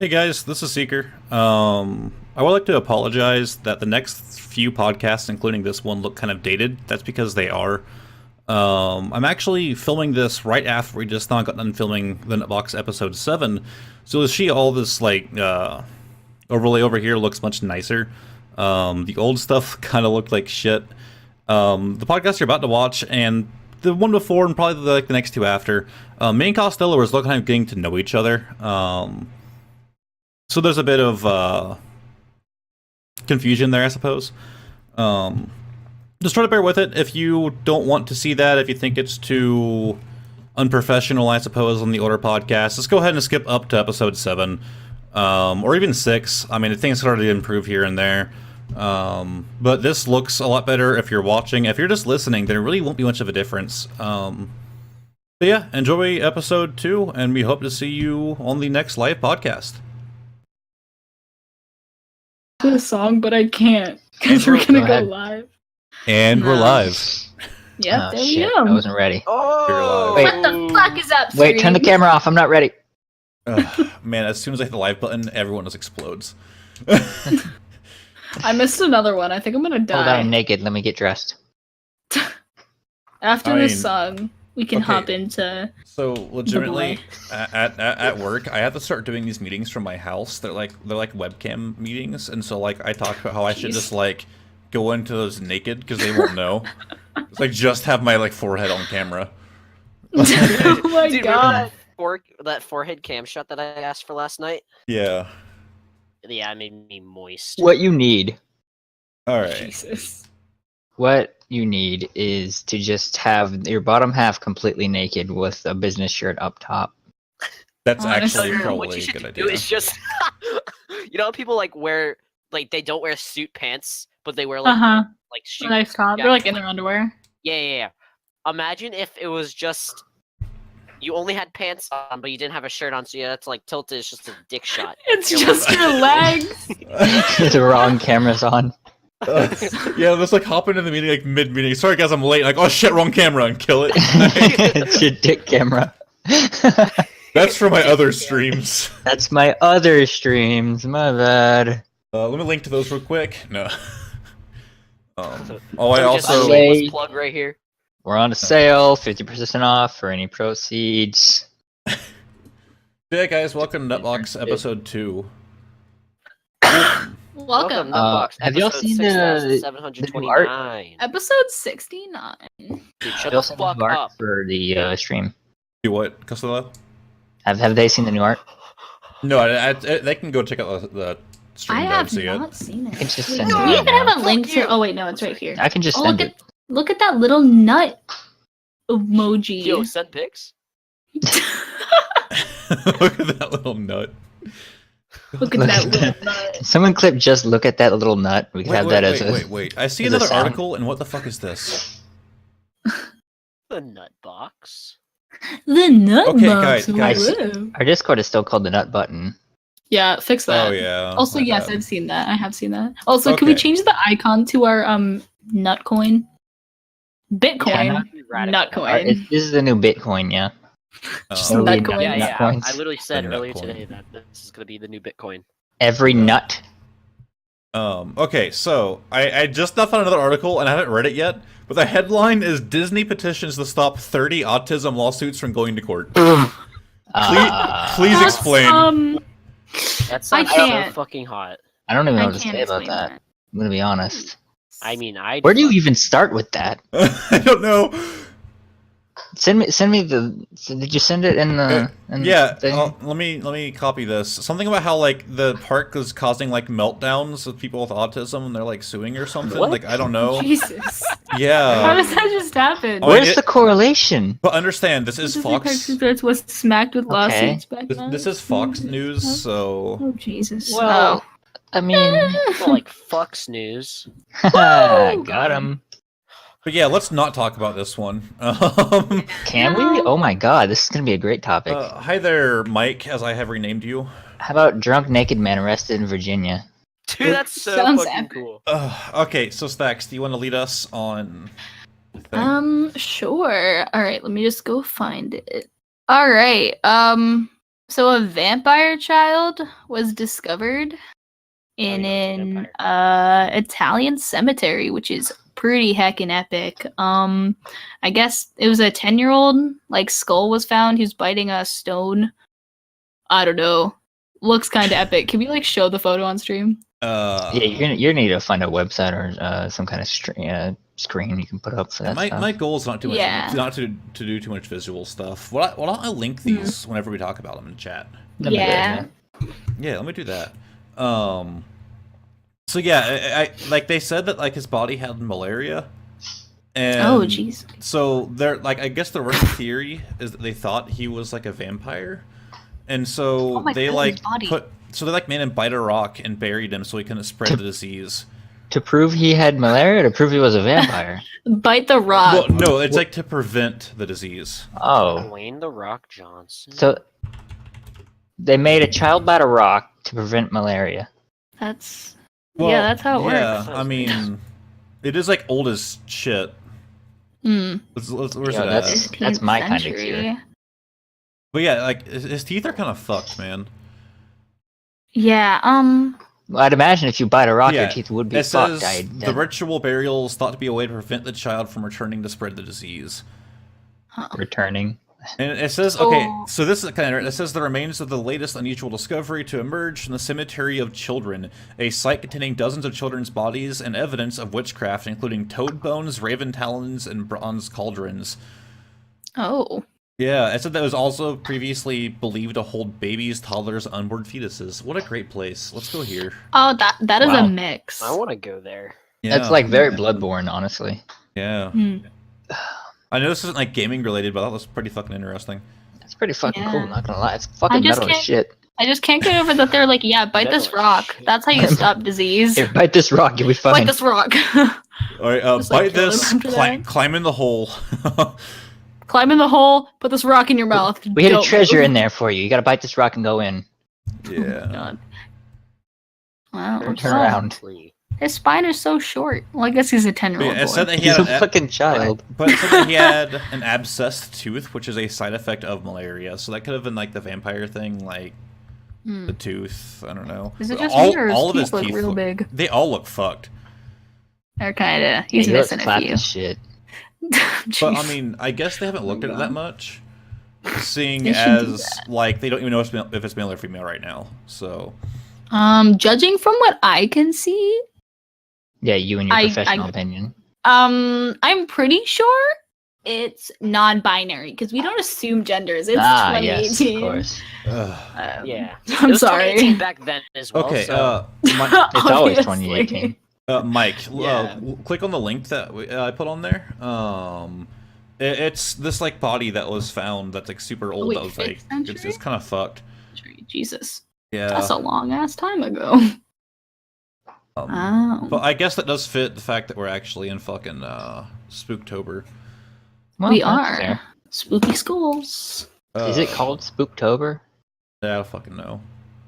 Hey guys, this is Seeker. I would like to apologize that the next few podcasts, including this one, look kind of dated. That's because they are. I'm actually filming this right after we just got done filming the Nutbox episode 7. So you'll see all this, overlay over here looks much nicer. The old stuff kind of looked like shit. The podcast you're about to watch and the one before and probably the next two after, me and Costello were still kind of getting to know each other. So there's a bit of confusion there, I suppose. Just try to bear with it. If you don't want to see that, if you think it's too unprofessional, I suppose, on the older podcast, just go ahead and skip up to episode 7. Or even 6. I mean, things started to improve here and there. But this looks a lot better if you're watching. If you're just listening, then it really won't be much of a difference. But yeah, enjoy episode 2, and we hope to see you on the next live podcast. The song, but I can't because we're gonna go live. And we're live. Yep, there we shit. go. I wasn't ready. Oh, Wait. What the fuck is up? Wait, turn the camera off. I'm not ready. Man, as soon as I hit the live button, everyone just explodes. I missed another one. I think I'm gonna Hold on, die. I'm naked. Let me get dressed. After I the mean, song, we can okay. hop into. So legitimately, at work, I have to start doing these meetings from my house. They're like webcam meetings, and so I talk about how I should just go into those naked because they won't know. It's just have my forehead on camera. Oh my Dude, god! that forehead cam shot that I asked for last night? Yeah. Yeah, it made me moist. What you need, All right. Jesus. what you need is to just have your bottom half completely naked with a business shirt up top. That's Honestly, actually what probably What you a should good do idea. is just, you know, how people wear they don't wear suit pants, but they wear shoot. Nice top. They're in their underwear. Yeah. Imagine if it was just you only had pants on, but you didn't have a shirt on, so you had to tilted. It's just a dick shot. It's You're just your legs. The wrong camera's on. Yeah, let's hop into the meeting mid-meeting. Sorry guys, I'm late. Oh shit, wrong camera, and kill it. It's your dick camera. That's for my other streams. That's my other streams. My bad. Let me link to those real quick. No. I just also. a shameless plug right here. We're on a sale, 50% off for any proceeds. Yeah, guys, welcome to Nutbox episode 2. Welcome. Nutbox, have y'all episode seen the 729. Episode 69. Dude, shut Have the y'all seen the fuck new art up. for the stream? Do what, Costello? Have they seen the new art? No, they can go check out the stream I to have see not it. seen it. It's just Wait, send do it we right even have now. a link Fuck to? you. Oh wait, no, it's right here. I can just Oh, send it. look at that little nut emoji. Yo, send pics. Look at that little nut. Look at Look that at little nut. Can someone clip just look at that little nut? We can have that as a... Wait. I see as a another sound. article, and what the fuck is this? The nut box. The nut Okay, box. guys. Whoa. Our Discord is still called the Nut Button. Yeah, fix that. Oh, yeah. Also, my yes, bad. I've seen that. I have seen that. Also, can we Okay. change the icon to our nut coin? Bitcoin. Nut coin. This is the new Bitcoin, yeah. Just Oh, nut we- coin. Yeah, Nut yeah. coins. I literally said The nut earlier coin. today that this is gonna be the new Bitcoin. Every nut. Okay, so I just found another article, and I haven't read it yet, but the headline is Disney petitions to stop 30 autism lawsuits from going to court. Please That's, explain. That sounds so can't. fucking hot. I don't even know I what to can't say about explain that. I'm gonna be honest. I mean, Where do you even start with that? I don't know. Send me the... Did you send it in the... Yeah, thing? let me copy this. Something about how the park is causing meltdowns with people with autism, and they're suing or something. What? I don't know. Jesus. How Yeah, does that just happen? Oh, Where's it- the correlation? but understand this is Disney Fox. Parks Resorts was smacked with Okay. lawsuits back This, then. this is Fox News, so Oh Jesus. Well, I mean... Well, like Fox News. got him. but yeah, let's not talk about this one. Can we? Oh my god, this is gonna be a great topic. Hi there, Mike, as I have renamed you. How about drunk naked man arrested in Virginia? Dude, that's so Sounds fucking epic. cool. Okay, so Stacks, do you want to lead us on? the thing? Sure. All right, let me just go find it. All right. So a vampire child was discovered in Oh, an Italian cemetery, which is pretty heckin' epic. I guess it was a 10-year-old like skull was found. He was biting a stone. I don't know. Looks kind of epic. Can we like show the photo on stream? Yeah, you're gonna need to find a website or some kind of screen you can put up for that stuff. My goal is not too much, Yeah. not to do too much visual stuff. Why don't I link these whenever we talk about them in chat? That'd be good, Yeah. Yeah, let me do that. So yeah, I like they said that like his body had malaria. And Oh, jeez. So they're like, I guess the working theory is that they thought he was like a vampire, and so Oh my they God, like his body. made him bite a rock and buried him so he couldn't spread the disease. To prove he had malaria, or to prove he was a vampire. Bite the rock. Well, no, it's like to prevent the disease. Oh, Dwayne the Rock Johnson. so they made a child bite a rock to prevent malaria. That's Well, yeah, that's how it yeah, works. I mean, it is like old as shit. Mm. Where's Yeah, it that's- at? 15th my kind of century. cure. But yeah, like his teeth are kind of fucked, man. Yeah. Well, I'd imagine if you bite a rock, Yeah, your teeth would be It fucked. says the ritual burial is thought to be a way to prevent the child from returning to spread the disease. returning. And it says, okay, so this is kind of, it says the remains of the latest unusual discovery to emerge from the cemetery of children, a site containing dozens of children's bodies and evidence of witchcraft, including toad bones, raven talons, and bronze cauldrons. Oh. Yeah, it said that it was also previously believed to hold babies, toddlers, unborn fetuses. What a great place. Let's go here. Oh, that is Wow. a mix. I want to go there. Yeah. That's like very Bloodborne, honestly. Yeah. Hmm. I know this isn't like gaming related, but that was pretty fucking interesting. It's pretty fucking Yeah. cool, not gonna lie. It's fucking just metal as can't- shit. I just can't get over that they're like, yeah, bite this Metal rock. shit. That's how you stop disease. Here, bite this rock, you'll be fine. Bite this rock. Alright, Just, like, bite kill this, them after that. climb in the hole. Climb in the hole, put this rock in your mouth. We hid a don't treasure move. in there for you. You gotta bite this rock and go in. Yeah. God. Wow. Turn so- around. His spine is so short. Well, I guess he's a But 10-year-old yeah, it said boy. that he He's had a fucking child. But it said that he had an abscessed tooth, which is a side effect of malaria. So that could have been like the vampire thing, like Hmm. the tooth. I don't know. Is it But just me or his all of his teeth look teeth real look, big? They all look fucked. They're kind of. He's he looks missing a clapped few. as shit. But I Jeez. mean, I guess they haven't looked at it that much, seeing They should do as that. like they don't even know if it's male or female right now. So Judging from what I can see, Yeah, you and your I- professional opinion. I'm pretty sure it's non-binary because we don't assume genders. It's Yes, 2018. of course. Yeah. It I'm was 2018 sorry. back then as well. okay, so. It's always Obviously. 2018. Mike, Yeah. click on the link that I put on there. It's this like body that was found that's like super old. Wait, That was like 5th it's century? kind of fucked. Jesus, Yeah. that's a long ass time ago. Oh. But I guess that does fit the fact that we're actually in fucking Spooktober. Well, We that's are. fair. Spooky schools. Is it called Spooktober? Yeah, I don't fucking know.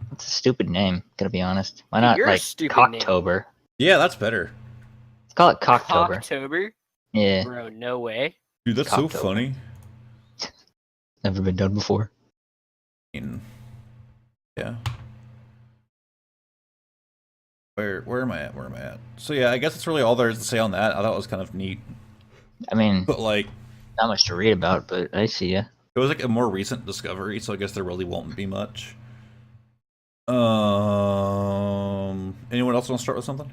That's a stupid name, gotta be honest. Why not You're a like stupid name. Cocktober? Yeah, that's better. Let's call it Cocktober. October? Yeah, Bro, no way. Dude, that's so Cocktober. funny. never been done before. I mean, yeah. Where am I at? Where am I at? So yeah, I guess that's really all there is to say on that. I thought it was kind of neat, I mean, but like not much to read about, but I see ya. it was like a more recent discovery, so I guess there really won't be much. Anyone else want to start with something?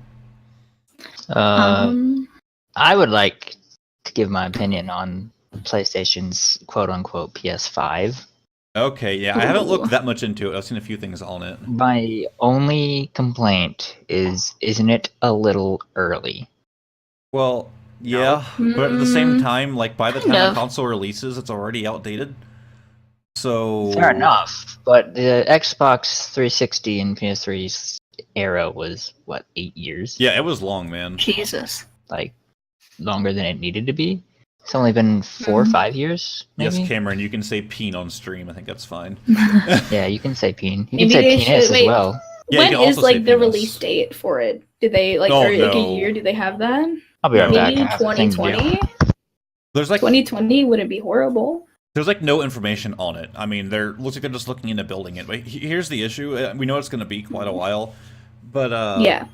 I would like to give my opinion on PlayStation's quote-unquote PS5. Okay, yeah, I haven't Ooh. looked that much into it. I've seen a few things on it. My only complaint is, isn't it a little early? Well, yeah, but at the same time, like by the time Kind the of. console releases, it's already outdated. So Fair enough, but the Xbox 360 and PS3's era was, what, 8 years? Yeah, it was long, man. Jesus. Like, longer than it needed to be. It's only been 4 or 5 years, maybe? Yes, Cameron, you can say peen on stream. I think that's fine. Yeah, you can say peen. You Maybe can say they penis should- as wait. well. Yeah, you When can is also say like the penis. release date for it? Do they like Oh, or like no. a year? Do they have that? I'll be right back. Maybe I have a thing to do. 2020. There's like 2020 wouldn't be horrible. There's like no information on it. I mean, looks like they're just looking into building it. But here's the issue. We know it's going to be quite a while, but Yeah.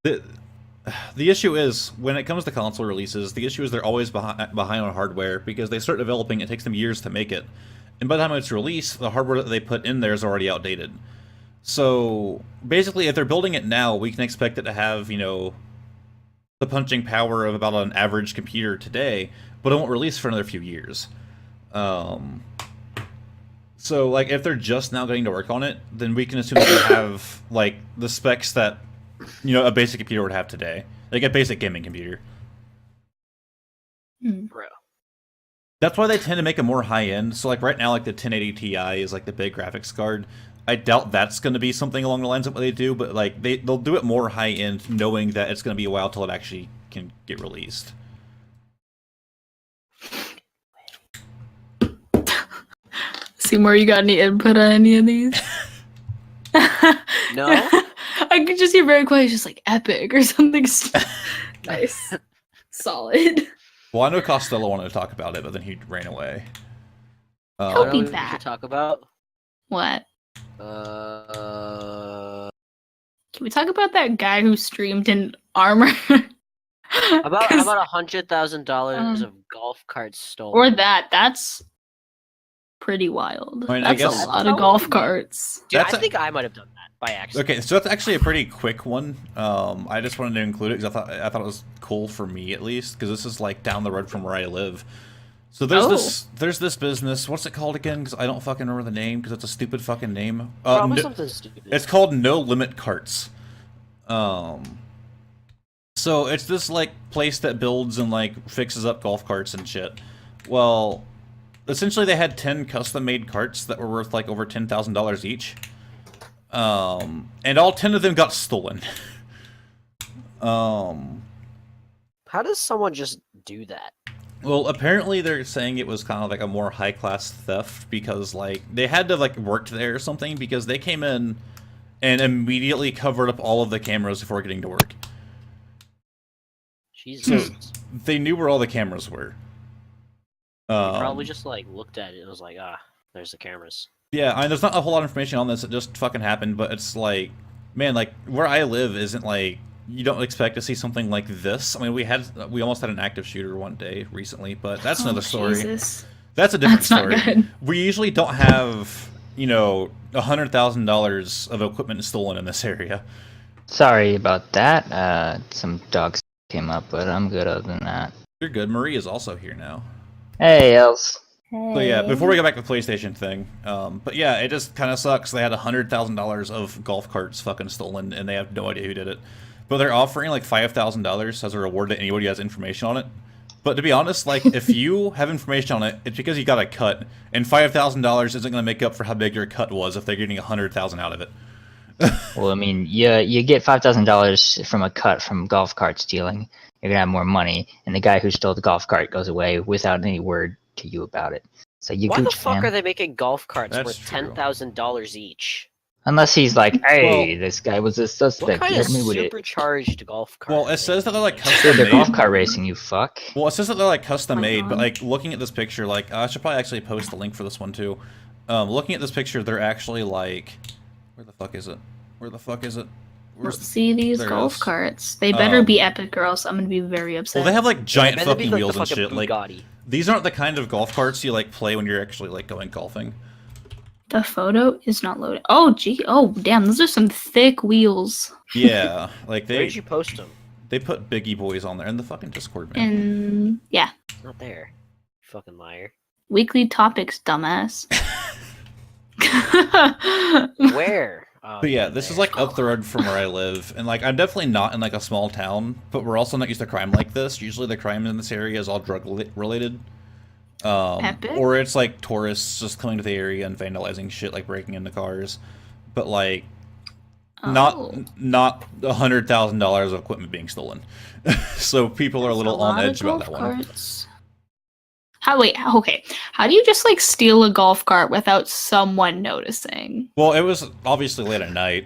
The issue is when it comes to console releases, the issue is they're always behind on hardware because they start developing. It takes them years to make it, and by the time it's released, the hardware that they put in there is already outdated. So basically, if they're building it now, we can expect it to have, you know, the punching power of about an average computer today, but it won't release for another few years. So like if they're just now getting to work on it, then we can assume that they have like the specs that, you know, a basic computer would have today, like a basic gaming computer. Bro. That's why they tend to make it more high end. So like right now, like the 1080 Ti is like the big graphics card. I doubt that's going to be something along the lines of what they do, but like they'll do it more high end, knowing that it's going to be a while till it actually can get released. Seymour, you got any input on any of these? No? I could just hear very quiet, just like epic or something. Nice. Solid. Well, I know Costello wanted to talk about it, but then he ran away. Help I me know what we that. should talk about. What? How Can we talk about that guy who streamed in armor? about $100,000 of golf carts stolen? Or that. That's pretty wild. I mean, I That's guess- a lot of golf carts. Dude, That's I think I might have done that by accident. Okay, so that's actually a pretty quick one. I just wanted to include it because I thought it was cool for me at least, because this is like down the road from where I live. So there's this business. What's it called again? Because I don't fucking remember the name because it's a stupid fucking name. Probably something stupid. It's called No Limit Carts. So it's this like place that builds and like fixes up golf carts and shit. Well, essentially they had 10 custom-made carts that were worth like over $10,000 each. And all 10 of them got stolen. How does someone just do that? Well, apparently they're saying it was kind of like a more high-class theft because like they had to like worked there or something because they came in and immediately covered up all of the cameras before getting to work. Jesus. They knew where all the cameras were. Probably just like looked at it and was like, there's the cameras. Yeah, I mean, there's not a whole lot of information on this. It just fucking happened, but it's like, man, like where I live isn't like you don't expect to see something like this. I mean, we almost had an active shooter one day recently, but that's another story. Jesus. That's a different That's not story. good. We usually don't have, you know, $100,000 of equipment stolen in this area. Sorry about that. Some dogs came up, but I'm good other than that. You're good. Marie is also here now. Hey, Els. So yeah, before we go back to the PlayStation thing, but yeah, it just kind of sucks. They had $100,000 of golf carts fucking stolen, and they have no idea who did it. But they're offering like $5,000 as a reward to anybody who has information on it. But to be honest, like if you have information on it, it's because you got a cut, and $5,000 isn't going to make up for how big your cut was if they're getting $100,000 out of it. Well, I mean, you get $5,000 from a cut from golf cart stealing. You're gonna have more money, and the guy who stole the golf cart goes away without any word to you about it. So you Why the gooch, fuck man. are they making golf carts That's worth true. $10,000 each? Unless he's like, hey, this guy was a What suspect. kind of Help me with it. supercharged golf cart? Well, it says that they're like Dude, custom they're golf made. cart racing, you fuck. Well, it says that they're like custom made, but God. like looking at this picture, like I should probably actually post the link for this one too. Looking at this picture, they're actually like, where the fuck is it? Where the fuck is it? Where's Let's see these there it golf is. carts. They better be epic, or else I'm gonna be very upset. Well, they have like giant Better be fucking like wheels the and fucking shit. Like Bugatti. these aren't the kind of golf carts you like play when you're actually like going golfing. The photo is not loaded. Oh, gee. Oh, damn. Those are some thick wheels. Yeah, like Where they did you post them? they put Biggie Boys on there in the fucking Discord, man. And yeah, It's not there. You fucking liar. weekly topics, dumbass. Where? Oh, But yeah, this is like up the road from where I live, and like I'm definitely not in like a small town, but we're also not used to crime like this. Usually the crime in this area is all drug related. Epic. Or it's like tourists just coming to the area and vandalizing shit, like breaking into cars. But like not $100,000 of equipment being stolen. So people are a little on edge about that one. Carts. Okay. How do you just like steal a golf cart without someone noticing? Well, it was obviously late at night.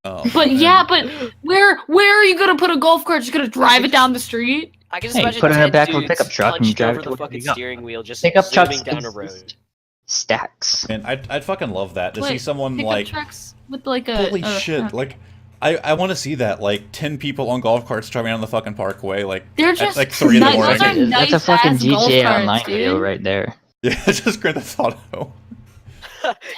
But yeah, but where are you gonna put a golf cart? Just gonna drive it down the street? I can just Hey, imagine put it in a 10 back of a dudes pickup truck and you hunched drive over it to the wherever fucking you go. steering wheel, just Pickup trucks zooming down a road. exist. Stacks. Man, I'd fucking love that to see Wait, someone pickup like trucks with like a holy shit, like I want to see that, like 10 people on golf carts driving down the fucking parkway, like They're at just like 3 in the nice- morning. those are That's a nice fucking ass golf GTA carts, Online video dude. right there. Yeah, it's just Grand Theft Auto.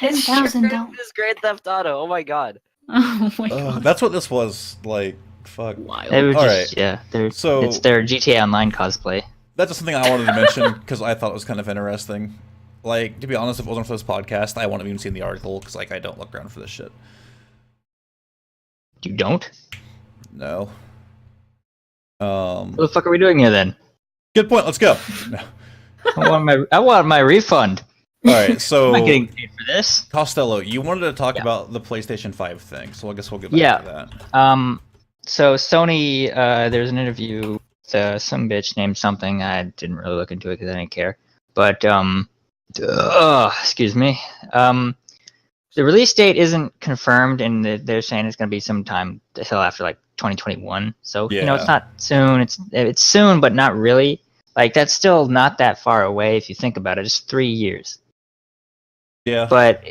It sure $10,000. is Grand Theft Auto. Oh my god. Oh my god. That's what this was like. Fuck. Wild. They were just, Alright, yeah, so- it's their GTA Online cosplay. That's just something I wanted to mention because I thought it was kind of interesting. Like, to be honest, if it wasn't for this podcast, I wouldn't have even seen the article because, like, I don't look around for this shit. You don't? No. What the fuck are we doing here then? Good point. Let's go. No. I want my refund. All right. So, I'm not getting paid for this. Costello, you wanted to talk Yeah. about the PlayStation 5 thing, so I guess we'll get back to that. So Sony, there's an interview with some bitch named something. I didn't really look into it because I didn't care. But excuse me. The release date isn't confirmed, and they're saying it's going to be sometime until after like 2021. So you know, it's not soon. It's soon, but not really. Like that's still not that far away if you think about it. It's 3 years. Yeah. But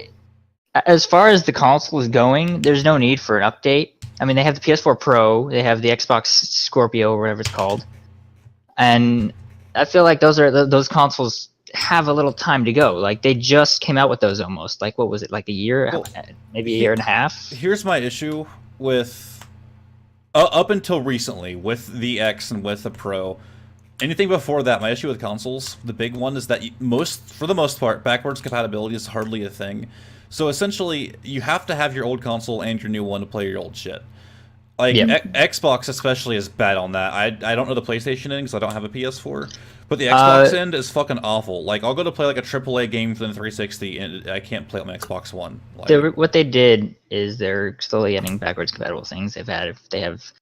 as far as the console is going, there's no need for an update. I mean, they have the PS4 Pro, they have the Xbox Scorpio, or whatever it's called, and I feel like those consoles have a little time to go. Like they just came out with those almost. Like what was it? Like a year, Well, maybe a year and a half. Here's my issue with up until recently with the X and with the Pro. Anything before that, my issue with consoles, the big one is that for the most part, backwards compatibility is hardly a thing. So essentially, you have to have your old console and your new one to play your old shit. Like Xbox especially is bad on that. I don't know the PlayStation end because I don't have a PS4, but the Xbox end is fucking awful. Like I'll go to play like a AAA game from the 360 and I can't play on my Xbox One. Like, What they did is they're slowly adding backwards compatible things. They have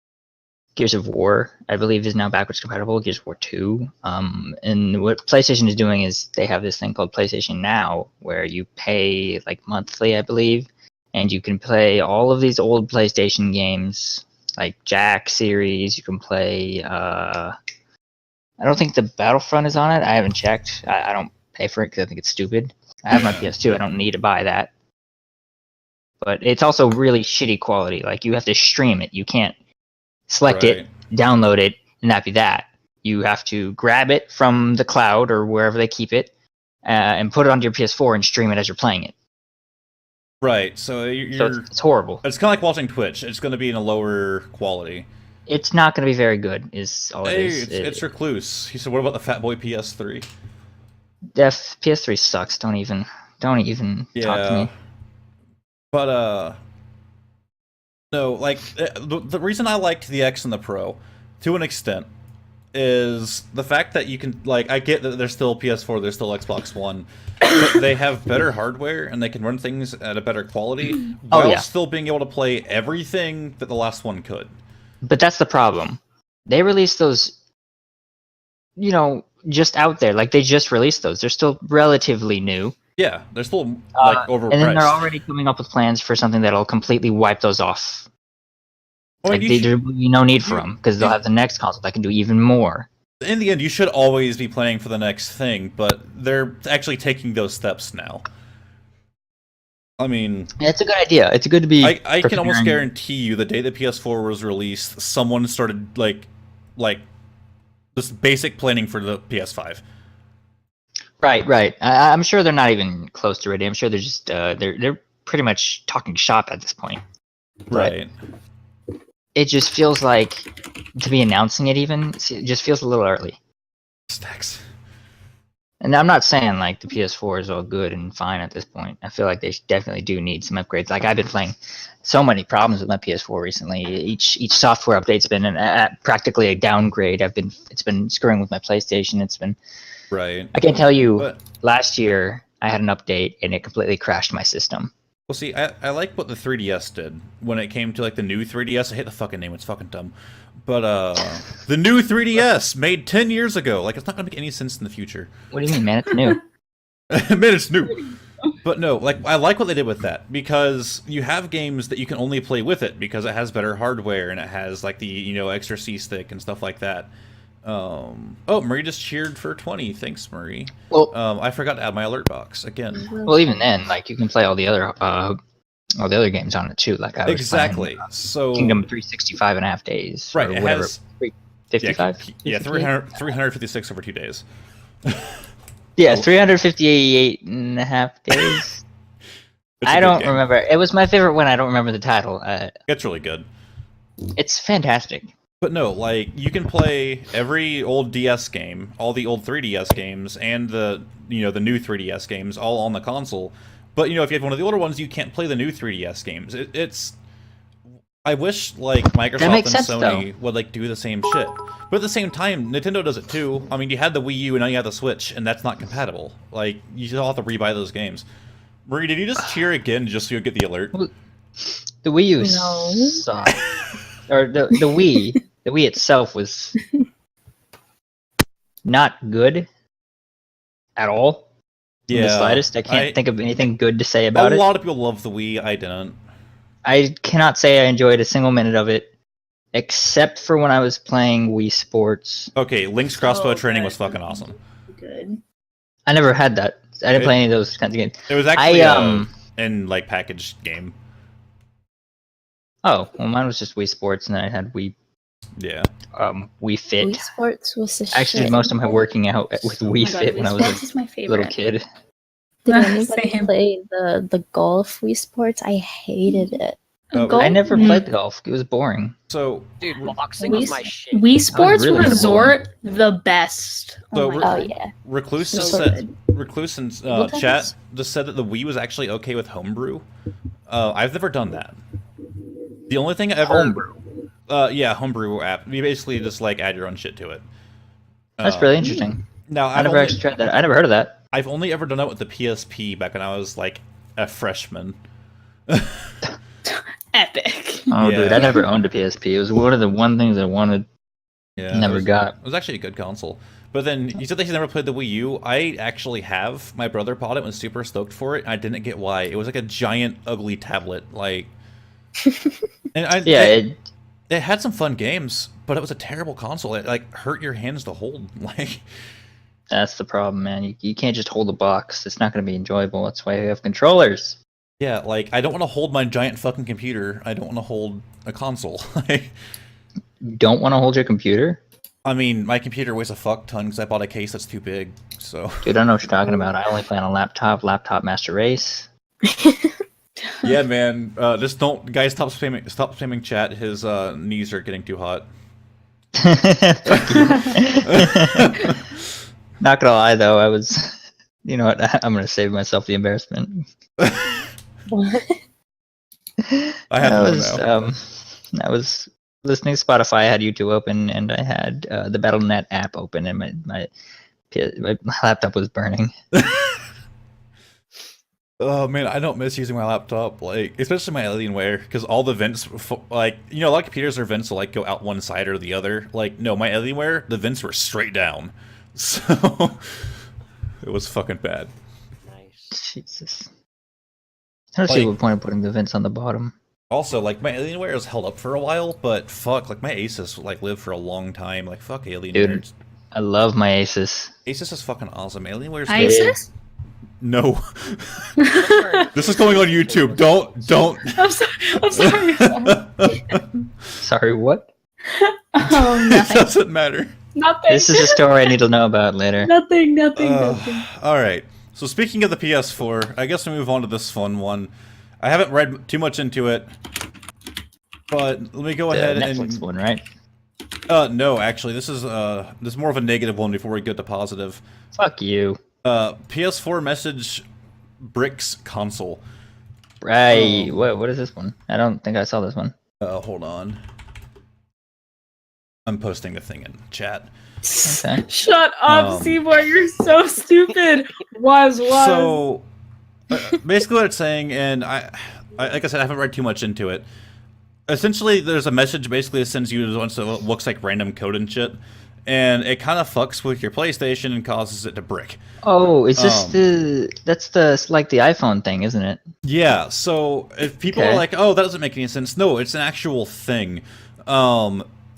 Gears of War, I believe, is now backwards compatible. Gears of War 2. And what PlayStation is doing is they have this thing called PlayStation Now, where you pay like monthly, I believe, and you can play all of these old PlayStation games, like Jack series. You can play. I don't think the Battlefront is on it. I haven't checked. I don't pay for it because I think it's stupid. I have my PS2. I don't need to buy that. But it's also really shitty quality. Like you have to stream it. You can't select it, download it, and that be that. You have to grab it from the cloud or wherever they keep it, and put it onto your PS4 and stream it as you're playing it. Right, so it's horrible. It's kind of like watching Twitch. It's going to be in a lower quality. It's not going to be very good. Is all it is. It's Recluse. He said, "What about the Fat Boy PS3?" PS3 sucks. Don't even talk to me. But no, like the reason I liked the X and the Pro, to an extent, is the fact that you can, like, I get that there's still PS4, there's still Xbox One, but they have better hardware and they can run things at a better quality while still being able to play everything that the last one could. But that's the problem. They released those, just out there. Like, they just released those. They're still relatively new. Yeah, they're still, like, overpriced. And then they're already coming up with plans for something that'll completely wipe those off. Well, like, there'll be no need for them, because they'll have the next console that can do even more. In the end, you should always be planning for the next thing, but they're actually taking those steps now. I mean... It's a good idea. It's good to be... I can almost guarantee you the day the PS4 was released, someone started, like just basic planning for the PS5. Right. I'm sure they're not even close to ready. I'm sure they're just... they're pretty much talking shop at this point. Right. It just feels like, to be announcing it even, it just feels a little early. Stacks. And I'm not saying, like, the PS4 is all good and fine at this point. I feel like they definitely do need some upgrades. Like, I've been playing so many problems with my PS4 recently. Each software update's been practically a downgrade. It's been screwing with my PlayStation. It's been... Right. I can tell you, last year, I had an update, and it completely crashed my system. Well, see, I like what the 3DS did when it came to, like, the new 3DS. I hate the fucking name. It's fucking dumb. But, the new 3DS made 10 years ago. Like, it's not going to make any sense in the future. What do you mean, man? It's new. Man, it's new. But no, like, I like what they did with that. Because you have games that you can only play with it because it has better hardware and it has, like, the, extra C-stick and stuff like that. Oh, Marie just cheered for 20. Thanks, Marie. Well, I forgot to add my alert box again. well, even then, like you can play all the other games on it too. Like I was Exactly. playing So Kingdom 365 and a half days, right, or it whatever. has 55. Yeah, 356 over 2 days. Yeah, 358 and a half days. It's a I good don't game. remember. It was my favorite one. I don't remember the title. It's really good. It's fantastic. But no, like you can play every old DS game, all the old 3DS games, and the the new 3DS games all on the console. But if you have one of the older ones, you can't play the new 3DS games. It's I wish like Microsoft and makes sense, Sony would like do the same shit. But at the same time, Nintendo does it too. I mean, you had the Wii U and now you have the Switch, and that's not compatible. Like you still have to rebuy those games. Marie, did you just cheer again just so you get the alert? The Wii U No. sucked. Or the Wii itself was not good at all. In the slightest. I can't think of anything good to say about it. A lot of people love the Wii. I didn't. I cannot say I enjoyed a single minute of it, except for when I was playing Wii Sports. Okay, Link's crossbow Oh, training good. was fucking awesome. Good. I never had that. I didn't play any of those kinds of games. It was actually I in like packaged game. Oh, well, mine was just Wii Sports, and then I had Wii Yeah. Wii Fit. Wii Sports was the I actually did most of my working out with Wii Oh my God, Fit Wii when I was Sports is my a favorite. little kid. Did anybody Same. play the golf Wii Sports? I hated it. Oh, Golf? I never Mm. played golf. It was boring. So Dude, boxing Wii was my s- shit. Wii Sports really Resort, the best. So my we're- Oh God. yeah. Recluse So just said good. Recluse in What chat is- just said that the Wii was actually okay with homebrew. I've never done that. The only thing I ever Homebrew. Yeah, homebrew app. You basically just like add your own shit to it. That's really interesting. Now I never actually tried that. I never heard of that. I've only ever done it with the PSP back when I was like a freshman. Epic. Oh, Yeah. dude, I never owned a PSP. It was one of the things I wanted. Yeah, Never got. It was actually a good console. But then you said that he's never played the Wii U. I actually have. My brother bought it and was super stoked for it. I didn't get why. It was like a giant, ugly tablet. Like, and Yeah, it had some fun games, but it was a terrible console. It like hurt your hands to hold. Like, that's the problem, man. You can't just hold a box. It's not going to be enjoyable. That's why you have controllers. yeah, like I don't want to hold my giant fucking computer. I don't want to hold a console. Like, You don't want to hold your computer? I mean, my computer weighs a fuck ton because I bought a case that's too big. So Dude, I don't know what you're talking about. I only play on a laptop Master Race. yeah, man. Just don't, guys. Stop spamming chat. His knees are getting too hot. Fuck you. Not gonna lie though, I was. You know what? I'm gonna save myself the embarrassment. What? I have I to was know. I was listening to Spotify. I had YouTube open, and I had the BattleNet app open, and my laptop was burning. Oh man, I don't miss using my laptop, like especially my Alienware, because all the vents, like a lot of computers are vents will like go out one side or the other. Like no, my Alienware, the vents were straight down, so it was fucking bad. Nice. Jesus. I don't see Like- what point of putting the vents on the bottom. Also, like my Alienware was held up for a while, but fuck, like my Asus like lived for a long time. Like fuck Alienware. Dude. I love my Asus. Asus is fucking awesome. Alienware's ISIS? No. This is going on YouTube. Don't. I'm sorry. Sorry, what? Oh, It nothing. doesn't matter. Nothing. This is a story I need to know about later. Nothing. All right. So speaking of the PS4, I guess we move on to this fun one. I haven't read too much into it, but let me go The ahead Netflix and. one, right? No, actually, this is more of a negative one before we get to positive. Fuck you. PS4 message bricks console. Right. What is this one? I don't think I saw this one. Hold on. I'm posting the thing in chat. Okay. Shut up, Um, Seymour. You're so stupid. Was. So, basically, what it's saying, and I, like I said, I haven't read too much into it. Essentially, there's a message basically that sends you once it looks like random code and shit, and it kind of fucks with your PlayStation and causes it to brick. Oh, is this that's the like the iPhone thing, isn't it? Yeah. So if people are Okay. like, "Oh, that doesn't make any sense," no, it's an actual thing.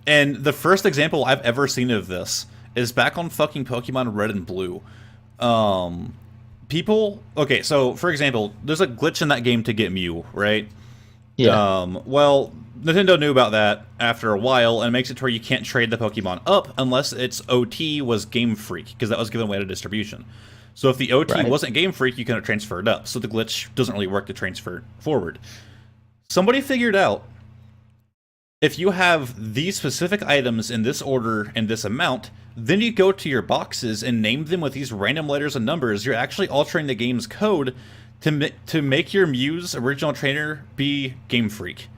And the first example I've ever seen of this is back on fucking Pokemon Red and Blue. Okay, so for example, there's a glitch in that game to get Mew, right? Yeah. Well, Nintendo knew about that after a while, and makes it to where you can't trade the Pokemon up unless its OT was Game Freak, because that was given away to distribution. So if the OT Right. wasn't Game Freak, you couldn't transfer it up. So the glitch doesn't really work to transfer it forward. Somebody figured out if you have these specific items in this order and this amount, then you go to your boxes and name them with these random letters and numbers, you're actually altering the game's code to make your Mew's original trainer be Game Freak.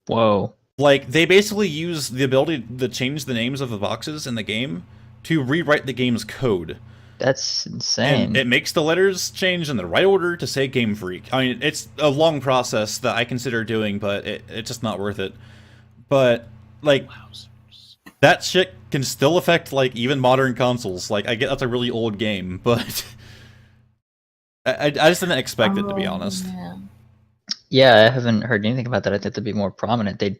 Whoa. Like, they basically use the ability to change the names of the boxes in the game to rewrite the game's code. That's insane. And it makes the letters change in the right order to say Game Freak. I mean, it's a long process that I consider doing, but it's just not worth it. But, like, that shit can still affect, like, even modern consoles. Like, I get that's a really old game, but I just didn't expect it, to be honest. Yeah. Yeah, I haven't heard anything about that. I thought they'd be more prominent. They'd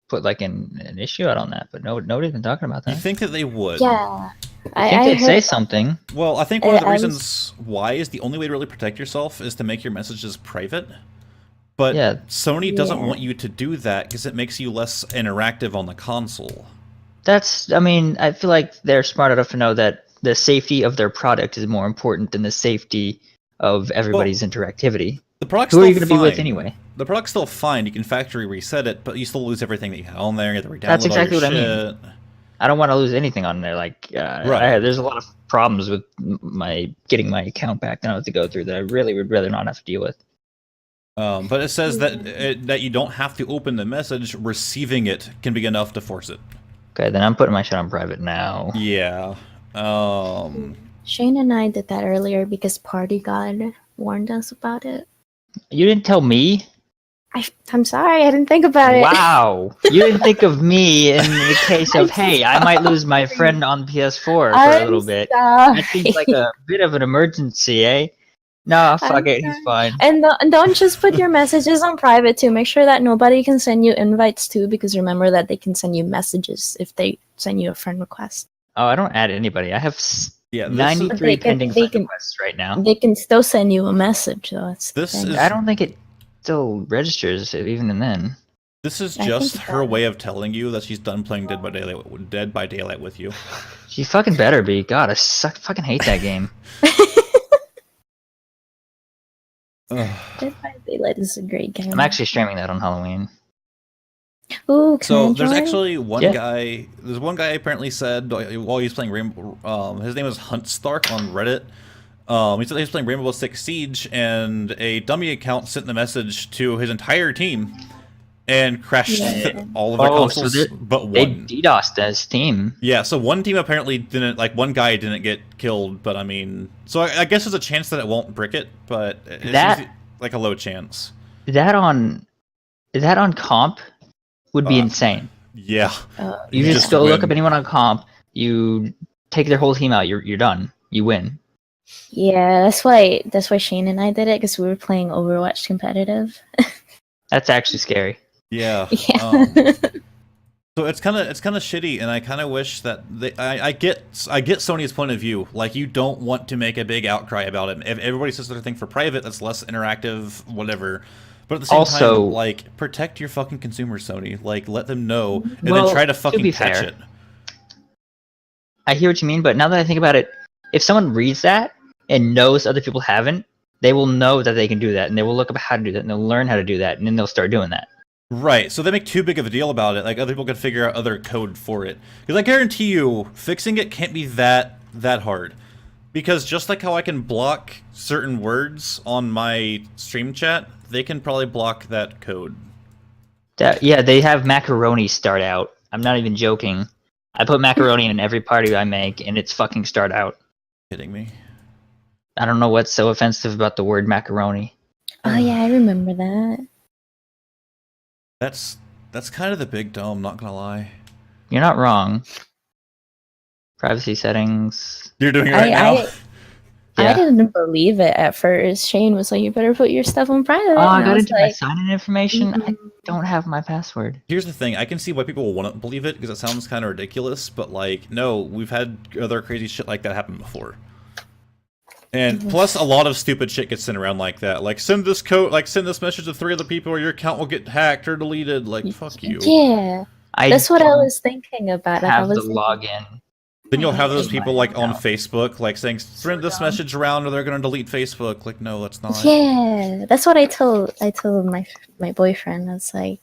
put like an issue out on that, but nobody's been talking about that. You think that they would? Yeah. I think they'd say something. Well, I think one of the I was- reasons why is the only way to really protect yourself is to make your messages private. But Yeah. Sony doesn't Yeah. want you to do that because it makes you less interactive on the console. I mean, I feel like they're smart enough to know that the safety of their product is more important than the safety of everybody's interactivity. The product's Who are still you going to be with fine. anyway? The product's still fine. You can factory reset it, but you still lose everything that you had on there. You have to re-download That's exactly all your what I shit. I don't want to lose anything on there. Like, Right. there's a lot of problems with getting my account back that I have to go through that I really would rather not have to deal with. But it says that you don't have to open the message. Receiving it can be enough to force it. Okay, then I'm putting my shit on private now. Yeah. Shane and I did that earlier because Party God warned us about it. You didn't tell me? I'm sorry, I didn't think about it. Wow. You didn't think of me in the case of, hey, I might lose my friend on PS4 for a little bit. That seems like a bit of an emergency, eh? No, fuck I'm it, he's fine. And don't just put your messages on private too. Make sure that nobody can send you invites too, because remember that they can send you messages if they send you a friend request. Oh, I don't add anybody. I have Yeah. 93 They can- pending they friend can- requests right now. They can still send you a message, though. That's the This thing. is- I don't think it still registers even then. This is I just think her that- way of telling you that she's done playing Dead by Daylight with you. She fucking better be. God, fucking hate that game. Dead by Daylight is a great game. I'm actually streaming that on Halloween. Ooh, can So I there's join? actually one Yeah. guy. There's one guy apparently said while he's playing Rainbow. His name is Hunt Stark on Reddit. He said he was playing Rainbow Six Siege, and a dummy account sent a message to his entire team and crashed Yeah. all of their Oh, so consoles but They one. DDoSed as team. Yeah, so one team apparently didn't, like, one guy didn't get killed, but I mean, so I guess there's a chance that it won't brick it, but it's That- usually, like, a low chance. That on comp would be insane. Yeah. You You just just go look win. up anyone on comp, you take their whole team out, you're done. You win. Yeah, that's why Shane and I did it, because we were playing Overwatch competitive. That's actually scary. Yeah. Yeah. So it's kind of shitty, and I kind of wish that I get Sony's point of view. Like, you don't want to make a big outcry about it. If everybody says their thing for private, that's less interactive, whatever. But at the same Also- time, like, protect your fucking consumers, Sony. Like, let them know, and Well, then try to to fucking be patch fair, it. I hear what you mean, but now that I think about it, if someone reads that and knows other people haven't, they will know that they can do that, and they will look up how to do that, and they'll learn how to do that, and then they'll start doing that. Right, so they make too big of a deal about it. Like, other people can figure out other code for it. Because I guarantee you, fixing it can't be that hard. Because just like how I can block certain words on my stream chat, they can probably block that code. Yeah, they have macaroni start out. I'm not even joking. I put macaroni in every party I make, and it's fucking start out. Kidding me? I don't know what's so offensive about the word macaroni. Oh yeah, I remember that. That's kind of the big dome, not gonna lie. You're not wrong. Privacy settings. You're doing it right now? I didn't believe it at first. Shane was like, "You better put your stuff on private." Oh, I and got was into my like, sign-in information. I "Mm, don't have my password. Here's the thing, I can see why people wouldn't believe it, because it sounds kind of ridiculous, but, like, no, we've had other crazy shit like that happen before. And plus, a lot of stupid shit gets sent around like that. Like, send this code, like, send this message to 3 other people, or your account will get hacked or deleted. Like, fuck you. Yeah, that's what I was thinking about. Like, I Have the was like, login. Then you'll have those in my people, like, on account. Facebook, like, saying, send this message around, or they're gonna delete Facebook. Like, no, that's not. yeah, that's what I told my boyfriend. I was like,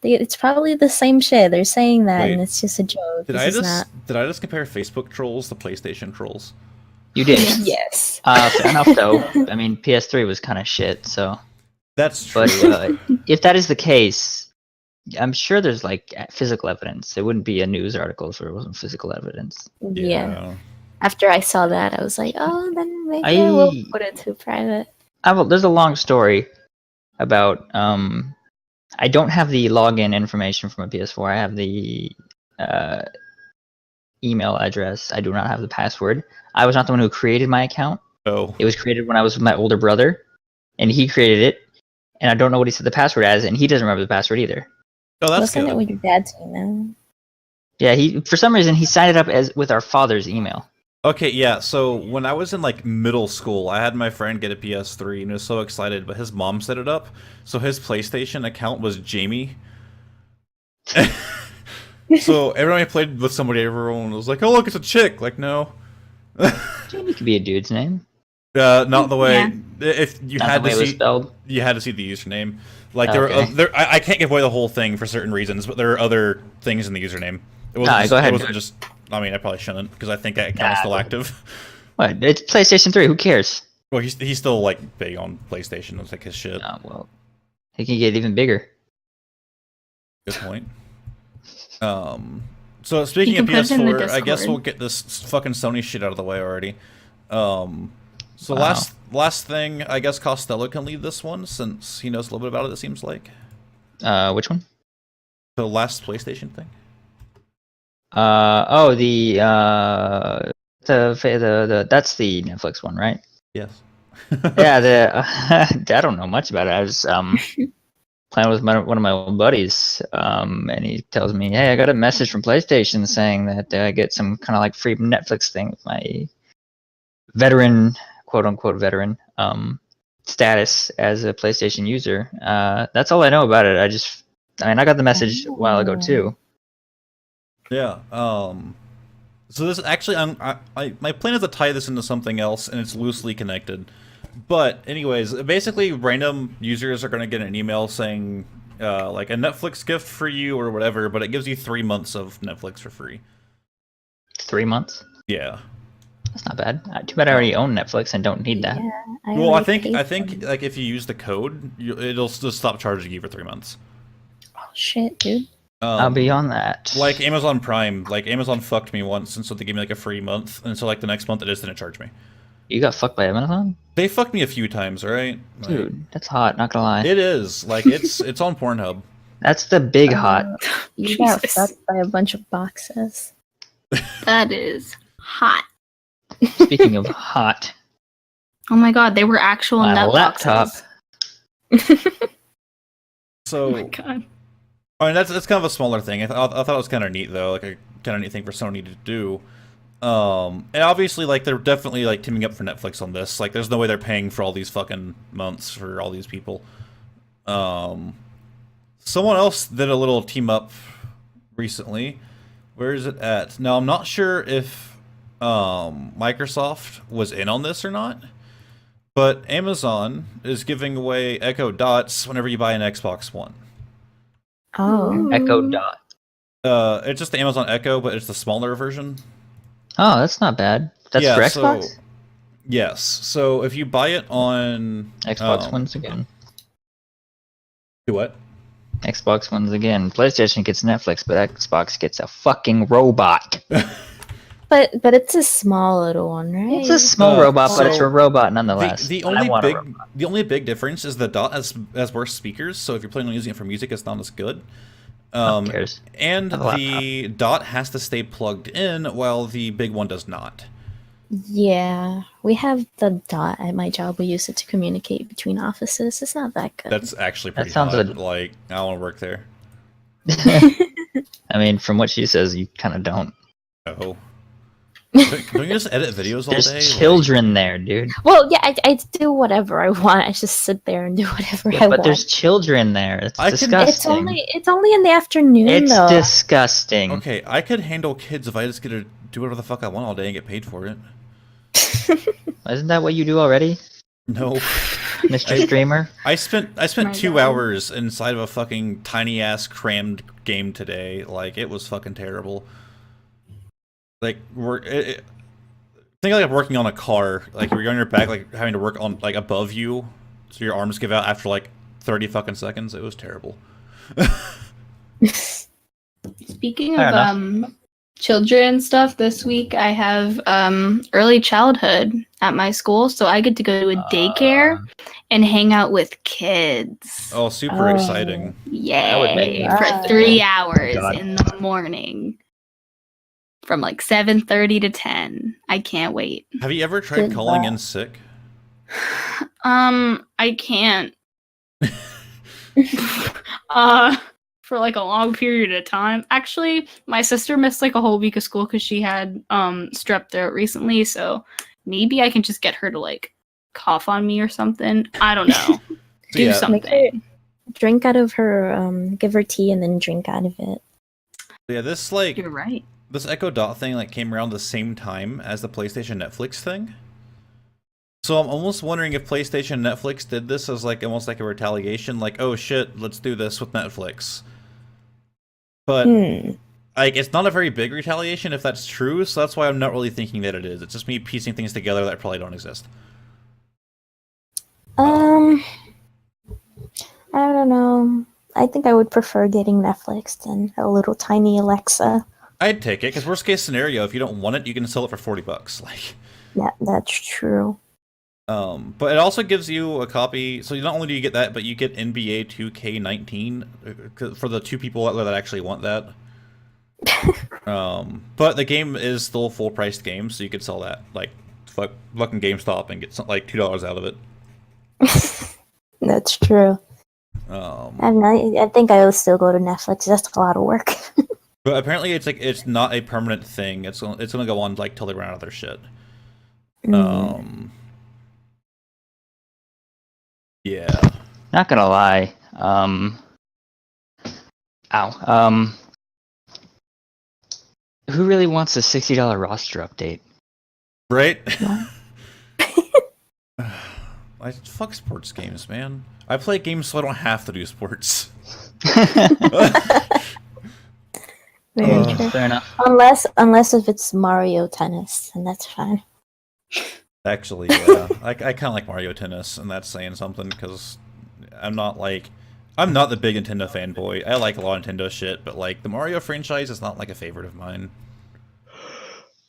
it's probably the same shit. They're saying that, Wait, and it's just a joke. Did This I is not. did I just compare Facebook trolls to PlayStation trolls? You did. Yes. Fair enough, though. I mean, PS3 was kind of shit, so. That's true. But if that is the case, I'm sure there's like physical evidence. It wouldn't be a news article if there wasn't physical evidence. Yeah. After I saw that, I was like, oh, then maybe I will put it to private. There's a long story about. I don't have the login information from a PS4. I have the email address. I do not have the password. I was not the one who created my account. Oh. It was created when I was with my older brother, and he created it. And I don't know what he set the password as, and he doesn't remember the password either. Oh, that's Wasn't good. it with your dad's email? Yeah, he for some reason he signed it up as with our father's email. Okay, yeah, so when I was in, like, middle school, I had my friend get a PS3, and he was so excited, but his mom set it up, so his PlayStation account was Jamie. So every time I played with somebody, everyone was like, oh, look, it's a chick! Like, no. Jamie could be a dude's name. Not the way... Yeah. If you Not had the way to it was see... spelled. You had to see the username. Like, Okay. I can't give away the whole thing for certain reasons, but there are other things in the username. It wasn't just, go ahead. It wasn't just... I mean, I probably shouldn't, because I think that account is still active. What? It's PlayStation 3. Who cares? Well, he's still, like, big on PlayStation. It's like his shit. Oh, well, he can get even bigger. Good point. So speaking You of can put it in the PS4, I guess Discord. we'll get this fucking Sony shit out of the way already. So Wow. last thing, I guess Costello can lead this one since he knows a little bit about it. It seems like Which one? the last PlayStation thing. The that's the Netflix one, right? Yes. Yeah, I don't know much about it. I was playing with one of my old buddies, and he tells me, "Hey, I got a message from PlayStation saying that I get some kind of like free Netflix thing with my veteran, quote unquote veteran, status as a PlayStation user." That's all I know about it. I got the message a while ago too. Yeah. So this actually, my plan is to tie this into something else, and it's loosely connected. But anyways, basically, random users are going to get an email saying, like, a Netflix gift for you or whatever, but it gives you 3 months of Netflix for free. 3 months. Yeah. That's not bad. Too bad I already own Netflix and don't need that. Yeah, Well, I already think paid for it. like if you use the code, it'll just stop charging you for 3 months. Oh shit, dude. I'll be on that. Like Amazon Prime, like Amazon fucked me once, and so they gave me like a free month, and so like the next month it just didn't charge me. You got fucked by Amazon? They fucked me a few times, alright? Like, Dude, that's hot, not gonna lie. it is like it's on Pornhub. That's the big hot. You got Jesus. fucked by a bunch of boxes. That is hot. Speaking of hot, Oh my god, they were actual my nut laptop. boxes. So Oh my god. I mean that's kind of a smaller thing. I thought it was kind of neat though, like a kind of neat thing for Sony to do. And obviously, like they're definitely like teaming up for Netflix on this. Like, there's no way they're paying for all these fucking months for all these people. Someone else did a little team up recently. Where is it at? Now, I'm not sure if Microsoft was in on this or not, but Amazon is giving away Echo Dots whenever you buy an Xbox One. Oh. Echo Dot. It's just the Amazon Echo, but it's the smaller version. Oh, that's not bad. That's Yeah, for so- Xbox? Yes. So if you buy it on Xbox One's again. do what? Xbox One's again. PlayStation gets Netflix, but Xbox gets a fucking robot. But it's a small little one, right? It's a small robot, but it's so a robot nonetheless. The I want a only robot. the only big difference is the Dot has worse speakers. So if you're planning on using it for music, it's not as good. Who cares? And I have a the Dot has to stay plugged in, while the big one does not. Yeah, we have the dot at my job. We use it to communicate between offices. It's not that good. That's actually That pretty sounds hot. good. Like, I want to work there. I mean, from what she says, you kind of don't. Oh. Don't you just edit videos all There's day? children there, dude. Well, yeah, I do whatever I want. I just sit there and do whatever Yeah, I but want. there's children there. It's I can- disgusting. It's only in the afternoon It's though. disgusting. Okay, I could handle kids if I just get to do whatever the fuck I want all day and get paid for it. Isn't that what you do already, No. Mr. Streamer? I spent My 2 God. hours inside of a fucking tiny ass crammed game today. Like, it was fucking terrible. Like, think of like working on a car. Like, you're on your back, like having to work on like above you, so your arms give out after like 30 fucking seconds. It was terrible. Speaking Fair of enough. children stuff, this week I have early childhood at my school, so I get to go to a daycare and hang out with kids. Oh, super Oh. exciting. That would make Yay! me For sad. 3 hours God. in the morning, from like 7:30 to 10. I can't wait. Have you ever tried Good calling luck. in sick? I can't. For like a long period of time. Actually, my sister missed like a whole week of school because she had strep throat recently, so maybe I can just get her to like cough on me or something. I don't know. Do Yeah. something. Drink out of her, give her tea and then drink out of it. Yeah, this like You're right. this Echo Dot thing like came around the same time as the PlayStation Netflix thing. So I'm almost wondering if PlayStation Netflix did this as like almost like a retaliation, like, oh shit, let's do this with Netflix. But like, it's not a very big retaliation if that's true, so that's why I'm not really thinking that it is. It's just me piecing things together that probably don't exist. I don't know. I think I would prefer getting Netflix than a little tiny Alexa. I'd take it, because worst case scenario, if you don't want it, you can sell it for $40. Like, Yeah, that's true. but it also gives you a copy. So not only do you get that, but you get NBA 2K19 for the 2 people out there that actually want that. But the game is still a full-priced game, so you could sell that like fucking GameStop and get like $2 out of it. That's true. I think I would still go to Netflix. That's a lot of work. But apparently, it's not a permanent thing. It's gonna go on like till they run out of their shit. Yeah. Not gonna lie. Who really wants a $60 roster update? Right? I fuck sports games, man. I play games so I don't have to do sports. Very true. Fair enough. Unless if it's Mario Tennis, and that's fine. Actually, yeah. I kind of like Mario Tennis, and that's saying something, because I'm not the big Nintendo fanboy. I like a lot of Nintendo shit, but like the Mario franchise is not like a favorite of mine.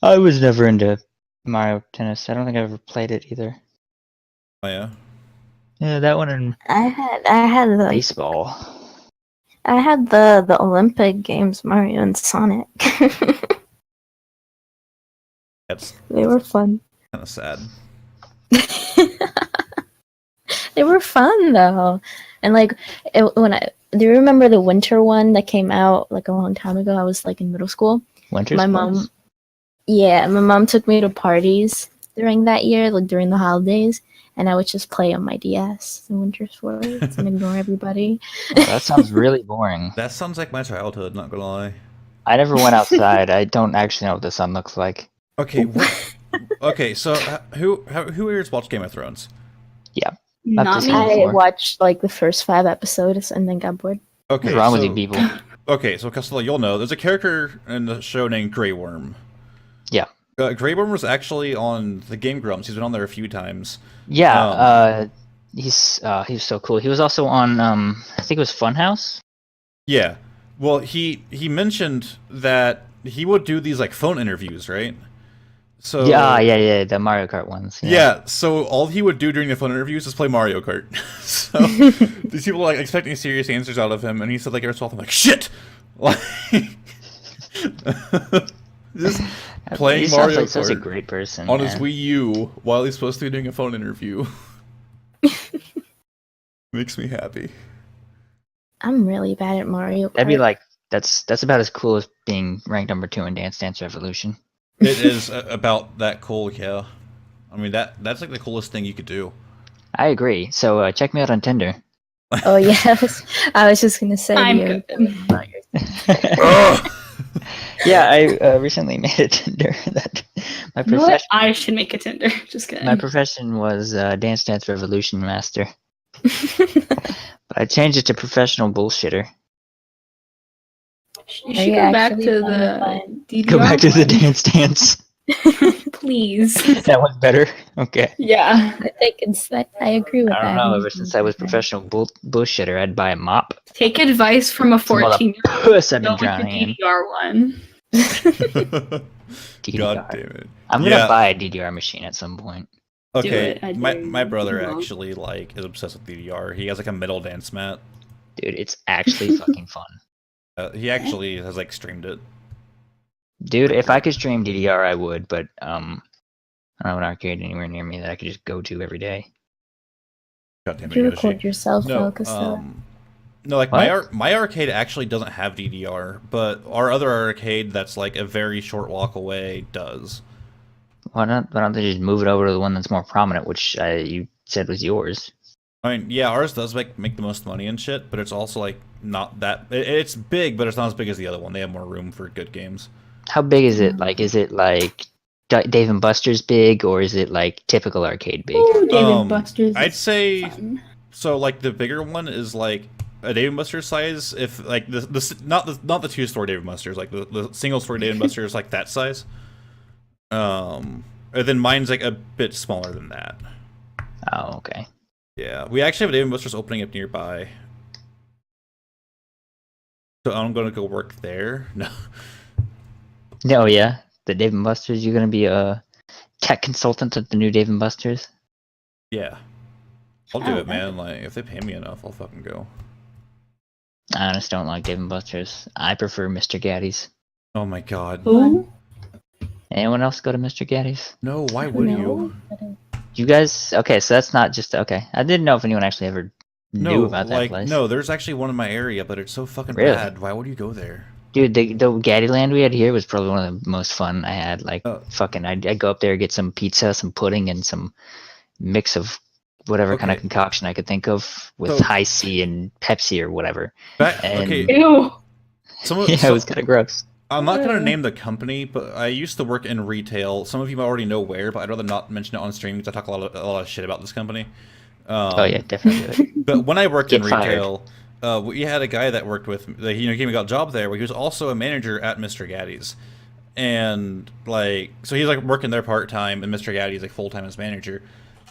I was never into Mario Tennis. I don't think I ever played it either. Oh yeah. Yeah, that one and I had the baseball. I had the Olympic Games, Mario and Sonic. That's They were fun. kind of sad. They were fun though, and like do you remember the winter one that came out like a long time ago? I was like in middle school. Winter My sports? my mom took me to parties during that year, like during the holidays, and I would just play on my DS the winter sports and ignore everybody. Oh, that sounds really boring. That sounds like my childhood, not gonna lie. I never went outside. I don't actually know what the sun looks like. Okay, okay, so who here has watched Game of Thrones? Not to me. see. I Before. watched like the first 5 episodes and then got bored. Okay, What's wrong with so- you people? Okay, so Costello, you'll know, there's a character in the show named Grey Worm. Yeah. Grey Worm was actually on the Game Grumps. He's been on there a few times. Yeah, he's so cool. He was also on I think it was Funhouse. Yeah. Well, he mentioned that he would do these like phone interviews, right? So Yeah, the Mario Kart ones. Yeah, so all he would do during the phone interviews is play Mario Kart. So these people were like expecting serious answers out of him, and he said like every so often like shit. Like, Just playing He sounds Mario like such a Kart great person. on his man. Wii U while he's supposed to be doing a phone interview. Makes me happy. I'm really bad at Mario Kart. That'd be like that's about as cool as being ranked number 2 in Dance Dance Revolution. It is about that cool, yeah. I mean that's like the coolest thing you could do. I agree. So check me out on Tinder. Oh yeah, I was just gonna say I'm you're- good. Yeah, I recently made a Tinder that my You know what? profession. I should make a Tinder. Just kidding. My profession was Dance Dance Revolution Master, but I changed it to professional bullshitter. You Are should you go back actually to fun the to find? DDR. Go back to the one. Dance Dance. Please. That one's better. Okay. Yeah. I think it's that. I agree with I that. don't know. Ever since I was professional bullshitter, I'd buy a mop. Take advice from a Some other 14-year-old. puss I've Go been with the drying. DDR one. DDR. God damn it. I'm gonna Yeah. buy a DDR machine at some point. Okay, it, I my dare my you. brother You won't. actually like is obsessed with DDR. He has like a metal dance mat. Dude, it's actually fucking fun. He actually has like streamed it. Dude, if I could stream DDR, I would, but I don't have an arcade anywhere near me that I could just go to every day. God damn it, You Yoshi. record yourself, No, though, Costello. no, like What? my arcade actually doesn't have DDR, but our other arcade that's like a very short walk away does. Why don't they just move it over to the one that's more prominent, which you said was yours? I mean, yeah, ours does make the most money and shit, but it's also like not that. It's big, but it's not as big as the other one. They have more room for good games. How big is it? Like, is it like Dave and Buster's big, or is it like typical arcade big? Ooh, David Buster's. I'd is say fun. so. Like the bigger one is like a Dave & Buster's size. If like the not the 2-story Dave & Buster's, like the single story Dave & Buster's, like that size. And then mine's like a bit smaller than that. Oh, okay. Yeah, we actually have a Dave & Buster's opening up nearby. So I'm gonna go work there. No. No, yeah, the Dave and Buster's. You're gonna be a tech consultant at the new Dave and Buster's. Yeah. I'll do Oh, it, man. Like if they pay me enough, I'll fucking go. I just don't like Dave and Buster's. I prefer Mr. Gaddy's. Oh my god. Ooh. Anyone else go to Mr. Gaddy's? No, why would No. you? You guys? Okay, so that's not just okay. I didn't know if anyone actually ever No, knew about that like place. no, there's actually one in my area, but it's so fucking Really? bad. Why would you go there? Dude, the Gaddyland we had here was probably one of the most fun I had. Like, Oh. fucking, I'd go up there, get some pizza, some pudding, and some mix of whatever kind of Okay. concoction I could think of with So- High C and Pepsi or whatever. And- Okay, Ew. some of, Yeah, so- it was kind of gross. I'm not gonna name the company, but I used to work in retail. Some of you might already know where, but I'd rather not mention it on stream because I talk a lot of shit about this company. Oh yeah, definitely. Do it. But when I worked in Get fired. retail, we had a guy that worked with, like, he got a job there, but he was also a manager at Mr. Gaddy's. And, like, so he's, like, working there part-time, and Mr. Gaddy's, like, full-time as manager.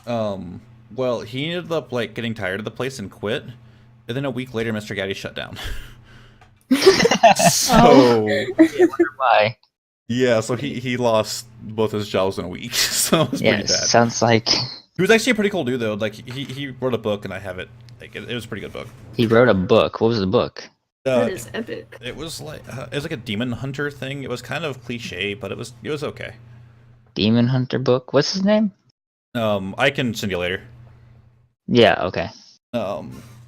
Well, he ended up, like, getting tired of the place and quit. And then a week later, Mr. Gaddy shut down. So, Why? yeah, so he lost both his jobs in a week. So it was Yeah, pretty it bad. sounds like He was actually a pretty cool dude, though. Like, he wrote a book, and I have it. Like, it was a pretty good book. he wrote a book. What was the book? That is epic. It was like a demon hunter thing. It was kind of cliche, but it was okay. Demon Hunter book. What's his name? I can send you later. Yeah. Okay.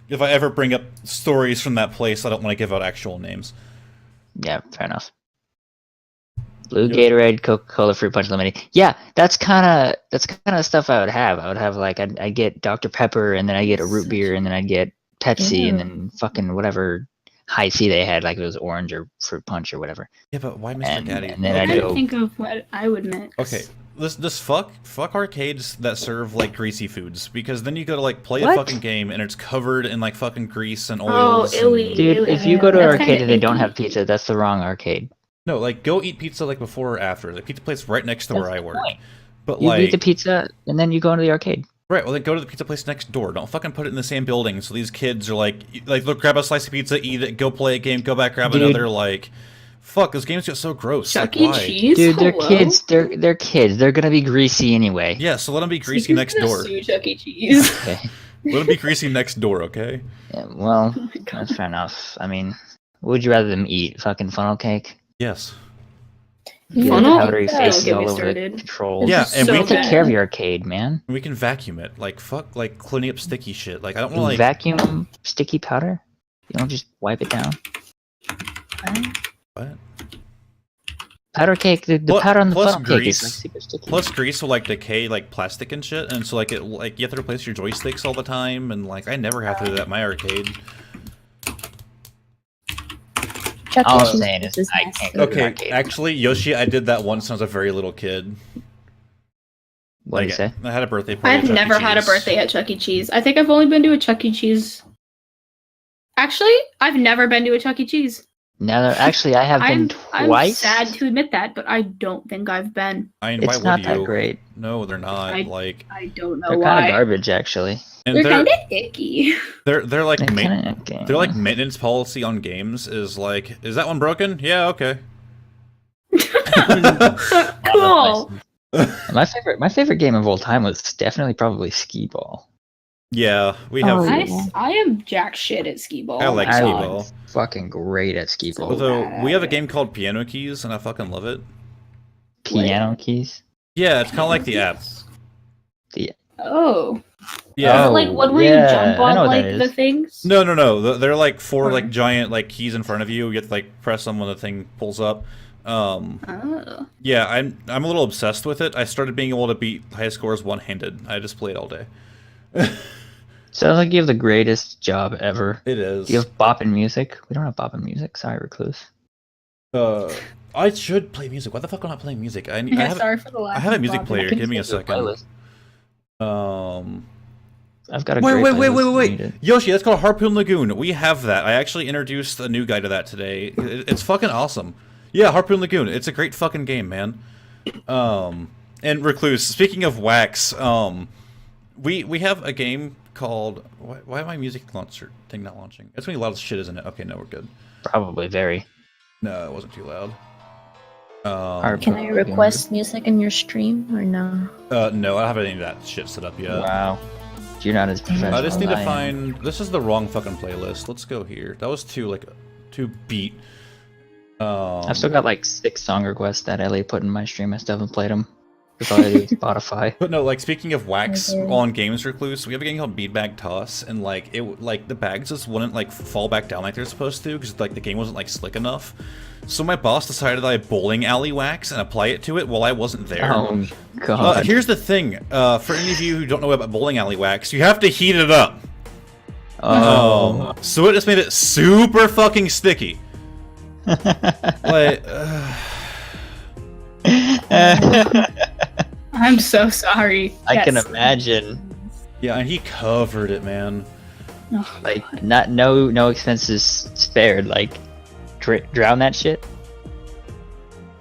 If I ever bring up stories from that place, I don't want to give out actual names. Yeah. Fair enough. Blue Yep. Gatorade, Coca-Cola, Fruit Punch, lemonade. Yeah, that's kind of stuff I would have. I would have like I'd get Dr Pepper, and then I get a root beer, and then I'd get Pepsi, and then fucking whatever high C they had, like it was orange or fruit punch or whatever. Yeah, but why Mr. And- Gaddy? and then I I'd didn't go- think of what I would mix. Okay, this fuck arcades that serve like greasy foods, because then you go to like play a What? fucking game and it's covered in like fucking grease and Oh, oils. illy. and- Dude, if you go to an That's arcade kinda and they don't icky. have pizza, that's the wrong arcade. No, like go eat pizza like before or after. The pizza place right next to That's where I the work. point. But You like, eat the pizza and then you go into the arcade. right, well then go to the pizza place next door. Don't fucking put it in the same building. So these kids are like, look, grab a slice of pizza, eat it, go play a game, go back, grab Dude. another. Like, fuck, those games get so gross. Chuck like, E. why? Cheese? Dude, they're Hello? kids. They're kids. They're gonna be greasy anyway. Yeah, so let them be greasy You're next gonna door. sue Chuck E. Cheese. Okay. Let them be greasy next door, okay? Yeah, well, Oh my god. that's fair enough. I mean, what would you rather them eat? Fucking funnel cake? Yes. You Funnel? get the powdery Don't faces get me all over the started. controls. Yeah, It's and so we Take bad. care of your arcade, man. We can vacuum it. Like, fuck, like, cleaning up sticky shit. Like, I don't want to, like... Vacuum sticky powder? You don't just wipe it down? What? Powder cake, the Plus- powder on the plus funnel cake grease. is like super sticky. Plus, grease will, like, decay, like, plastic and shit, and so, like, you have to replace your joysticks all the time, and, like, I never have to do that in my arcade. Chuck All E. I'm Cheese saying is is I nasty. can't go to an Okay, arcade. actually, Yoshi, I did that once when I was a very little kid. What do you say? I had a birthday party. I've at Chuck E. never had a Cheese. birthday at Chuck E. Cheese. I think I've only been to a Chuck E. Cheese. Actually, I've never been to a Chuck E. Cheese. No, actually, I have been I'm twice. sad to admit that, but I don't think I've been. I mean, It's why not would that you? great. No, they're not. I- like, I don't know They're kind why. of garbage, actually. and They're they're kind of icky. they're like They're ma- kinda okay. they're like maintenance policy on games is like, is that one broken? Yeah, okay. Cool. My favorite game of all time was definitely probably Skee Ball. Yeah, we have. Oh, I, I am jack shit at skee ball. I like I skee was ball. fucking great at Skee Ball. Although we have a game called Piano Keys, and I fucking love it. Piano keys. Yeah, it's kind of like the app. Oh. Yeah. Oh, Like one where yeah, you jump I know on what that like the is. things? No. They're like four Or- like giant like keys in front of you. You have to like press them when the thing pulls up. Oh. Yeah, I'm a little obsessed with it. I started being able to beat high scores one-handed. I just play it all day. Sounds like you have the greatest job ever. It is. Do you have bopping music? We don't have bopping music. Sorry, Recluse. I should play music. Why the fuck am I not playing music? I Yeah, have, sorry for the laugh. I have a music Bob. player. can Give me a just make second. playlist. I've got a Wait, great wait, playlist if you wait. need it. Yoshi, that's called Harpoon Lagoon. We have that. I actually introduced a new guy to that today. It's fucking awesome. Yeah, Harpoon Lagoon. It's a great fucking game, man. And Recluse, speaking of wax, we have a game called... Why am my music launcher thing not launching? It's gonna be loud as shit, isn't it? Okay, no, we're good. Probably very. No, it wasn't too loud. Can I request music in your stream or no? No, I don't have any of that shit set up yet. Wow. You're not as professional. I just need as to am. find... This is the wrong fucking playlist. Let's go here. That was too beat. I've still got like 6 song requests that Ellie put in my stream. I still haven't played them. It's all I do is Spotify. But no, like speaking of wax Okay. on Games Recluse, we have a game called Beadbag Toss, and like the bags just wouldn't like fall back down like they're supposed to because like the game wasn't like slick enough. So my boss decided that I bowling alley wax and apply it to it while I wasn't there. Oh god. Here's the thing, for any of you who don't know about bowling alley wax, you have to heat it up. Oh. So it just made it super fucking sticky. Like, I'm so sorry. I can Yes. imagine. yeah, and he covered it, man. Oh, Like no expenses spared. Like drown that shit.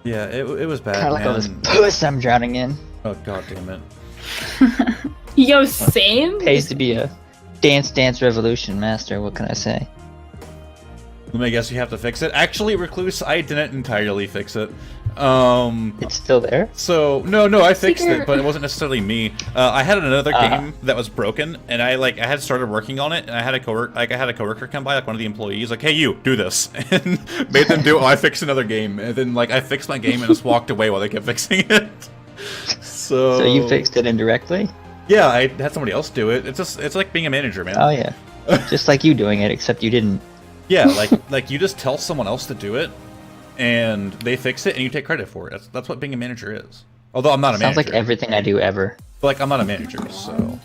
Yeah, it was bad, Kind of like all this man. puss I'm drowning in. Oh god damn it. Yo, same? Pays to be a Dance Revolution master. What can I say? Let me guess, you have to fix it. Actually, Recluse, I didn't entirely fix it. It's still there. So no, I fixed it, Secret. but it wasn't necessarily me. I had another Ah. game that was broken, and I had started working on it, and I had a coworker come by, like one of the employees, like, hey, you do this, and made them do it while I fixed another game, and then like I fixed my game and just walked away while they kept fixing it. So So you fixed it indirectly. Yeah, I had somebody else do it. It's like being a manager, man. Oh yeah. Just like you doing it, except you didn't. Yeah, like you just tell someone else to do it, and they fix it, and you take credit for it. That's what being a manager is. Although I'm not a Sounds manager. like everything I do ever. But like I'm not a manager, so.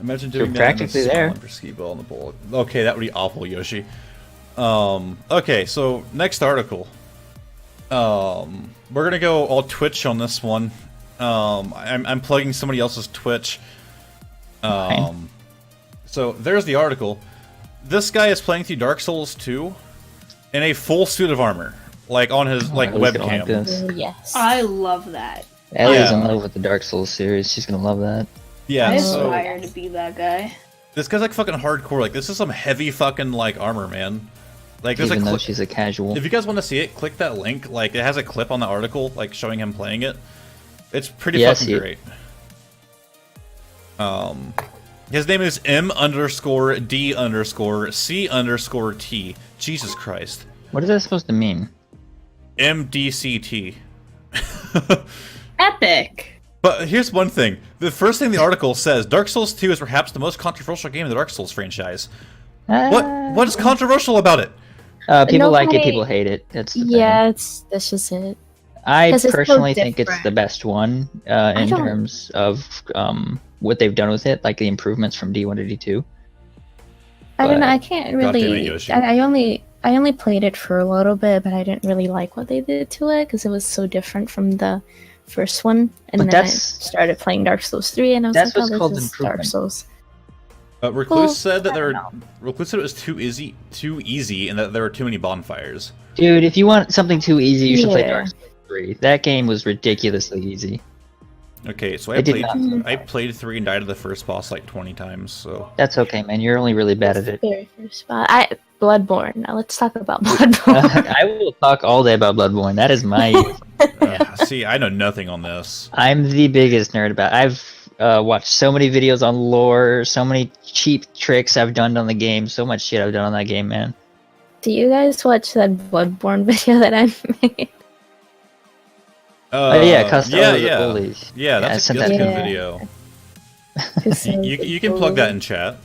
Imagine doing You're that practically in a there. small for skee ball in the bowl. Okay, that would be awful, Yoshi. Okay, so next article. We're gonna go all Twitch on this one. I'm plugging somebody else's Twitch. Fine. So there's the article. This guy is playing through Dark Souls 2 in a full suit of armor, like on his like Ellie's gonna like webcam. this. Oh, yes. I love that. Ellie's Yeah. in love with the Dark Souls series. She's gonna love that. Yeah, I so aspire to be that guy. this guy's like fucking hardcore. Like this is some heavy fucking like armor, man. Like there's Even a though clip. she's a casual. If you guys want to see it, click that link. Like it has a clip on the article, like showing him playing it. It's pretty Yeah, I fucking see it. great. His name is M_D_C_T. Jesus Christ. What is that supposed to mean? MDCT. Epic. But here's one thing. The first thing the article says, Dark Souls 2 is perhaps the most controversial game in the Dark Souls franchise. What is controversial about it? People like it, Nobody- people hate it. That's the Yeah, thing. that's just it. I 'Cause it's so personally think it's the different. best one in don't- terms of what they've done with it, like the improvements from D1 to D2. I don't know. But- I can't God damn it, really. Yoshi. I only played it for a little bit, but I didn't really like what they did to it because it was so different from the first one. And But then I that's- started playing Dark Souls 3, and I was That's like, what's "Oh, called this is Dark improvement. Souls." Recluse Well, said that I there. don't Recluse said it was too easy, and that there were too many bonfires. Dude, if you want something too easy, you should play Yeah. Dark Souls 3. That game was ridiculously easy. Okay, so It did I played 3 and died to the first boss like 20 times. So That's okay, man. You're only really bad at it. Very first spot. Bloodborne. Now let's talk about Bloodborne. I will talk all day about Bloodborne. That is my. see, I know nothing on this. I'm the biggest nerd about. I've watched so many videos on lore, so many cheap tricks I've done on the game, so much shit I've done on that game, man. Do you guys watch that Bloodborne video that I made? Yeah, Costello yeah. the Bullies. Yeah, I that's a sent good that to you. video. Just so You can plug that in chat.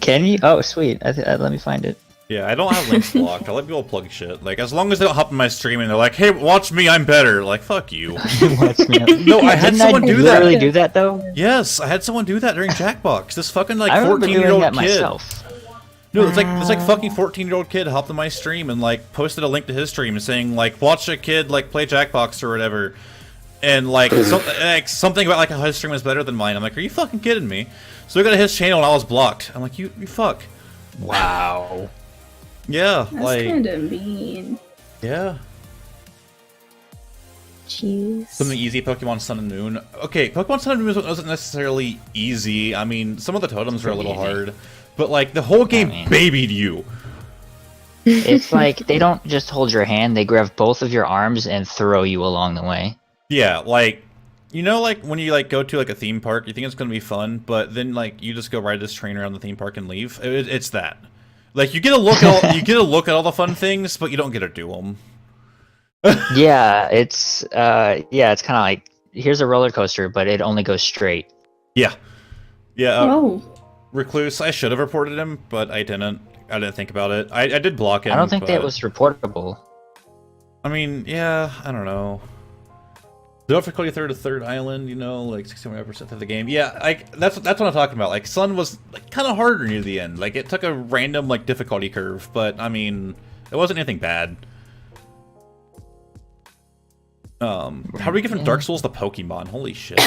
Can you? Oh, sweet. Let me find it. Yeah, I don't have links blocked. I let people plug shit. Like, as long as they don't hop on my stream and they're like, "Hey, watch me, I'm better." Like, fuck you. No, I had Didn't someone do that. Literally do that though. Yes, I had someone do that during Jackbox. This fucking like I remember doing 14-year-old that kid. myself. No, it's like this like fucking 14-year-old kid hopped on my stream and like posted a link to his stream saying like, "Watch a kid like play Jackbox or whatever," and like, something about like how his stream was better than mine. I'm like, "Are you fucking kidding me?" So I got to his channel and I was blocked. I'm like, "You fuck." Wow. Yeah, That's like kind of mean. yeah. Jeez. Something easy, Pokemon Sun and Moon. Okay, Pokemon Sun and Moon wasn't necessarily easy. I mean, some of the totems were a little Pretty easy. hard, but like the whole game mean- babied you. It's like they don't just hold your hand; they grab both of your arms and throw you along the way. Yeah, like you know, like when you like go to like a theme park, you think it's gonna be fun, but then like you just go ride this train around the theme park and leave. It's that. Like you get a look at all the fun things, but you don't get to do them. Yeah, it's kind of like here's a roller coaster, but it only goes straight. Yeah, yeah. Oh. Recluse, I should have reported him, but I didn't. I didn't think about it. I did block him. I don't think that but- was reportable. I mean, yeah, I don't know. The difficulty third island, you know, like 61% of the game. Yeah, like that's what I'm talking about. Like Sun was like, kind of harder near the end. Like it took a random like difficulty curve, but I mean, it wasn't anything bad. How do we get from Dark Souls to Pokemon? Holy shit!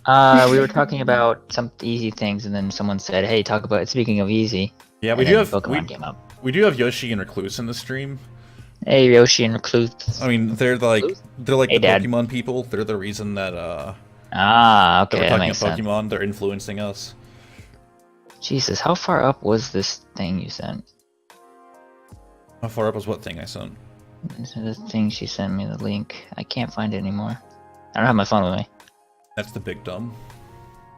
We were talking about some easy things, and then someone said, "Hey, talk about speaking of easy." Yeah, we and do then have Pokemon came up. we do have Yoshi and Recluse in the stream. Hey, Yoshi and Recluse. I mean, they're like Hey, the Dad. Pokemon people. They're the reason that Ah, that okay, we're that talking makes about sense. Pokemon. They're influencing us. Jesus, how far up was this thing you sent? How far up was what thing I sent? This is the thing she sent me the link. I can't find it anymore. I don't have my phone with me. That's the big dumb.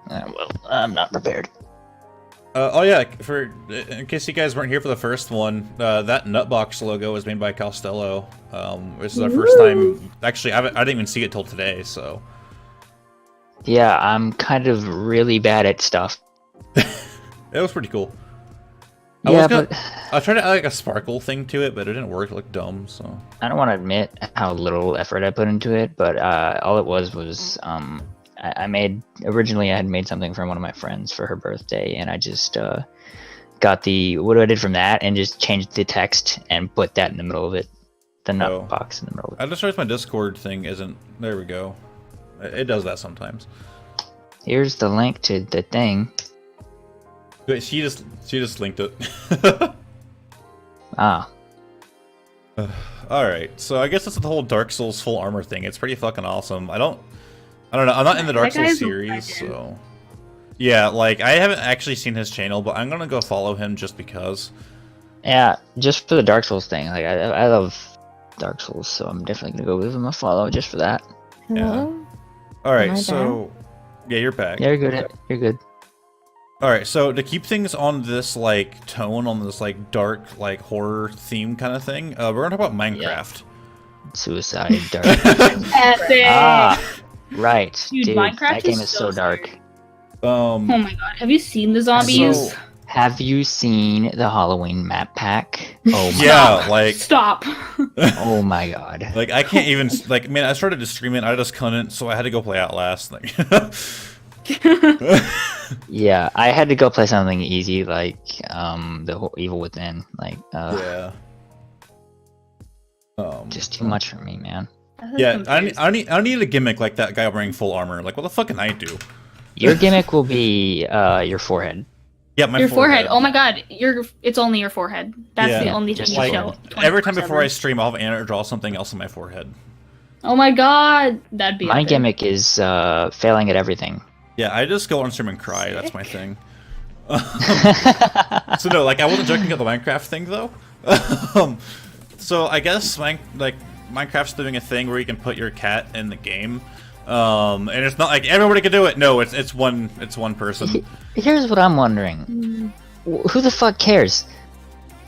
Well, I'm not prepared. Oh yeah, in case you guys weren't here for the first one, that Nutbox logo was made by Costello. This is our first time. Actually, I didn't even see it till today. So Yeah, I'm kind of really bad at stuff. it was pretty cool. Yeah, I tried to add like a sparkle thing to it, but it didn't work. It looked dumb. So I don't want to admit how little effort I put into it, but all it was originally I had made something for one of my friends for her birthday, and I just got what I did from that and just changed the text and put that in the middle of it, the nut Oh. box in the middle of it. I just realized my Discord thing isn't. There we go. It does that sometimes. Here's the link to the thing. But she just linked it. Ah, All right, so I guess that's the whole Dark Souls full armor thing. It's pretty fucking awesome. I don't know. I'm not in the Dark That guy's Souls a series, legend. so yeah. Like I haven't actually seen his channel, but I'm gonna go follow him just because. yeah, just for the Dark Souls thing. Like I love Dark Souls, so I'm definitely gonna go give him a follow just for that. Hello? All right, Am I so yeah, you're back. Yeah, you're good. You're good. All right, so to keep things on this like tone, on this like dark like horror theme kind of thing, we're gonna talk about Minecraft. suicide, dark. Epic. Right, Dude, dude. Minecraft That game is is so so dark. Oh my god, have you seen the zombies? So- Have you seen the Halloween map pack? Oh my Yeah, like Stop. Oh my god. like I can't even like man. I started to stream it, I just couldn't, so I had to go play Outlast. Like, Yeah, I had to go play something easy like the Evil Within. Like yeah. just too much for me, man. Yeah, I need a gimmick like that guy wearing full armor. Like, what the fuck can I do? Your gimmick will be your forehead. Yeah, my Your forehead. Oh my god, it's only your forehead. That's Yeah. the only thing Just you like- show. Every time before I 24/7. stream, I'll have Anna draw something else on my forehead. Oh my god, that'd be My epic. gimmick is failing at everything. Yeah, I just go on stream and cry. That's my thing. So no, like I wasn't joking about the Minecraft thing though. So I guess Minecraft's doing a thing where you can put your cat in the game, and it's not like everybody can do it. No, it's one person. Here's what I'm wondering. Who the fuck cares?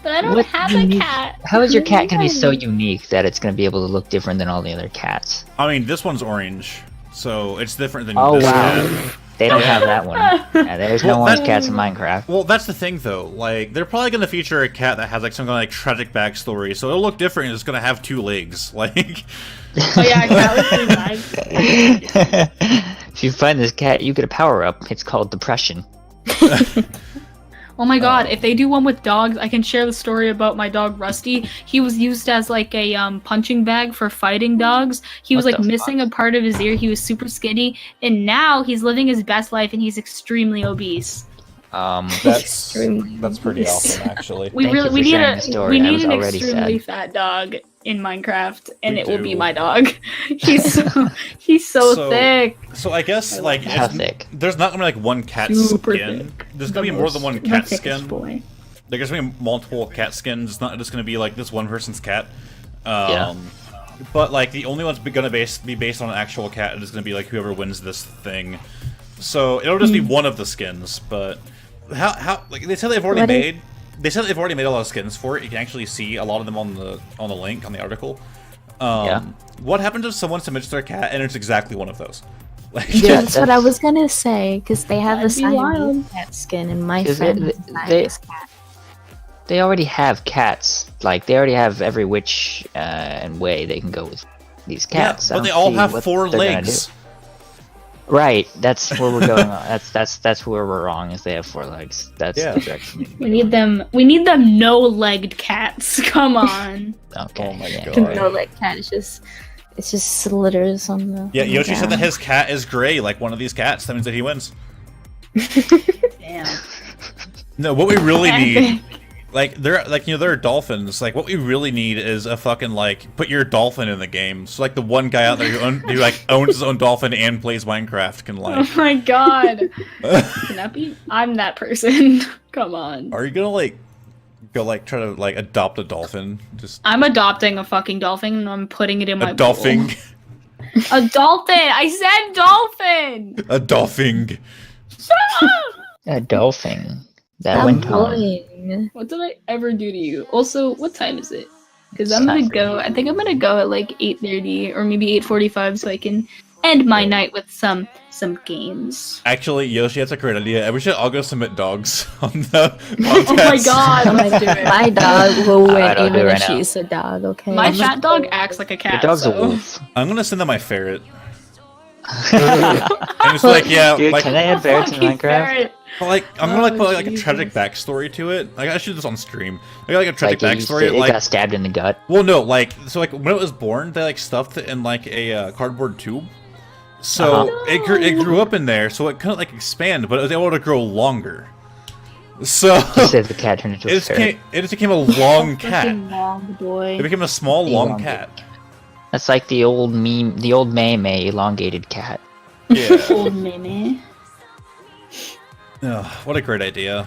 But I don't What have do a you- cat. How is your cat gonna be so unique that it's gonna be able to look different than all the other cats? I mean, this one's orange, so it's different than Oh this wow. cat. They don't have that one. Yeah, there's no Well, orange that- cats in Minecraft. Well, that's the thing though. Like, they're probably gonna feature a cat that has like some kind of like tragic backstory, so it'll look different. And it's gonna have 2 legs. Like, Oh yeah, cat with 3 lives. If you find this cat, you get a power up. It's called depression. Oh my god, if they do one with dogs, I can share the story about my dog Rusty. He was used as like a punching bag for fighting dogs. He was What like the missing a part of his ear. He was super skinny, and now he's living his best life and he's extremely obese. Extremely that's pretty obese. awesome, actually. We Thank you really for we need sharing a the story. we I need was an already extremely sad. fat dog in Minecraft, and We it will be do. my dog. He's so So- thick. So I guess like How it's- thick? there's not gonna be like one cat Super skin. thick. There's The gonna be more than most- one the cat thickest skin. boy. There's gonna be multiple cat skins. It's not just gonna be like this one person's cat. Yeah. But like the only one's gonna be based on an actual cat, and it's gonna be like whoever wins this thing. So it'll just be one of the skins. But how like they said they've already What made. They said they've already made a lot of skins for it. You can actually see a lot of them on the link on the article. Yeah. What happens if someone submits their cat and it's exactly one of those? Like, Yeah, That's what I was gonna say, because they have the That'd be wild. Siamese cat skin, and my 'Cause friend they- has a they- Siamese cat. They already have cats. Like they already have every which and way they can go with these cats. I but they don't all see have what 4 they're gonna legs. do. Right, that's where we're going. That's where we're wrong. Is they have 4 legs. That's Yeah. the direction. We need them no-legged cats. Come on. Okay. Oh my yeah. God. No, like cat. It's just slitters on the. Yeah, on the Yoshi said that ground. his cat is gray, like one of these cats. That means that he wins. Damn. No, what we really need, Epic. like there are dolphins. Like what we really need is a fucking like put your dolphin in the game. So like the one guy out there who like owns his own dolphin and plays Minecraft can like. Oh my god. Can that be? I'm that person. Come on. Are you gonna like go like try to like adopt a dolphin? Just I'm adopting a fucking dolphin and I'm putting it in my a dolphin, pool. A dolphin! I said dolphin! a dolphin. Shut up! A dolphin. That I'm went on. annoying. What did I ever do to you? Also, what time is it? Because I'm gonna go. I think I'm gonna go at like 8:30 or maybe 8:45 so I can end my night with some games. Actually, Yoshi, that's a great idea. We should all go submit dogs on the Oh my podcast. god, let's do it. My dog will win Alright, I'll do even it if right now. she's a dog. Okay. My fat dog acts like a cat. Your dog's so. a wolf. I'm gonna send them my ferret. And it's like, yeah, Dude, like, can I add ferrets in Fucking Minecraft? ferret. like I'm gonna like put like a Jesus. tragic backstory to it. Like I should do this on stream. I got like a tragic Like backstory. it Like, got stabbed in the gut. well, no, like so like when it was born, they like stuffed it in like a cardboard tube. So it grew up in there, so it couldn't like expand, but it was able to grow longer. So You said the cat turned into a ferret. it just became a long cat. Fucking long boy. It became a small long Elongated. cat. That's like the old meme, the old May elongated cat. Yeah. Old Mimi. Ugh, what a great idea.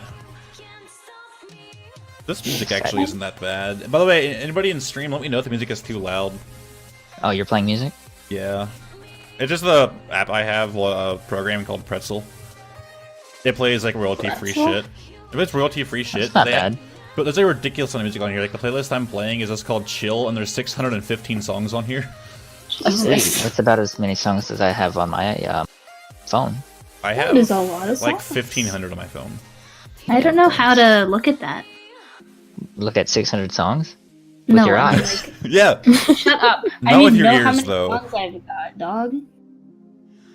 This music actually isn't that bad. By the way, anybody in stream, let me know if the music is too loud. Oh, you're playing music? Yeah. It's just the app I have, a program called Pretzel. It plays like royalty-free Pretzel? shit. If it's royalty-free shit, That's not they bad. But there's a ridiculous amount of music on here. Like the playlist I'm playing is just called Chill, and there's 615 songs on here. Jesus. That's about as many songs as I have on my phone. I That have is a lot of like songs. 1,500 on my phone. I don't know how to look at that. Look at 600 songs with No, your I'm eyes. like, Yeah. shut up. Not I need with to your know how ears, many though. songs I've got, dog.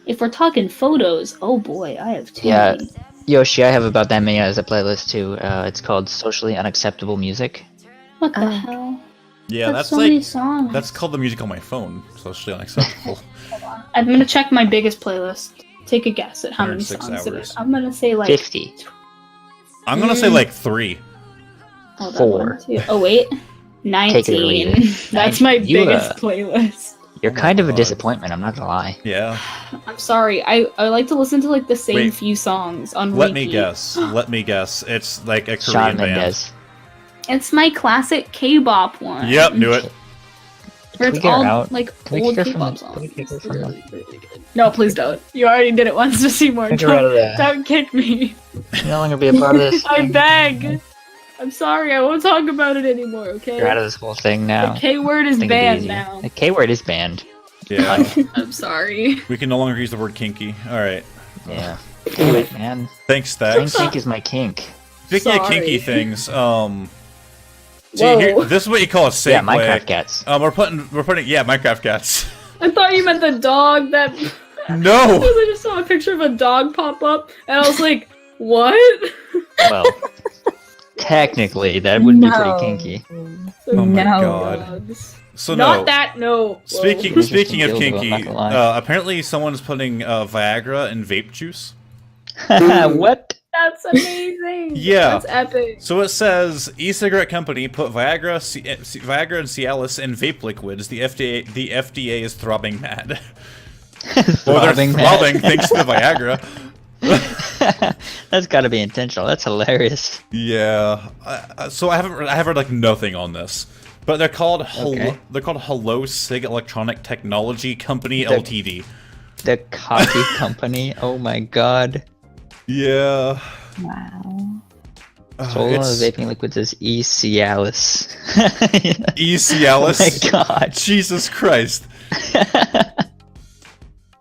If we're talking photos, oh boy, I have too Yeah. many. Yoshi, I have about that many as a playlist too. It's called Socially Unacceptable Music. What the Oh. hell? Yeah, that's so many like songs. that's called the music on my phone. Socially unacceptable. I'm gonna check my biggest playlist. Take a guess at how many 106 songs it hours. is. I'm gonna say like 50. I'm gonna say like 3. hold on, 4. 1, 2, oh wait, Take it or leave 19. it. That's my You, biggest playlist. You're Oh my kind of a God. disappointment, I'm not gonna lie. Yeah. I'm sorry. I like to listen to like the same Wait. few songs on Let me repeat. guess. Let me guess. It's like a Korean Shawn band. Mendes. It's my classic K-bop one. Yep, knew it. Where Can it's we get her all out? like Can we old kick her from K-pop the- songs. can we kick her It's from the- really, really good. No, please don't. You already did it once, just Seymour. Kick her out of there. Don't kick me. You're no longer be a part of this. I beg. I'm sorry. I won't talk about it anymore. Okay. You're out of this whole thing now. The K word is Think it'd be banned easier. now. The K word is banned. Yeah. I'm sorry. We can no longer use the word kinky. Alright. Yeah. Do it, man. Thanks, Saying Stacks. kink is my kink. Speaking of Sorry. kinky things, see, Whoa. here, this is what you call a segue. Yeah, Minecraft cats. We're putting, yeah, Minecraft cats. I thought you meant the dog that. No! I just saw a picture of a dog pop up, and I was like, "What?" Well, technically, that would be No. pretty kinky. Oh my No. God. Dogs. So Not no. that. No. Whoa. Speaking Interesting of dildo, I'm kinky, not gonna lie. apparently someone's putting Viagra in vape juice. What? That's amazing. Yeah. That's epic. So it says e-cigarette company put Viagra, Viagra and Cialis in vape liquids. The FDA is throbbing mad. Well, they're Throbbing mad. throbbing thanks to the Viagra. That's got to be intentional. That's hilarious. Yeah. So I have read like nothing on this, but they're called Okay. Hello Sig Electronic Technology Company The- Ltd. The coffee company. Oh my god. Yeah. Wow. So one of It's the vaping liquids is E-Cialis. E-Cialis. Oh my god. Jesus Christ.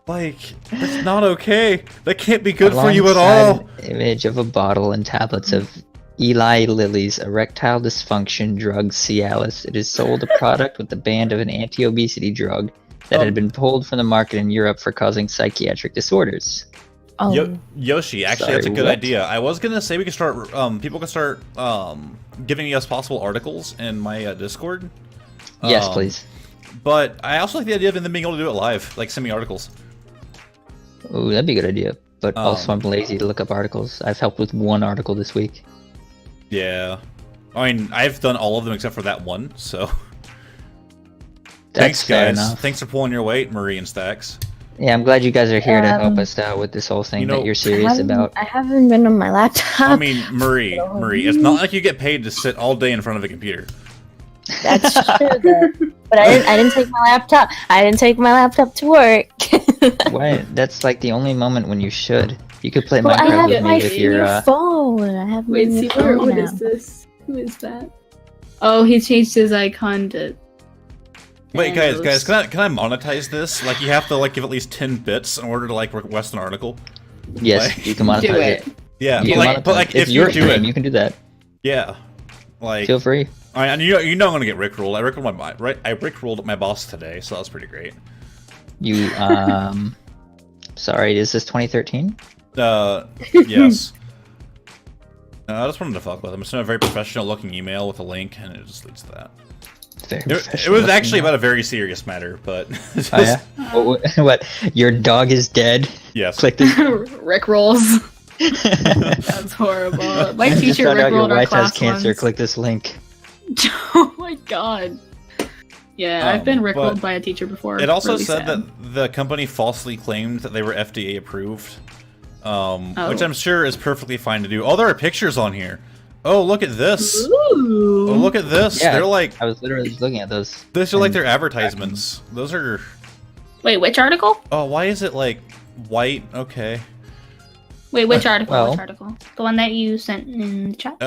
Like, that's not okay. That can't be good for you at all. Alongside Image of a bottle and tablets of Eli Lilly's erectile dysfunction drug Cialis. It is sold a product with the band of an anti-obesity drug that had been pulled from the market in Europe for causing psychiatric disorders. Oh. Yoshi, actually, Sorry, that's a good what? idea. I was gonna say we could start. People can start giving us possible articles in my Discord. Yes, please. But I also like the idea of them being able to do it live, like send me articles. Ooh, that'd be a good idea. But also, Um, I'm lazy to look up articles. I've helped with one article this week. Yeah, I mean, I've done all of them except for that one. So That's thanks, fair guys. enough. Thanks for pulling your weight, Marie and Stacks. Yeah, I'm glad you guys are here to help Um, us out with this whole thing you know, that you're serious about. I haven't been on my laptop. I mean, Marie, it's not like you get paid to sit all day in front of a computer. That's true, though. But I didn't take my laptop. I didn't take my laptop to work. Why? That's like the only moment when you should. You could play Well, I Minecraft have with my me with your. phone. I have Wait, my see, phone what now. is this? Who is that? Oh, he changed his icon to. Wait, guys, Thanos. can I monetize this? Like, you have to like give at least 10 bits in order to like request an article. Yes, Like- you can monetize Do it. it. Yeah, You but can like, but monetize like it. if you're you do stream, it, you can do that. yeah, like Feel free. and you know I'm gonna get rickrolled. I rickrolled my boss today, so that was pretty great. You sorry, is this 2013? Yes. I just wanted to fuck with him. I sent a very professional looking email with a link, and it just leads to that. Very It was professional actually looking. about a very serious matter, but Oh yeah. What? Your dog is dead. yes. Click this. Rick rolls. That's horrible. My Just teacher found out your rickrolled our wife has class cancer. once. Click this link. Oh my god. Yeah, I've been but rickrolled by a teacher before. It also Really said sad. that the company falsely claimed that they were FDA approved, which Oh. I'm sure is perfectly fine to do. Oh, there are pictures on here. Oh, look at this. Ooh. Oh, look at this. Yeah, They're like I was literally just looking at those. those are like and- their advertisements. Those are. Wait, which article? Oh, why is it like white? Okay. Wait, which article? Well- Which article? The one that you sent in the chat?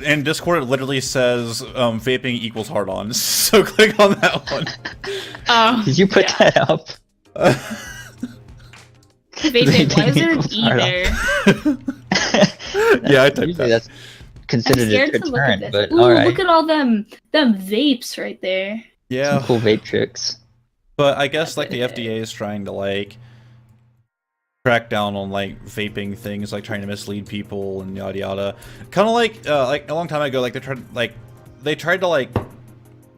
In Discord, it literally says vaping equals hard on. So click on that one. Oh, Did you put that up? vaping. Why is there an equals E hard on. there? Yeah, I typed Usually that. that's I'm considered a scared to look at deterrent, this. but Ooh, alright. look at all them vapes right there. Yeah, Some cool vape tricks. but I guess like the FDA is trying to like crack down on like vaping things, like trying to mislead people and yada yada. Kind of like a long time ago, like they tried to like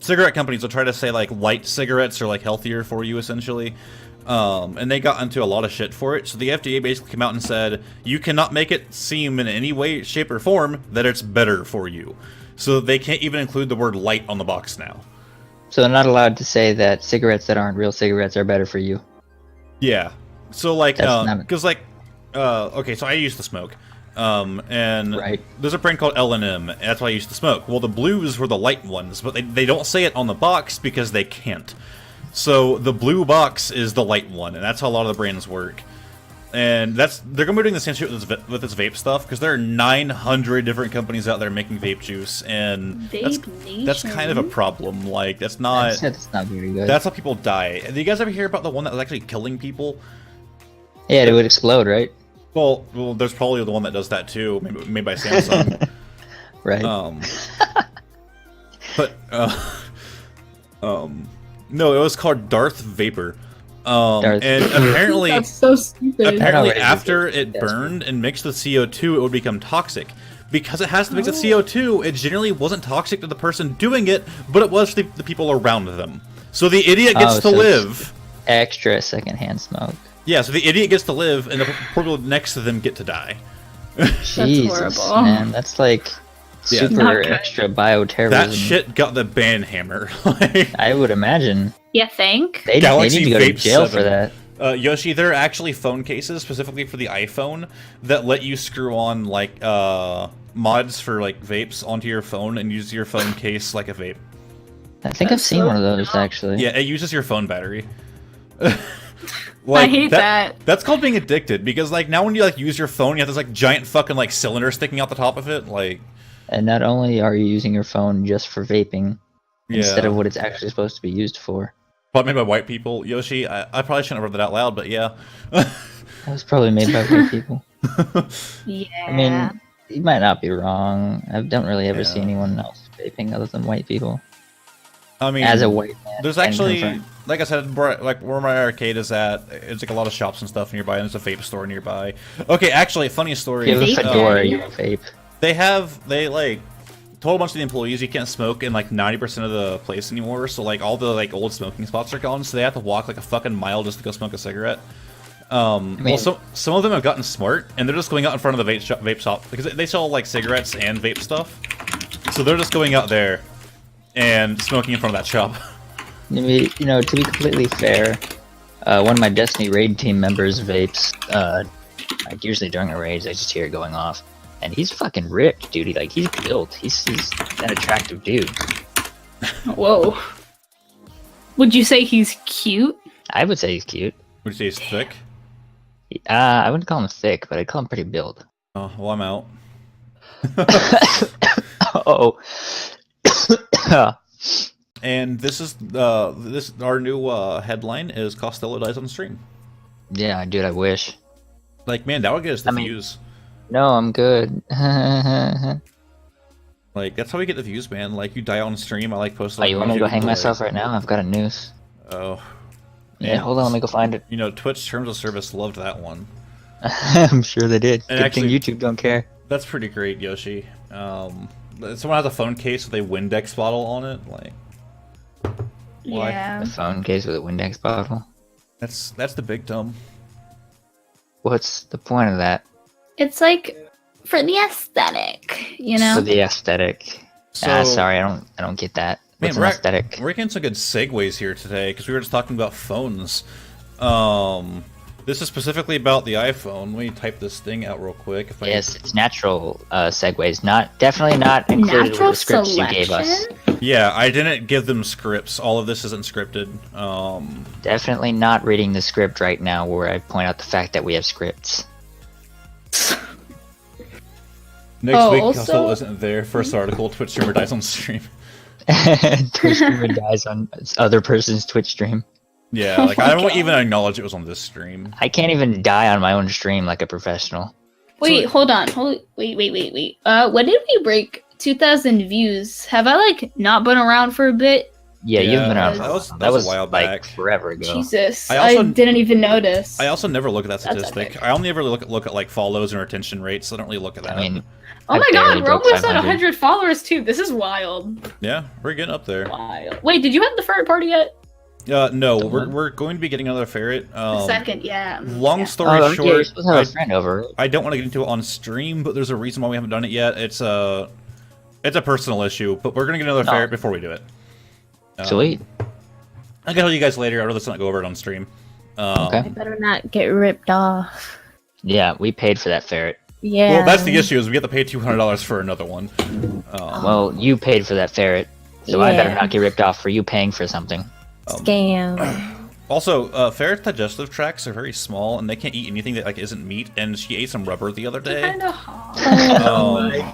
cigarette companies will try to say like light cigarettes are like healthier for you essentially. And they got into a lot of shit for it. So the FDA basically came out and said, you cannot make it seem in any way, shape, or form that it's better for you. So they can't even include the word light on the box now. So they're not allowed to say that cigarettes that aren't real cigarettes are better for you. Yeah. So like, That's not- because like, okay, so I used to smoke. And Right. there's a brand called L&M, and that's why I used to smoke. Well, the blues were the light ones, but they don't say it on the box because they can't. So the blue box is the light one, and that's how a lot of the brands work. And they're gonna be doing the same shit with this vape stuff because there are 900 different companies out there making vape juice, and that's kind of a problem. Like that's not very good. that's how people die. Do you guys ever hear about the one that was actually killing people? Yeah, it would explode, right? Well, there's probably the one that does that too, made by Samsung. Right. But no, it was called Darth Vapor. Darth And Vapor. apparently, That's so stupid. apparently already after did it that. burned and mixed with CO2, it would become toxic. Because it has to mix with CO2, it generally wasn't toxic to the person doing it, but it was to the people around them. So the idiot gets to so it's live. Extra secondhand smoke. Yeah, so the idiot gets to live, and the people next to them get to die. Jesus, horrible. man, that's like Yeah. super Not good. extra bioterrorism. That shit got the ban hammer. Like, I would imagine You think? they Galaxy need to go to Vape jail 7. for that. Yoshi, there are actually phone cases specifically for the iPhone that let you screw on like mods for like vapes onto your phone and use your phone case like a vape. I think I've That's seen so one of those actually. Yeah, it uses your phone battery. I hate that. That's called being addicted because like now when you like use your phone, you have this like giant fucking like cylinder sticking out the top of it. Like, And not only are you using your phone just for vaping instead yeah, of what it's actually supposed to be used for. probably made by white people. Yoshi, I probably shouldn't have read that out loud, but yeah. That was probably made by white people. Yeah. I mean, you might not be wrong. I don't really ever see Yeah. anyone else vaping other than white people. I mean, As a white man. there's can actually, confirm. like I said, like where my arcade is at, it's like a lot of shops and stuff nearby, and there's a vape store nearby. Okay, actually, funny story. If you have a Vape fedora, daddy. you vape. They like told a bunch of the employees you can't smoke in like 90% of the place anymore. So like all the like old smoking spots are gone, so they have to walk like a fucking mile just to go smoke a cigarette. Well, some of them have gotten smart, and they're just going out in front of the vape shop because they sell like cigarettes and vape stuff. So they're just going out there and smoking in front of that shop. To be completely fair, one of my Destiny raid team members vapes. Like usually during the raids, I just hear it going off, and he's fucking ripped, dude. He's built. He's an attractive dude. Whoa. Would you say he's cute? I would say he's cute. Would you say he's thick? I wouldn't call him thick, but I'd call him pretty built. Oh, well, I'm out. Oh. And this is our new headline is Costello dies on stream. Yeah, dude, I wish. Like, man, that would get us the I mean- views. No, I'm good. Like, that's how we get the views, man. Like, you die on stream, I like posting. Oh, you want me to go hang like, myself right now? I've got a noose. Oh. Yeah, And, hold on, let me go find it. You know, Twitch Terms of Service loved that one. I'm sure they did. And Good actually- thing YouTube don't care. That's pretty great, Yoshi. Someone has a phone case with a Windex bottle on it. Like, why? Yeah. A phone case with a Windex bottle. That's the big dumb. What's the point of that? It's like for the aesthetic, you know? For the aesthetic. So, Sorry, I don't get that. man, What's an aesthetic? we're getting some good segues here today because we were just talking about phones. This is specifically about the iPhone. Let me type this thing out real quick. If Yes, it's natural segues. Definitely not included Natural with the scripts you gave us. selection? Yeah, I didn't give them scripts. All of this isn't scripted. Definitely not reading the script right now where I point out the fact that we have scripts. Next week, also- Hustle isn't there. First article, Twitch streamer dies on stream. Twitch streamer dies on other person's Twitch stream. Yeah, Oh like my I don't God. even acknowledge it was on this stream. I can't even die on my own stream like a professional. Wait, hold on. Wait. When did we break 2,000 views? Have I like not been around for a bit? Yeah, you've been around. that was- for that was a while like back. forever ago. Jesus, I I, also- didn't even notice. I also never look at that That's statistic. epic. I only ever look at like follows and retention rates. So I don't really look at that. I mean, Oh I my barely god, we're broke almost at 500. 100 followers too. This is wild. Yeah, we're getting up there. Wild. Wait, did you have the ferret party yet? No, The we're what? we're going to be getting another ferret. The second, yeah. Long Yeah. story oh, yeah, you're short, supposed to have a friend over. I don't want to get into it on stream, but there's a reason why we haven't done it yet. It's a personal issue, but we're gonna get another Oh. ferret before we do it. Sweet. I can tell you guys later. I'd rather not go over it on stream. Okay. I better not get ripped off. Yeah, we paid for that ferret. Yeah. Well, that's the issue is we have to pay $200 for another one. Well, you paid for that ferret, so I better Yeah. not get ripped off for you paying for something. Scam. Also, ferret digestive tracts are very small, and they can't eat anything that like isn't meat. And she ate some rubber the other day. Kind of hard.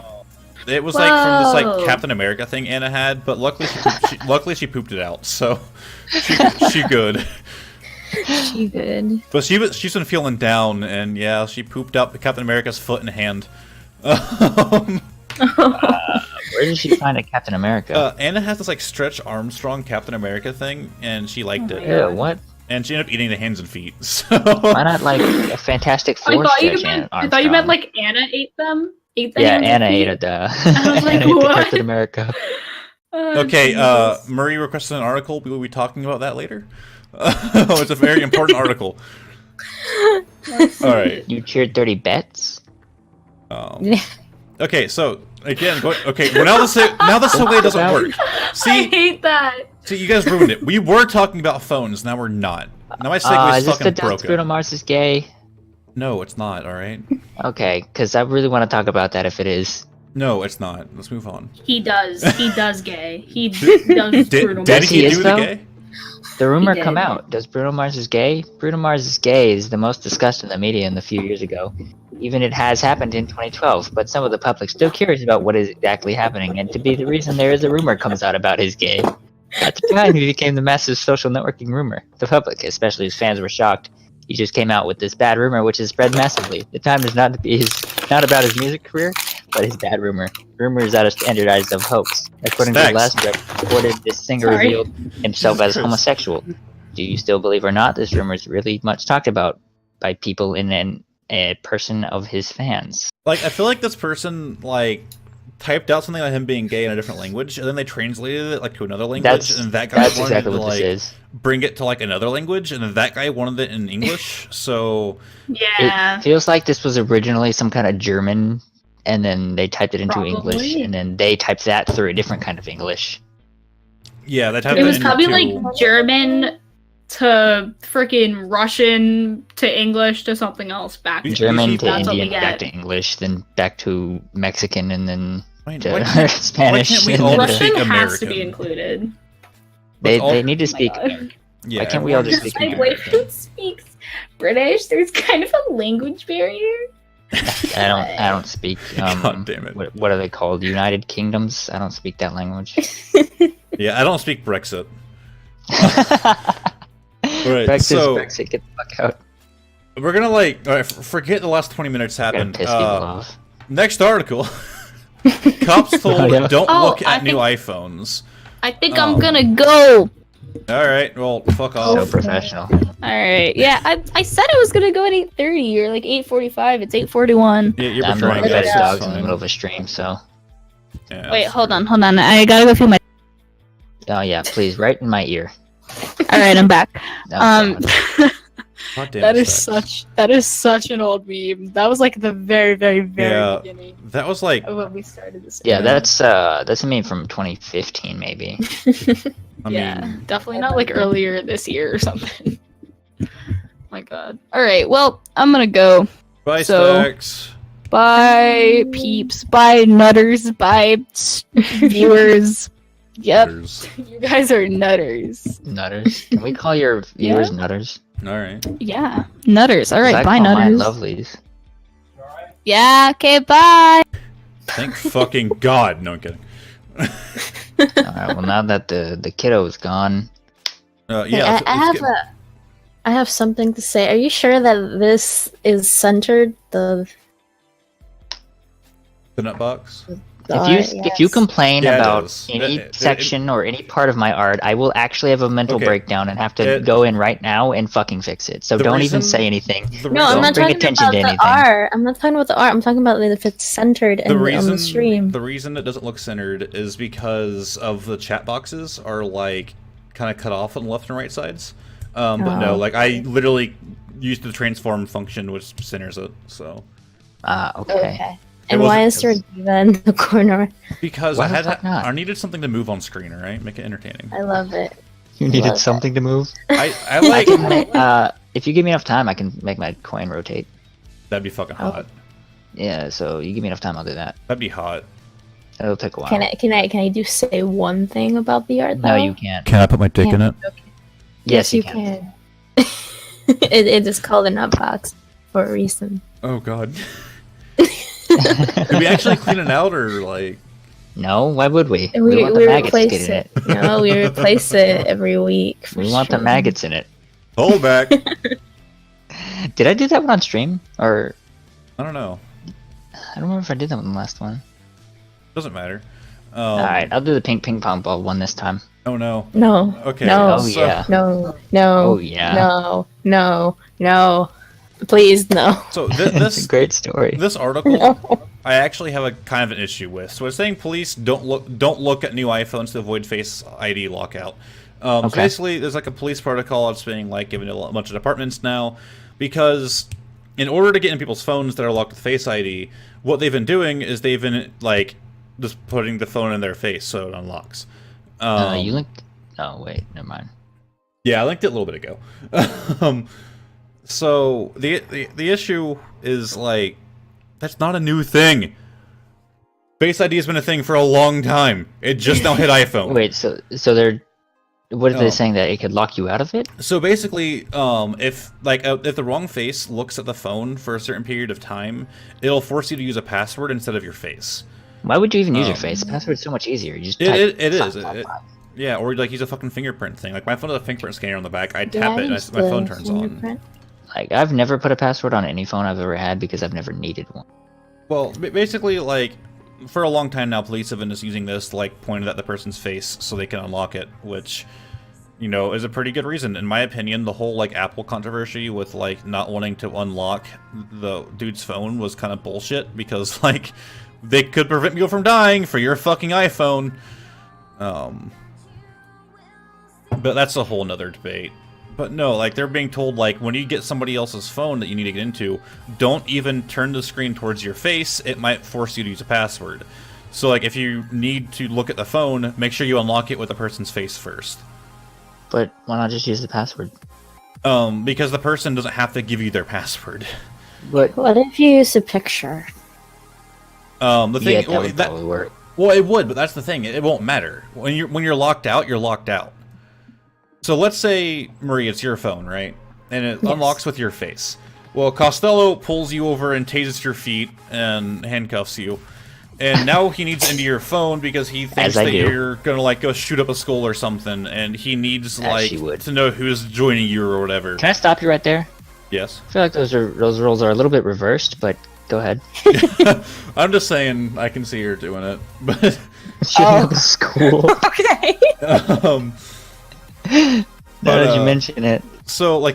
It was like from this Whoa. like Captain America thing Anna had, but luckily she pooped it out, so she good. She good. But she's been feeling down, and yeah, she pooped out Captain America's foot and hand. Where did she find a Captain America? Anna has this like Stretch Armstrong Captain America thing, and she liked Oh it. my Ew, God. what? And she ended up eating the hands and feet. So Why not like a Fantastic I Four thought you Stretch meant. I Armstrong? thought you meant like Anna ate them. Ate the Yeah, hands and Anna feet? ate it. I was like, Anna ate the what? Captain America. Oh, okay, Jesus. Murray requested an article. We will be talking about that later. It's a very important article. All right. You cheered 30 bets? Okay, so again, well, now the segue doesn't work. I See, hate that. you guys ruined it. We were talking about phones. Now we're not. Now my segue Is is this the fucking Does broken. Bruno Mars is gay? No, it's not. All right. Okay, because I really want to talk about that if it is. No, it's not. Let's move on. He does. He does gay. He does Bruno Did Mars. he he is, do the though? gay? The rumor did. come out. Does Bruno Mars is gay? Bruno Mars is gay is the most discussed in the media in the few years ago. Even it has happened in 2012, but some of the public still curious about what is exactly happening, and to be the reason there is a rumor comes out about his gay. At the time, he became the massive social networking rumor. The public, especially his fans, were shocked. He just came out with this bad rumor, which has spread massively. The time is not about his music career, but his bad rumor. Rumors that are standardized of hoax. According to the Stacks. last reported, this singer Sorry. revealed himself as Jesus Christ. homosexual. Do you still believe or not? This rumor is really much talked about by people in a person of his fans. Like, I feel like this person like typed out something like him being gay in a different language, and then they translated it like to another language, and that guy That's wanted exactly to what like this is. bring it to like another language, and then that guy wanted it in English. So Yeah. It feels like this was originally some kind of German, and then they typed it into English, Probably. and then they typed that through a different kind of English. yeah, that typed It was into, probably like German to freaking Russian to English to something else back. We- German to That's what we Indian, back get. to English, then back to Mexican, and then Why to can't- Spanish. why can't we and all then just to- speak Russian has to be American? included. they, all- they need to Oh my speak. God. yeah, Why can't we all everyone just needs to speak Like, American. wait, who speaks British? There's kind of a language barrier. I don't speak. God damn it. What are they called? United Kingdoms. I don't speak that language. Yeah, I don't speak Brexit. Right, Brexit, so- Brexit, get the fuck out. We're gonna like all right, forget the last 20 minutes Gotta happened. piss people off. Next article. Cops told Oh, yeah. don't Oh, look I at new think- iPhones. I think Oh. I'm gonna go. All right, well, fuck So off. professional. All right. Yeah, I said it was gonna go at 8:30 or like 8:45. It's 8:41. Yeah, you're I'm going preferring to bed this. dogs It's in the fine. middle of a stream, so. Yeah, Wait, it's hold fine. on. I gotta go feel my. Oh yeah, please, right in my ear. All right, I'm back. Oh, Um, God. God damn that it, is Stacks. such an old meme. That was like the very Yeah. beginning That was like, of when we started this. Yeah, that's a meme from 2015 maybe. I yeah, mean, definitely not like earlier this year or something. My God. All right. Well, I'm gonna go. bye, so- Stacks. Bye, peeps. Bye, nutters. Bye, viewers. Yep, Nutters. you guys are nutters. Nutters. Can we call your viewers nutters? All right. Yeah, nutters. All 'Cause right, I bye, call mine nutters. lovelies. Yeah. Okay. Bye. Thank fucking God. No, I'm kidding. Alright, well now that the kiddo is gone, Yeah, I have something to say. Are you sure that this is centered? The nut box. if you complain Yeah, it about is. any section or any part of my art, I will actually have a mental Okay. breakdown and have to go in right now and fucking fix it. So The don't reason- even say anything. The No, I'm Don't not bring talking attention about to the anything. art. I'm not talking about the art. I'm talking about if it's centered on the stream. The reason it doesn't look centered is because of the chat boxes are like kind of cut off on the left and right sides. But no, like I literally used the transform function, which centers it. So Okay. And why is there a diva in the corner? because Why the fuck not? I needed something to move on screen, all right? Make it entertaining. I love it. You love needed it. something to move? I I like can make, if you give me enough time, I can make my coin rotate. that'd be fucking hot. Yeah, so you give me enough time, I'll do that. That'd be hot. It'll take a while. Can I do say one thing about the art? No, though? you can't. Can I put my dick in it? Yes, you can. It is called a nut box for a reason. Oh God. Did we actually clean it out or like? No, why would we? We want the maggots to replace get in it. it. No, we replace it every week. for We want the sure. maggots in it. Hold back. Did I do that one on stream? Or I don't know. I don't remember if I did that one last one. Doesn't matter. Alright, I'll do the pink ping pong ball one this time. Oh no. No. Okay. No. Oh yeah. No. No. Oh yeah. No. No. No. Please no. So It's a this great story. this article, No. I actually have a kind of an issue with. So it's saying police don't look at new iPhones to avoid Face ID lockout. So Okay. basically, there's like a police protocol that's being like given to a bunch of departments now, because in order to get in people's phones that are locked with Face ID, what they've been doing is they've been like just putting the phone in their face so it unlocks. You linked. Oh wait, never mind. Yeah, I linked it a little bit ago. So the issue is like that's not a new thing. Face ID has been a thing for a long time. It just now hit iPhone. Wait, so they're. What are Oh. they saying, that it could lock you out of it? So basically, if the wrong face looks at the phone for a certain period of time, it'll force you to use a password instead of your face. Why would you even use your face? The password's so much easier. You just type It is. 555. Yeah, or like use a fucking fingerprint thing. Like my phone has a fingerprint scanner on the back. I Yeah, tap it and use my the phone turns on. fingerprint. Like, I've never put a password on any phone I've ever had because I've never needed one. Well, basically, like for a long time now, police have been just using this like pointed at the person's face so they can unlock it, which you know is a pretty good reason, in my opinion. The whole like Apple controversy with like not wanting to unlock the dude's phone was kind of bullshit because like they could prevent you from dying for your fucking iPhone. But that's a whole nother debate. But no, like they're being told like when you get somebody else's phone that you need to get into, don't even turn the screen towards your face. It might force you to use a password. So like if you need to look at the phone, make sure you unlock it with the person's face first. But why not just use the password? Because the person doesn't have to give you their password. But What if you use a picture? The thing, yeah, that would probably work. well, it would, but that's the thing. It won't matter when you're locked out. You're locked out. So let's say, Marie, it's your phone, right? And it Yes. unlocks with your face. Well, Costello pulls you over and tases your feet and handcuffs you. And now he needs into your phone because he thinks As I that do. you're gonna like go shoot up a school or something, and he needs like she would. to know who's joining you or whatever. Can I stop you right there? Yes. I feel like those roles are a little bit reversed, but go ahead. I'm just saying I can see her doing it, but Shooting up a school. Okay. um, Now But, that you mention it. so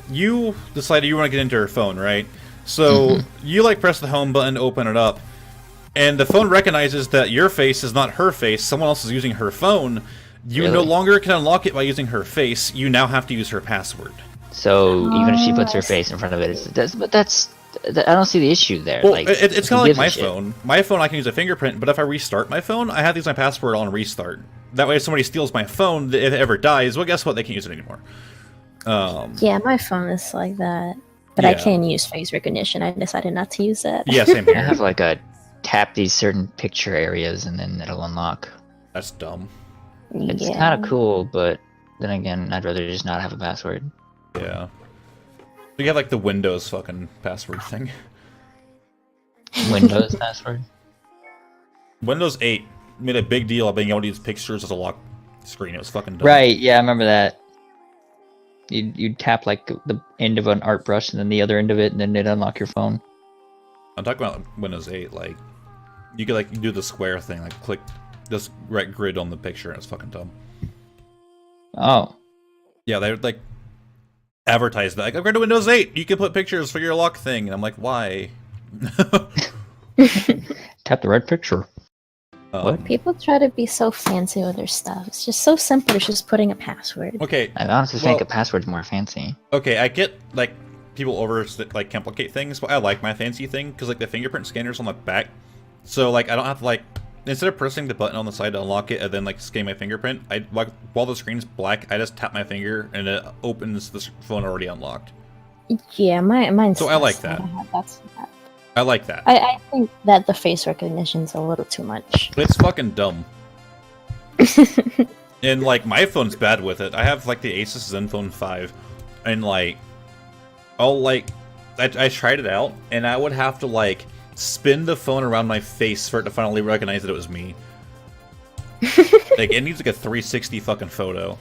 you decided you want to get into her phone, right? So you like press the home button to open it up, and the phone recognizes that your face is not her face. Someone else is using her phone. You no Really? longer can unlock it by using her face. You now have to use her password. So even if she puts Oh, her face in front of it, I don't see the issue there. Well, like, it's who kind of like gives a my shit? phone. My phone, I can use a fingerprint, but if I restart my phone, I have to use my password on restart. That way, if somebody steals my phone, if it ever dies, well, guess what? They can't use it anymore. Yeah, my phone is like that. But I Yeah. can use face recognition. I decided not to use it. Yeah, same I here. have like a tap these certain picture areas and then it'll unlock. That's dumb. It's Yeah. kind of cool, but then again, I'd rather just not have a password. Yeah. You have like the Windows fucking password thing. Windows password. Windows 8 made a big deal of being able to use pictures as a lock screen. It was fucking dumb. Right, yeah, I remember that. You'd tap like the end of an art brush and then the other end of it, and then it'd unlock your phone. I'm talking about Windows 8. Like, you could like do the square thing, like click this right grid on the picture, and it's fucking dumb. Oh. Yeah, they would like advertise that. Like, upgrade to Windows 8. You can put pictures for your lock thing, and I'm like, why? Tap the red picture. What? People try to be so fancy with their stuff. It's just so simple. It's just putting a password. Okay. I honestly think a password's more fancy. Okay, I get like people like complicate things, but I like my fancy thing because like the fingerprint scanner's on the back, so like I don't have to like instead of pressing the button on the side to unlock it and then like scan my fingerprint, I like while the screen's black, I just tap my finger and it opens the phone already unlocked. Yeah, mine's. So I like that. I like that. I think that the face recognition's a little too much. It's fucking dumb. And like my phone's bad with it. I have like the Asus Zenfone 5, and like I'll like I tried it out, and I would have to like spin the phone around my face for it to finally recognize that it was me. Like it needs like a 360 fucking photo.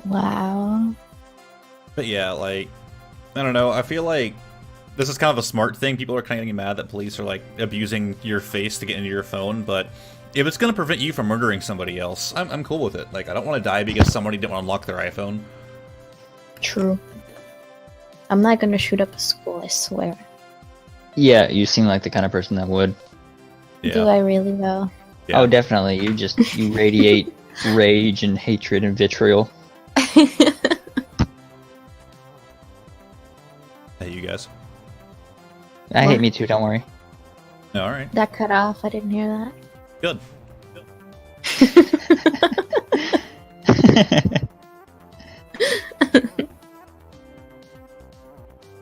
Wow. But yeah, like I don't know. I feel like this is kind of a smart thing. People are kind of getting mad that police are like abusing your face to get into your phone, but if it's going to prevent you from murdering somebody else, I'm cool with it. Like, I don't want to die because somebody didn't want to unlock their iPhone. True. I'm not going to shoot up a school, I swear. Yeah, you seem like the kind of person that would. Yeah. Do I really, though? Yeah. Oh, definitely. You radiate rage and hatred and vitriol. Hey, you guys. I What? hate me too, don't worry. All right. That cut off. I didn't hear that. Good.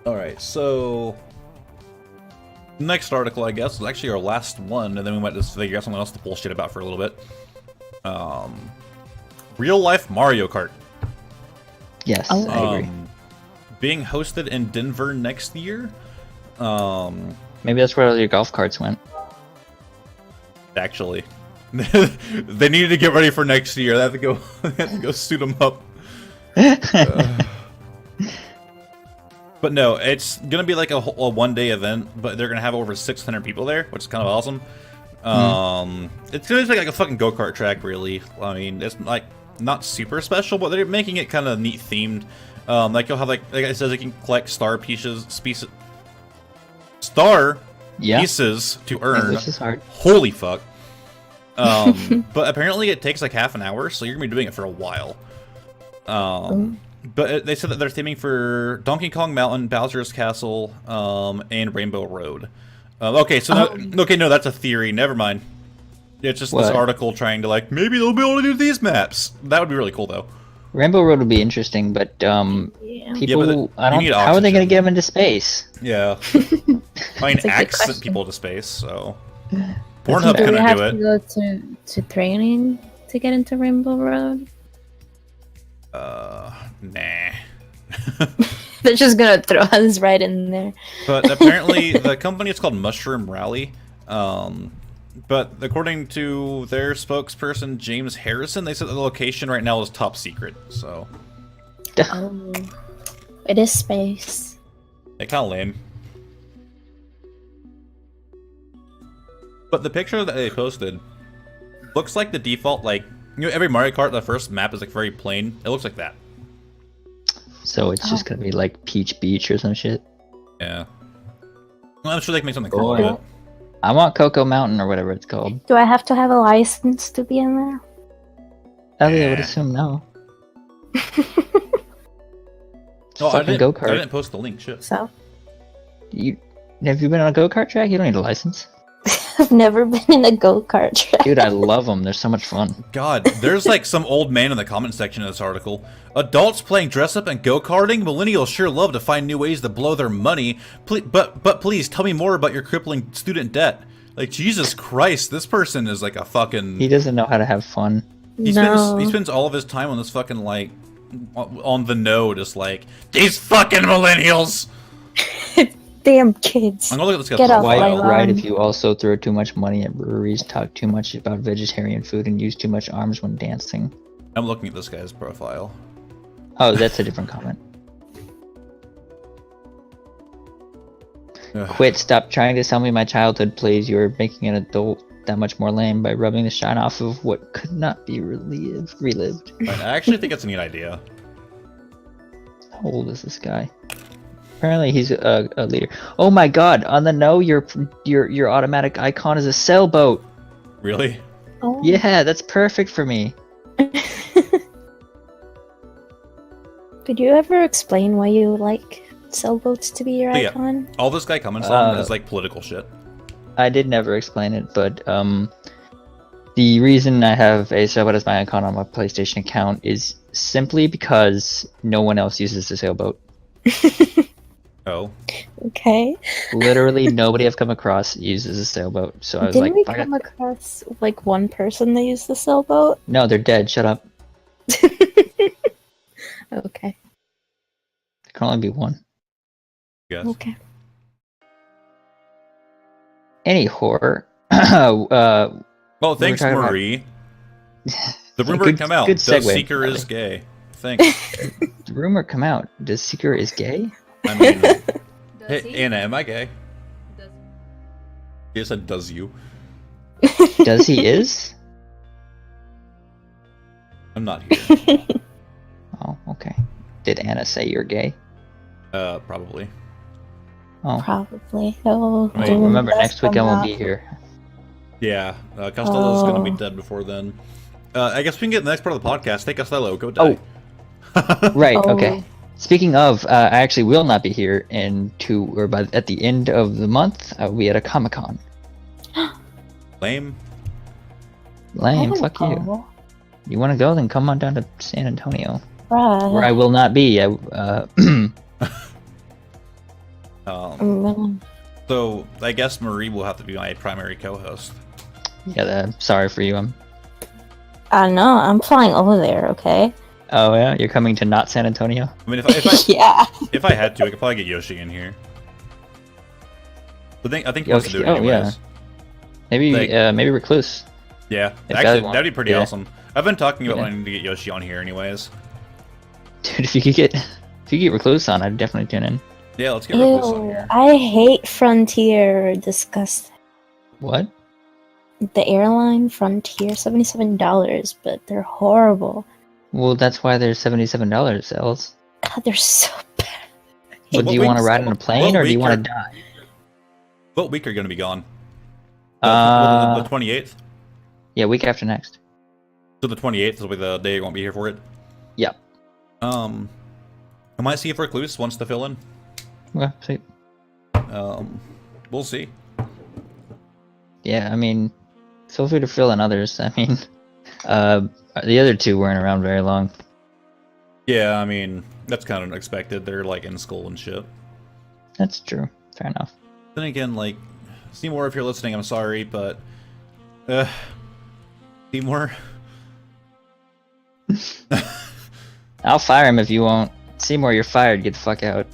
All right. So next article, I guess, is actually our last one, and then we might just figure out something else to bullshit about for a little bit. Real life Mario Kart. Yes, Oh. I agree. Being hosted in Denver next year. Maybe that's where all your golf carts went. Actually, they needed to get ready for next year. They have to go. They have to go suit them up. But no, it's gonna be like a one-day event, but they're gonna have over 600 people there, which is kind of awesome. It's gonna be like a fucking go-kart track, really. I mean, it's like not super special, but they're making it kind of neat themed. Like you'll have like it says, you can collect star pieces to earn. This is hard. Holy fuck. But apparently it takes like half an hour, so you're gonna be doing it for a while. But they said that they're theming for Donkey Kong Mountain, Bowser's Castle, and Rainbow Road. Okay, so no, that's a theory. Never mind. It's just this What? article trying to like maybe they'll be able to do these maps. That would be really cool though. Rainbow Road would be interesting, but Yeah. people, I don't. how are they going to get them into space? Yeah. I mean, That's a good X sent question. people to space, so Pornhub Do we couldn't have do to it. go to training to get into Rainbow Road? Nah. They're just gonna throw us right in there. But apparently, the company is called Mushroom Rally. But according to their spokesperson, James Harrison, they said the location right now is top secret. So, Oh, it is space. it kind of lame. But the picture that they posted looks like the default, like, you know, every Mario Kart, the first map is like very plain. It looks like that. So it's just going to be like Peach Beach or some shit. Yeah. Well, I'm sure they can make something cool with it. I want Cocoa Mountain or whatever it's called. Do I have to have a license to be in there? I would Yeah. assume no. Oh, I Fucking didn't go-kart. post the link. Shit. So Have you been on a go-kart track? You don't need a license. I've never been in a go-kart track. Dude, I love them. They're so much fun. God, there's like some old man in the comment section of this article. Adults playing dress-up and go-karting? Millennials sure love to find new ways to blow their money. But please, tell me more about your crippling student debt. Like, Jesus Christ, this person is like a fucking... He doesn't know how to have fun. He No. spends all of his time on this fucking, like, on the know, just like, these fucking millennials! Damn kids. I'm gonna look at this guy's Get off Quite my profile. lawn. right if you also throw too much money at breweries, talk too much about vegetarian food, and use too much arms when dancing. I'm looking at this guy's profile. Oh, that's a different comment. Ugh. Quit, stop trying to sell me my childhood, please. You're making an adult that much more lame by rubbing the shine off of what could not be relived. Right, I actually think it's a neat idea. How old is this guy? Apparently he's a leader. Oh my god, on the no, your automatic icon is a sailboat. Really? Oh. Yeah, that's perfect for me. Could you ever explain why you like sailboats to be your Yeah. icon? All this guy comments on is like political shit. I did never explain it, but the reason I have a sailboat as my icon on my PlayStation account is simply because no one else uses the sailboat. Oh. Okay. Literally nobody I've come across uses a sailboat, so I was Didn't like, we "Fuck it." come across like one person that used the sailboat? No, they're dead. Shut up. Okay. There can only be one. Yes. Okay. Any horror. Well, thanks, talking about- Marie. The rumor Good- come out. good Does segue, Seeker is Ellie. gay? Thanks. The rumor come out. Does Seeker is gay? I mean, Does hey, he? Anna, am I gay? Does Yes, it does you. Does he is? I'm not here. Oh, okay. Did Anna say you're gay? Probably. Oh. Probably. Oh, Wait, doing Remember, best next week I on won't that. be here. Yeah, Costello's gonna be Oh. dead before then. I guess we can get in the next part of the podcast. Hey, Costello, go die. Right, Oh. okay. Speaking of, I actually will not be here at the end of the month. I will be at a Comic-Con. Lame. Lame, I fuck wanna you. go. You want to go? Then come on down to San Antonio, Bruh. where I will not be. So I guess Marie will have to be my primary co-host. Yeah, sorry for you. I know. I'm flying over there. Okay. Oh yeah, you're coming to not San Antonio? I mean, if Yeah. I had to, I could probably get Yoshi in here. I think he wants to do it Yoshi, oh, yeah. anyways. Maybe Like- maybe Recluse. Yeah, If actually, that that'd be pretty yeah. awesome. I've been talking about Yeah. wanting to get Yoshi on here, anyways. Dude, if you could get Recluse on, I'd definitely tune in. Yeah, let's get Recluse on Ew. here. I hate Frontier. Disgusting. What? The airline Frontier, $77, but they're horrible. Well, that's why they're $77, Els. God, they're so bad. But What do you want to weeks- ride on a plane what or do you week want are- to die? What week are you gonna be gone? The 28th. Yeah, week after next. So the 28th will be the day you won't be here for it. Yep. I might see if Recluse wants to fill in. Well, sweet. We'll see. Yeah, I mean, feel free to fill in others. I mean, the other two weren't around very long. Yeah, I mean, that's kind of expected. They're like in school and shit. That's true. Fair enough. Then again, like, Seymour, if you're listening, I'm sorry, but Seymour. I'll fire him if you won't. Seymour, you're fired. Get the fuck out.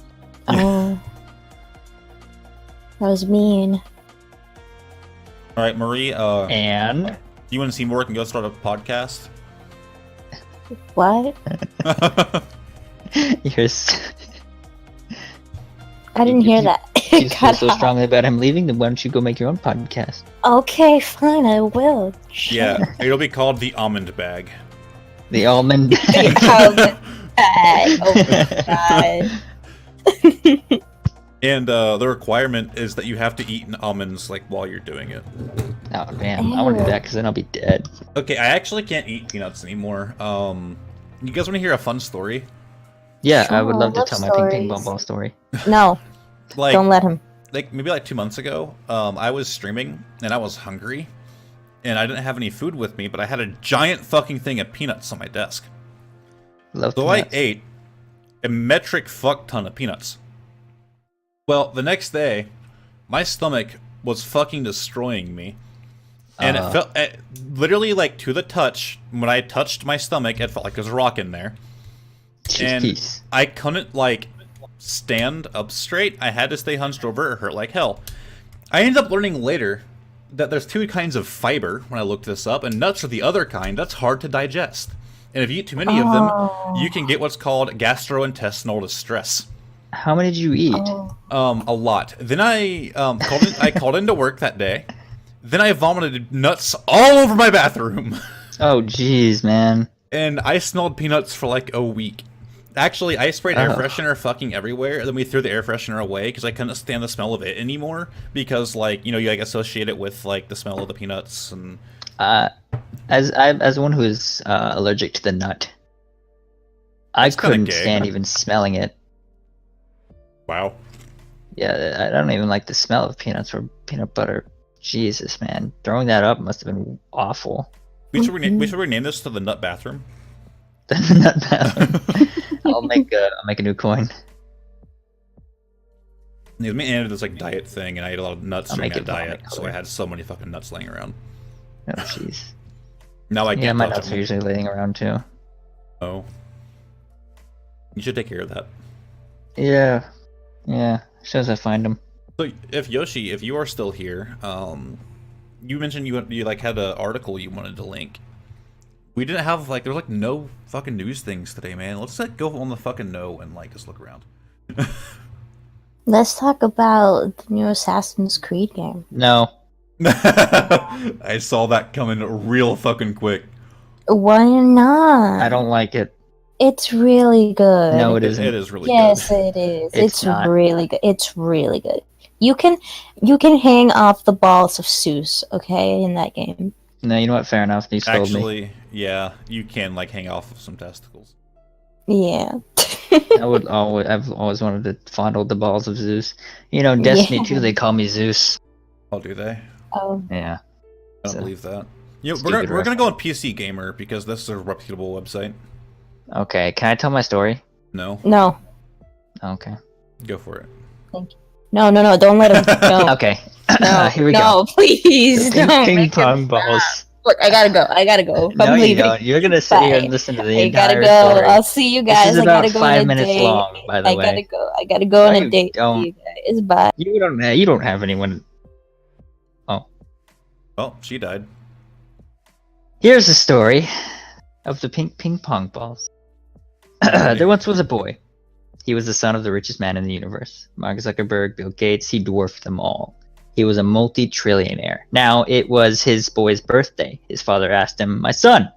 Oh. That was mean. All right, Marie. And You and Seymour can go start a podcast. What? you're I didn't hear that. you feel Cut so off. strongly about him leaving. Then why don't you go make your own podcast? Okay, fine, I will. Yeah, it'll be called the Almond Bag. The almond. Oh my god. And the requirement is that you have to eat almonds like while you're doing it. Oh man, I want to do that because then I'll be dead. Okay, I actually can't eat peanuts anymore. You guys want to hear a fun story? Yeah, I Sure, would love to love tell my ping ping stories. ball story. No, Like, don't let him. like maybe like 2 months ago, I was streaming and I was hungry, and I didn't have any food with me, but I had a giant fucking thing of peanuts on my desk. Love So I peanuts. ate a metric fuck ton of peanuts. Well, the next day, my stomach was fucking destroying me. And it felt literally like to the touch. When I touched my stomach, it felt like there was a rock in there. Cheese And piece. I couldn't like stand up straight. I had to stay hunched over. It hurt like hell. I ended up learning later that there's 2 kinds of fiber when I looked this up, and nuts are the other kind that's hard to digest. And if you eat too many of them, you can get what's called gastrointestinal distress. How many did you eat? A lot. Then I called into work that day. Then I vomited nuts all over my bathroom. Oh, jeez, man. And I smelled peanuts for like a week. Actually, I sprayed air freshener fucking everywhere, and then we threw the air freshener away because I couldn't stand the smell of it anymore. Because, like, you know, you like associate it with like the smell of the peanuts and. As one who is allergic to the nut, I couldn't gay. stand even smelling it. Wow. Yeah, I don't even like the smell of peanuts or peanut butter. Jesus, man, throwing that up must have been awful. We should rename this to the nut bathroom. The nut bathroom. I'll make a new coin. Yeah, me and this like diet thing, and I ate a lot of nuts during that diet, vomit so color. I had so many fucking nuts laying around. Oh, jeez. Now I Yeah, can't my touch nuts are them. usually laying around too. Oh. You should take care of that. Yeah. As soon as I find them. So, if Yoshi, if you are still here, you mentioned you like had an article you wanted to link. We didn't have like there was like no fucking news things today, man. Let's like go on the fucking no and like just look around. Let's talk about the new Assassin's Creed game. No. I saw that coming real fucking quick. Why not? I don't like it. It's really good. No, it It isn't. is really Yes, good. it is. It's It's not. really good. It's really good. You can hang off the balls of Zeus, okay, in that game. No, you know what? Fair enough. You sold me. Actually, yeah, you can like hang off of some testicles. Yeah. I've always wanted to fondle the balls of Zeus. You know, Destiny Yeah. 2, they call me Zeus. Oh, do they? Oh, Yeah. I don't So, believe that. You know, stupid we're gonna go on PC Gamer because this is a reputable website. Okay, can I tell my story? No, no. Okay. go for it. No, don't let him go. Okay. No, Here we no, go. please Ping, don't. ping make him pong stop. balls. Look, I gotta go. No, I'm you leaving. don't. You're gonna sit here and Bye. listen to the I gotta entire go. story. I'll see you guys. This is I about gotta go 5 on a minutes date. long, by the I way. gotta go. I gotta go on No, a you date don't. with you guys. Bye. You don't have anyone. Oh, she died. Here's the story of the ping pong balls. There once was a boy. He was the son of the richest man in the universe. Mark Zuckerberg, Bill Gates, he dwarfed them all. He was a multi-trillionaire. Now, it was his boy's birthday. His father asked him, "My son,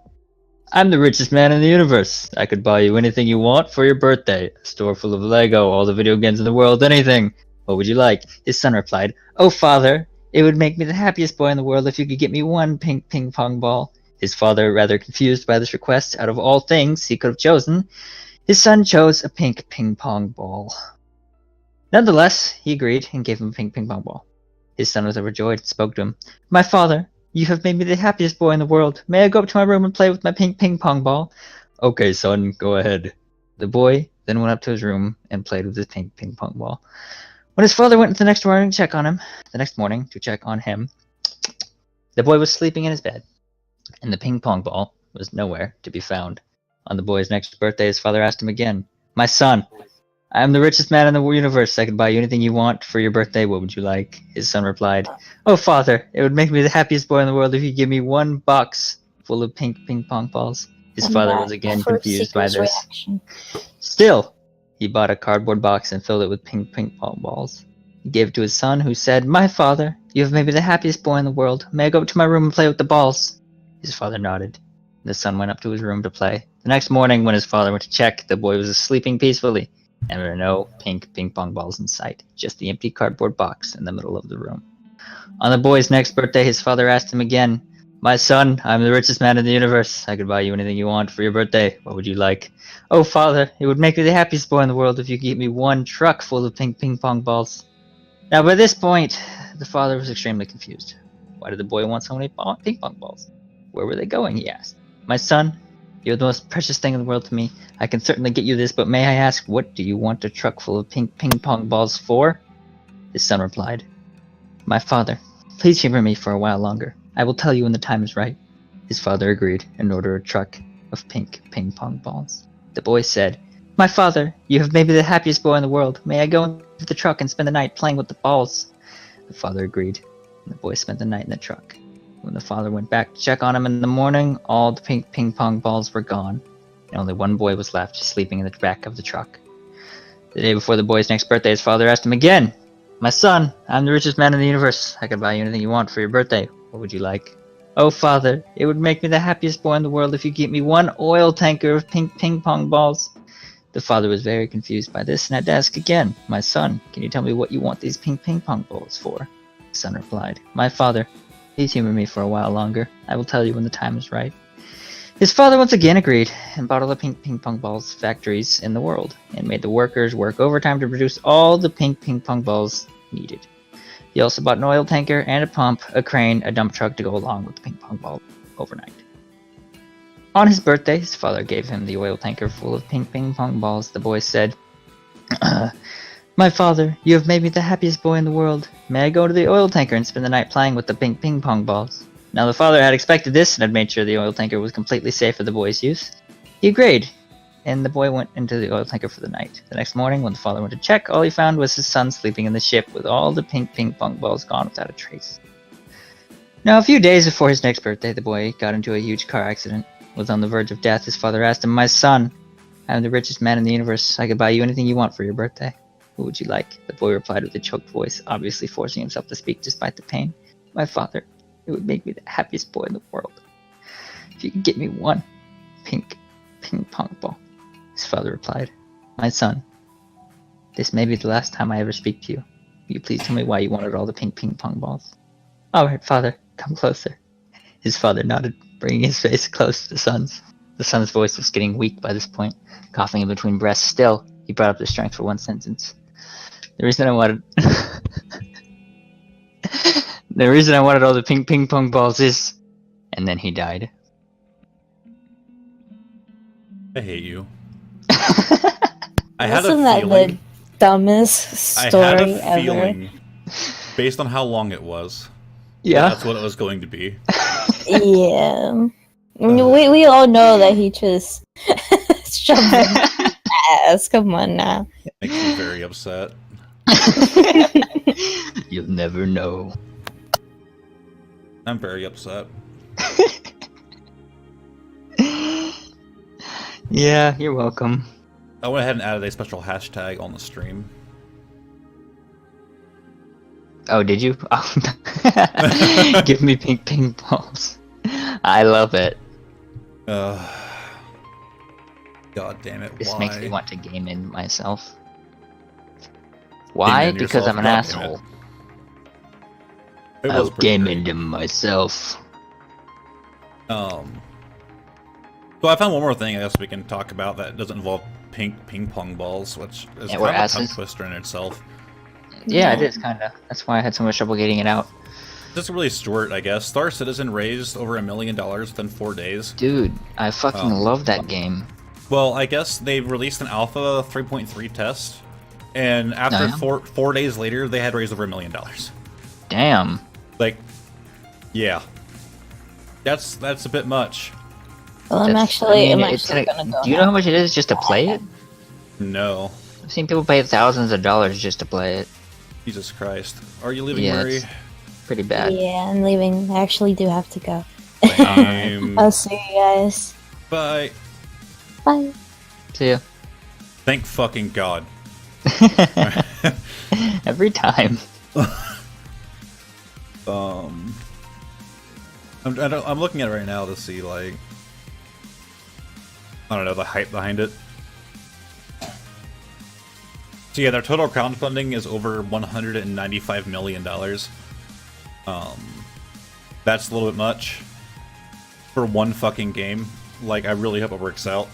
I'm the richest man in the universe. I could buy you anything you want for your birthday. A store full of Lego, all the video games in the world, anything. What would you like?" His son replied, "Oh, father, it would make me the happiest boy in the world if you could get me one ping pong ball." His father, rather confused by this request, out of all things he could have chosen, his son chose a pink ping pong ball. Nonetheless, he agreed and gave him a pink ping pong ball. His son was overjoyed and spoke to him. "My father, you have made me the happiest boy in the world. May I go up to my room and play with my pink ping pong ball?" "Okay, son, go ahead." The boy then went up to his room and played with his pink ping pong ball. When his father went the next morning to check on him, the boy was sleeping in his bed, and the ping pong ball was nowhere to be found. On the boy's next birthday, his father asked him again, "My son, I am the richest man in the universe. I could buy you anything you want for your birthday. What would you like?" His son replied, "Oh, father, it would make me the happiest boy in the world if you give me one box full of pink ping pong balls." His And father that was again first confused by seeker's this. reaction. Still, he bought a cardboard box and filled it with pink ping pong balls. He gave it to his son, who said, "My father, you have made me the happiest boy in the world. May I go up to my room and play with the balls?" His father nodded. The son went up to his room to play. The next morning, when his father went to check, the boy was sleeping peacefully, and there were no pink ping pong balls in sight, just the empty cardboard box in the middle of the room. On the boy's next birthday, his father asked him again, "My son, I'm the richest man in the universe. I could buy you anything you want for your birthday. What would you like?" "Oh, father, it would make me the happiest boy in the world if you could get me one truck full of pink ping pong balls." Now, by this point, the father was extremely confused. Why did the boy want so many ping pong balls? Where were they going, he asked. "My son, you're the most precious thing in the world to me. I can certainly get you this, but may I ask, what do you want a truck full of pink ping pong balls for?" His son replied, "My father, please humor me for a while longer. I will tell you when the time is right." His father agreed and ordered a truck of pink ping pong balls. The boy said, My father, you have made me the happiest boy in the world. May I go into the truck and spend the night playing with the balls? The father agreed, and the boy spent the night in the truck. When the father went back to check on him in the morning, all the pink ping pong balls were gone, and only one boy was left, sleeping in the back of the truck. The day before the boy's next birthday, his father asked him again, My son, I'm the richest man in the universe. I could buy you anything you want for your birthday. What would you like? Oh, father, it would make me the happiest boy in the world if you gave me one oil tanker of pink ping pong balls. The father was very confused by this and had to ask again, My son, can you tell me what you want these pink ping pong balls for? The son replied, My father, please humor me for a while longer. I will tell you when the time is right. His father once again agreed and bought all the pink ping pong balls factories in the world and made the workers work overtime to produce all the pink ping pong balls needed. He also bought an oil tanker and a pump, a crane, a dump truck to go along with the ping pong ball overnight. On his birthday, his father gave him the oil tanker full of pink ping pong balls. The boy said, My father, you have made me the happiest boy in the world. May I go to the oil tanker and spend the night playing with the pink ping pong balls? Now the father had expected this and had made sure the oil tanker was completely safe for the boy's use. He agreed, and the boy went into the oil tanker for the night. The next morning, when the father went to check, all he found was his son sleeping in the ship with all the pink ping pong balls gone without a trace. Now, a few days before his next birthday, the boy got into a huge car accident. Was on the verge of death. His father asked him, My son, I'm the richest man in the universe. I could buy you anything you want for your birthday. What would you like? The boy replied with a choked voice, obviously forcing himself to speak despite the pain. My father, it would make me the happiest boy in the world. If you could get me one pink ping pong ball. His father replied, My son, this may be the last time I ever speak to you. Will you please tell me why you wanted all the pink ping pong balls? Alright, father, come closer. His father nodded, bringing his face close to the son's. The son's voice was getting weak by this point, coughing in between breaths. Still, he brought up the strength for one sentence. The reason I wanted all the pink ping pong balls is... And then he died. I hate you. I had Wasn't a that feeling. the dumbest I story had a ever? feeling, based on how long it was, Yeah. that's what it was going to be. Yeah. I mean, we all know that he just shoved his ass. Come on now. Makes me very upset. You'll never know. I'm very upset. Yeah, you're welcome. I went ahead and added a special hashtag on the stream. Oh, did you? Oh. Give me pink ping balls. I love it. God damn it! This why? makes me want to game in myself. Why? in Because yourself, I'm an God damn asshole. It I'll was pretty game great. into myself. So I found one more thing I guess we can talk about that doesn't involve pink ping pong balls, which is Yeah, kind or of a tongue asses. twister in itself. Yeah, it is kinda. That's why I had so much trouble getting it out. Just really short, I guess. Star Citizen raised over $1 million within 4 days. Dude, I fucking Oh. love that game. Well, I guess they released an alpha 3.3 test, and after Yeah. four days later, they had raised over $1 million. Damn. Like, yeah, that's a bit much. Well, I'm That's- actually, I mean, I'm it's actually like- gonna go. Do you know how much it is just to play it? No, I've seen people pay thousands of dollars just to play it. Jesus Christ, are you leaving, Yeah, Murray? it's pretty bad. Yeah, I'm leaving. I actually do have to go. Lame. I'll see you guys. Bye. Bye. See ya. Thank fucking God. Every time. I'm looking at it right now to see, like, I don't know, the hype behind it. So yeah, their total crowdfunding is over $195 million. That's a little bit much for one fucking game. Like, I really hope it works out.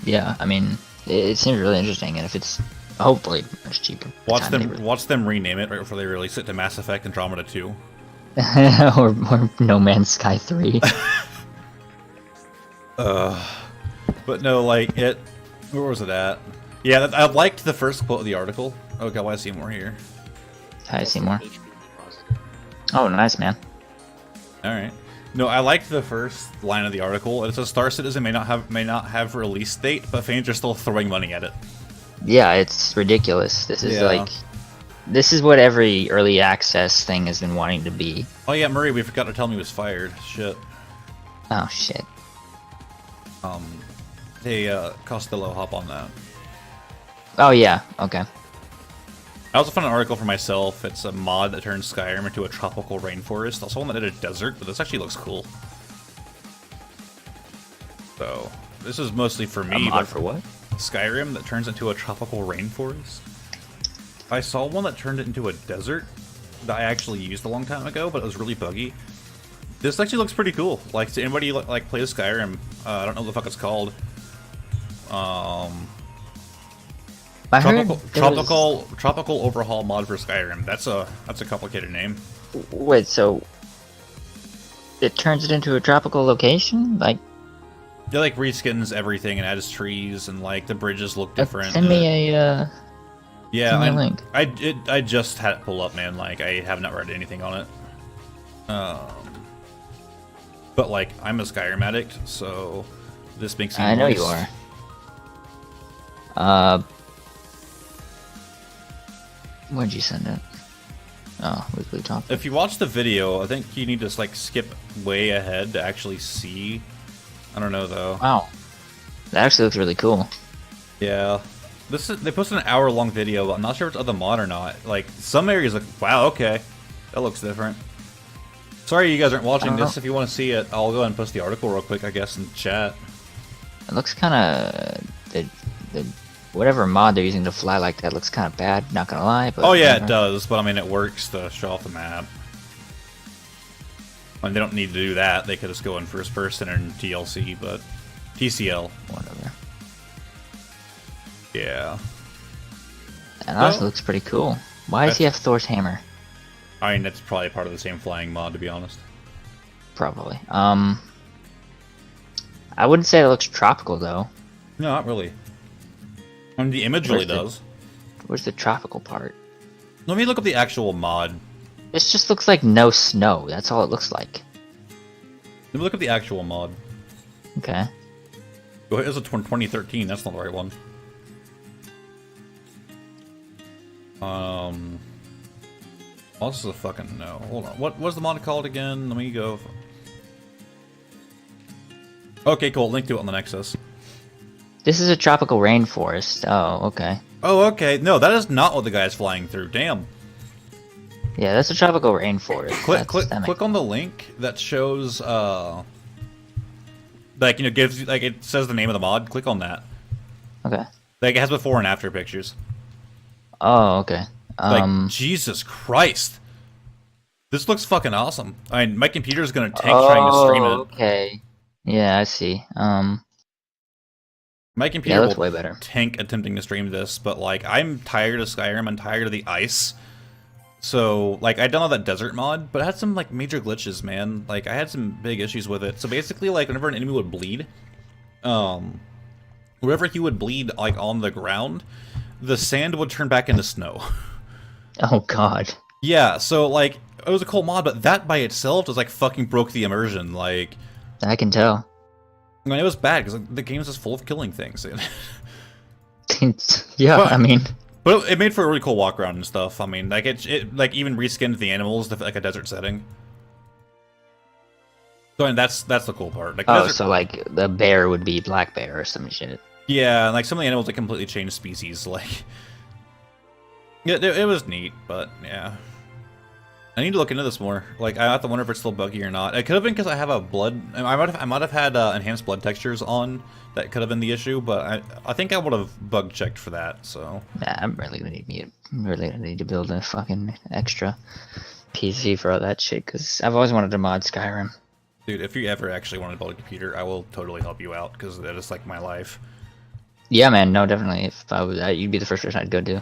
Yeah, I mean, it seems really interesting, and if it's hopefully much cheaper. by the time they Watch them rename it right before they release it to Mass Effect Andromeda 2. or No Man's Sky 3. But no, like, where was it at? Yeah, I liked the first quote of the article. Okay, I want to see more here. I see more. HP positive. Oh, nice, man. Alright. No, I liked the first line of the article. It says Star Citizen may not have release date, but fans are still throwing money at it. Yeah, it's ridiculous. This is Yeah. this is what every early access thing has been wanting to be. Oh yeah, Murray, we forgot to tell him he was fired. Shit. Oh shit. Hey, Costello, hop on that. Oh yeah. Okay. I also found an article for myself. It's a mod that turns Skyrim into a tropical rainforest. Also one that did a desert, but this actually looks cool. So, this is mostly for me. A mod but for what? Skyrim that turns into a tropical rainforest. I saw one that turned it into a desert that I actually used a long time ago, but it was really buggy. This actually looks pretty cool. Like, to anybody like plays Skyrim, I don't know what the fuck it's called. I heard Tropical overhaul mod for Skyrim. That's a complicated name. Wait, so it turns it into a tropical location? Like, It like reskins everything and adds trees and like the bridges look different. send me a yeah, send me a link. I just had it pull up, man. Like I have not read anything on it. But like I'm a Skyrim addict, so this makes me. I know you worse. are. Where'd you send it? Oh, weekly topic. If you watch the video, I think you need to like skip way ahead to actually see. I don't know though. Wow, that actually looks really cool. Yeah, they posted an hour-long video, but I'm not sure if it's other mod or not. Like some areas, like wow, okay, that looks different. Sorry, you guys aren't watching this. If you want to see it, I'll go ahead and post the article real quick, I guess, in chat. It looks kind of the whatever mod they're using to fly like that looks kind of bad. Not gonna lie, but Oh yeah, whatever. it does, but I mean, it works to show off the map. I mean, they don't need to do that. They could just go in first person and TLC, but TCL. Whatever. Yeah. And honestly, Well, looks pretty cool. Why does he have Thor's hammer? I mean, that's probably part of the same flying mod, to be honest. Probably. I wouldn't say it looks tropical though. No, not really. I mean, the image really does. Where's the tropical part? Let me look up the actual mod. This just looks like no snow. That's all it looks like. Let me look up the actual mod. Okay. Oh, it was a 2013. That's not the right one. This is a fucking no. Hold on. What was the mod called again? Let me go. Okay, cool. Link to it on the Nexus. This is a tropical rainforest. Oh, okay. Oh, okay. No, that is not what the guy's flying through. Damn. Yeah, that's a tropical rainforest. Click on the link that shows like, you know, gives, like, it says the name of the mod. Click on that. Okay. Like, it has before and after pictures. Oh, okay. Like, Jesus Christ. This looks fucking awesome. I mean, my computer's gonna tank oh, trying to stream it. Okay. Yeah, I see. My Yeah, computer it looks will way better. tank attempting to stream this, but like I'm tired of Skyrim, I'm tired of the ice. So like I downloaded that desert mod, but it had some like major glitches, man. Like I had some big issues with it. So basically, like whenever an enemy would bleed, wherever he would bleed like on the ground, the sand would turn back into snow. Oh god. Yeah, so like it was a cool mod, but that by itself just like fucking broke the immersion. Like I can tell. I mean, it was bad because like, the game's just full of killing things. Yeah, But- I mean, But it made for a really cool walk around and stuff. I mean, like it like even reskinned the animals to fit like a desert setting. So I mean, that's the cool part. Like, oh, desert, so like the bear would be black bear or some shit. yeah, and like some of the animals like completely changed species. Like, it was neat, but yeah, I need to look into this more. Like, I have to wonder if it's still buggy or not. It could have been because I have a blood. I might have had enhanced blood textures on. That could have been the issue, but I think I would have bug checked for that. So Nah, I'm really gonna need to build a fucking extra PC for all that shit because I've always wanted to mod Skyrim. dude, if you ever actually want to build a computer, I will totally help you out because that is like my life. Yeah, man, no, definitely. If I was, you'd be the first person I'd go to.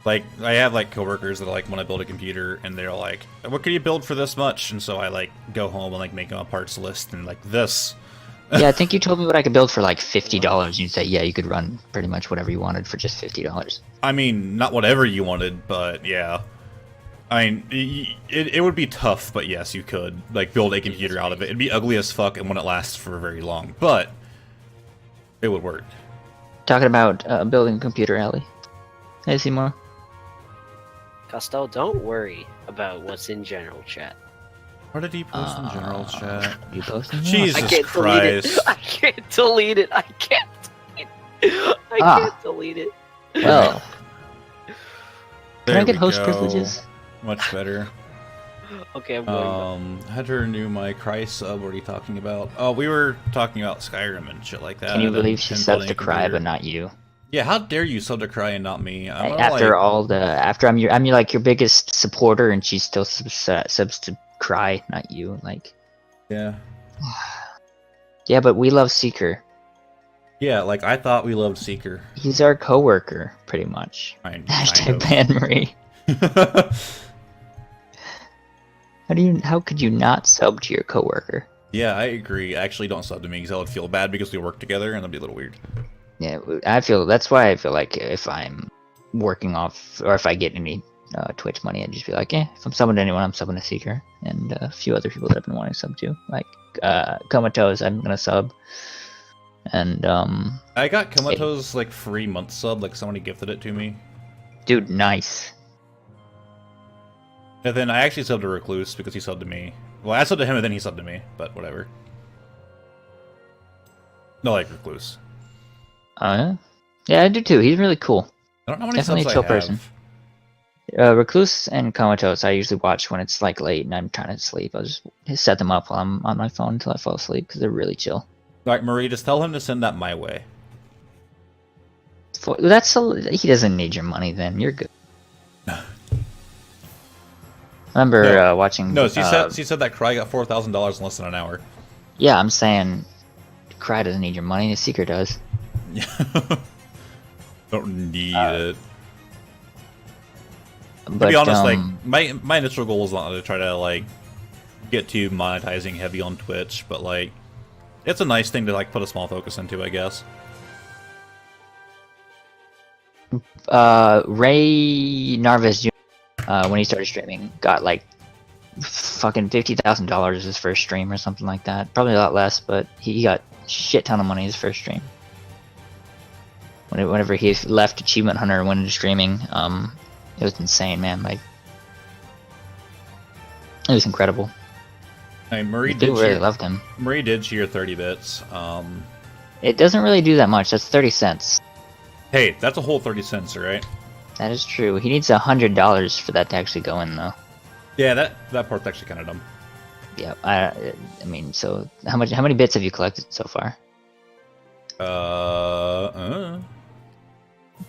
Like, I have like coworkers that like want to build a computer, and they're like, "What can you build for this much?" And so I like go home and like make them a parts list and like this. Yeah, I think you told me what I could build for like $50, and you'd say, yeah, you could run pretty much whatever you wanted for just $50. I mean, not whatever you wanted, but yeah. I mean, it would be tough, but yes, you could like build a computer out of it. It'd be ugly as fuck and wouldn't last for very long, but it would work. Talking about building a computer, Alley. Hey, Seymour. Costello, don't worry about what's in general chat. What did he post in general chat? You posting? Jesus I can't Christ. delete it. I can't delete it. I can't delete it. I can't delete it. Well, can I There get we host go. privileges? Much better. Okay, I'm going. Header knew my Cry sub. What are you talking about? Oh, we were talking about Skyrim and shit like that. Can you and believe she him subs building to a Cry, computer. but not you? Yeah, how dare you sub to Cry and not me? After I'm your biggest supporter, and she still subs to Cry, not you. Like, Yeah. yeah, but we love Seeker. Yeah, like I thought we loved Seeker. He's our coworker, pretty much. Kind Hashtag of. ban Marie. How could you not sub to your coworker? Yeah, I agree. Actually, don't sub to me because I would feel bad because we work together and that'd be a little weird. Yeah, that's why I feel like if I'm working off, or if I get any Twitch money, I'd just be like, if I'm subbing to anyone, I'm subbing to Seeker and a few other people that I've been wanting to sub to, like Comatose. I'm gonna sub, and I got Komato's like free month sub, like somebody gifted it to me. dude, nice. And then I actually subbed to Recluse because he subbed to me. Well, I subbed to him and then he subbed to me, but whatever. No, like Recluse. Yeah, I do too. He's really cool. I don't know how many Definitely subs a chill I person. have. Recluse and Comatose, I usually watch when it's like late and I'm trying to sleep. I'll just set them up while I'm on my phone until I fall asleep because they're really chill. Alright, Marie, just tell him to send that my way. He doesn't need your money. Then you're good. Remember watching? No, she said that Cry got $4,000 in less than an hour. Yeah, I'm saying, Cry doesn't need your money. The Seeker does. Yeah. Don't need it. But, To be honest, like my initial goal was not to try to like get to monetizing heavy on Twitch, but like it's a nice thing to like put a small focus into, I guess. Ray Narvaez Jr. When he started streaming, got like fucking $50,000 his first stream or something like that. Probably a lot less, but he got a shit ton of money his first stream. Whenever he left Achievement Hunter and went into streaming, it was insane, man. Like, it was incredible. I mean, Marie People did really cheer, loved him. Marie did cheer 30 bits. It doesn't really do that much. That's 30 cents. Hey, that's a whole 30 cents, right? That is true. He needs $100 for that to actually go in, though. Yeah, that part's actually kind of dumb. Yeah, I mean, so how many bits have you collected so far?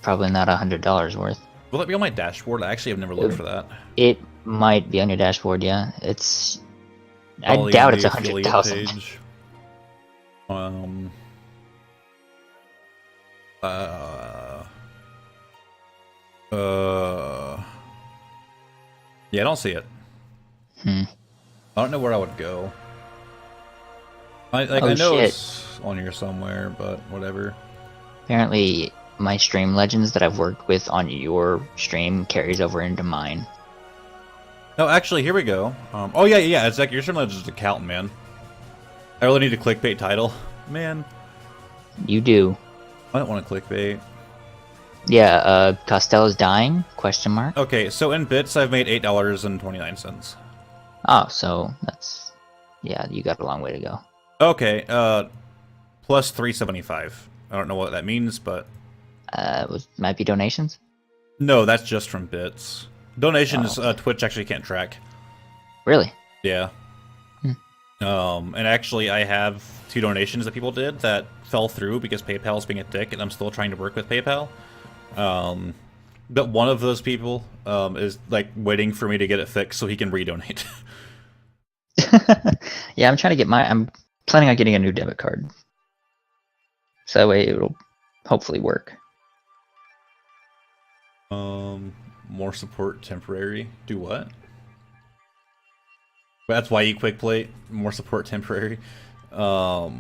Probably not $100 worth. Will that be on my dashboard? I actually have never looked for that. It might be on your dashboard. Yeah, it's. I Probably doubt on it's the affiliate 100,000. page. Yeah, I don't see it. I don't know where I would go. I know shit. it's on here somewhere, but whatever. Apparently, my stream legends that I've worked with on your stream carries over into mine. No, actually, here we go. Oh yeah, it's like your stream legend's account, man. I really need a clickbait title, man. You do. I don't want a clickbait. Yeah, Costello's dying? Question mark. Okay, so in bits, I've made $8.29. Oh, so that's. Yeah, you got a long way to go. Okay, plus 375. I don't know what that means, but Might be donations? no, that's just from bits. Donations, Twitch actually can't track. Really? Yeah. And actually, I have 2 donations that people did that fell through because PayPal's being a dick, and I'm still trying to work with PayPal. But one of those people is like waiting for me to get it fixed so he can redonate. Yeah, I'm trying to get I'm planning on getting a new debit card. So that way it'll hopefully work. More support temporary. Do what? That's why you quick plate. More support temporary. Yeah.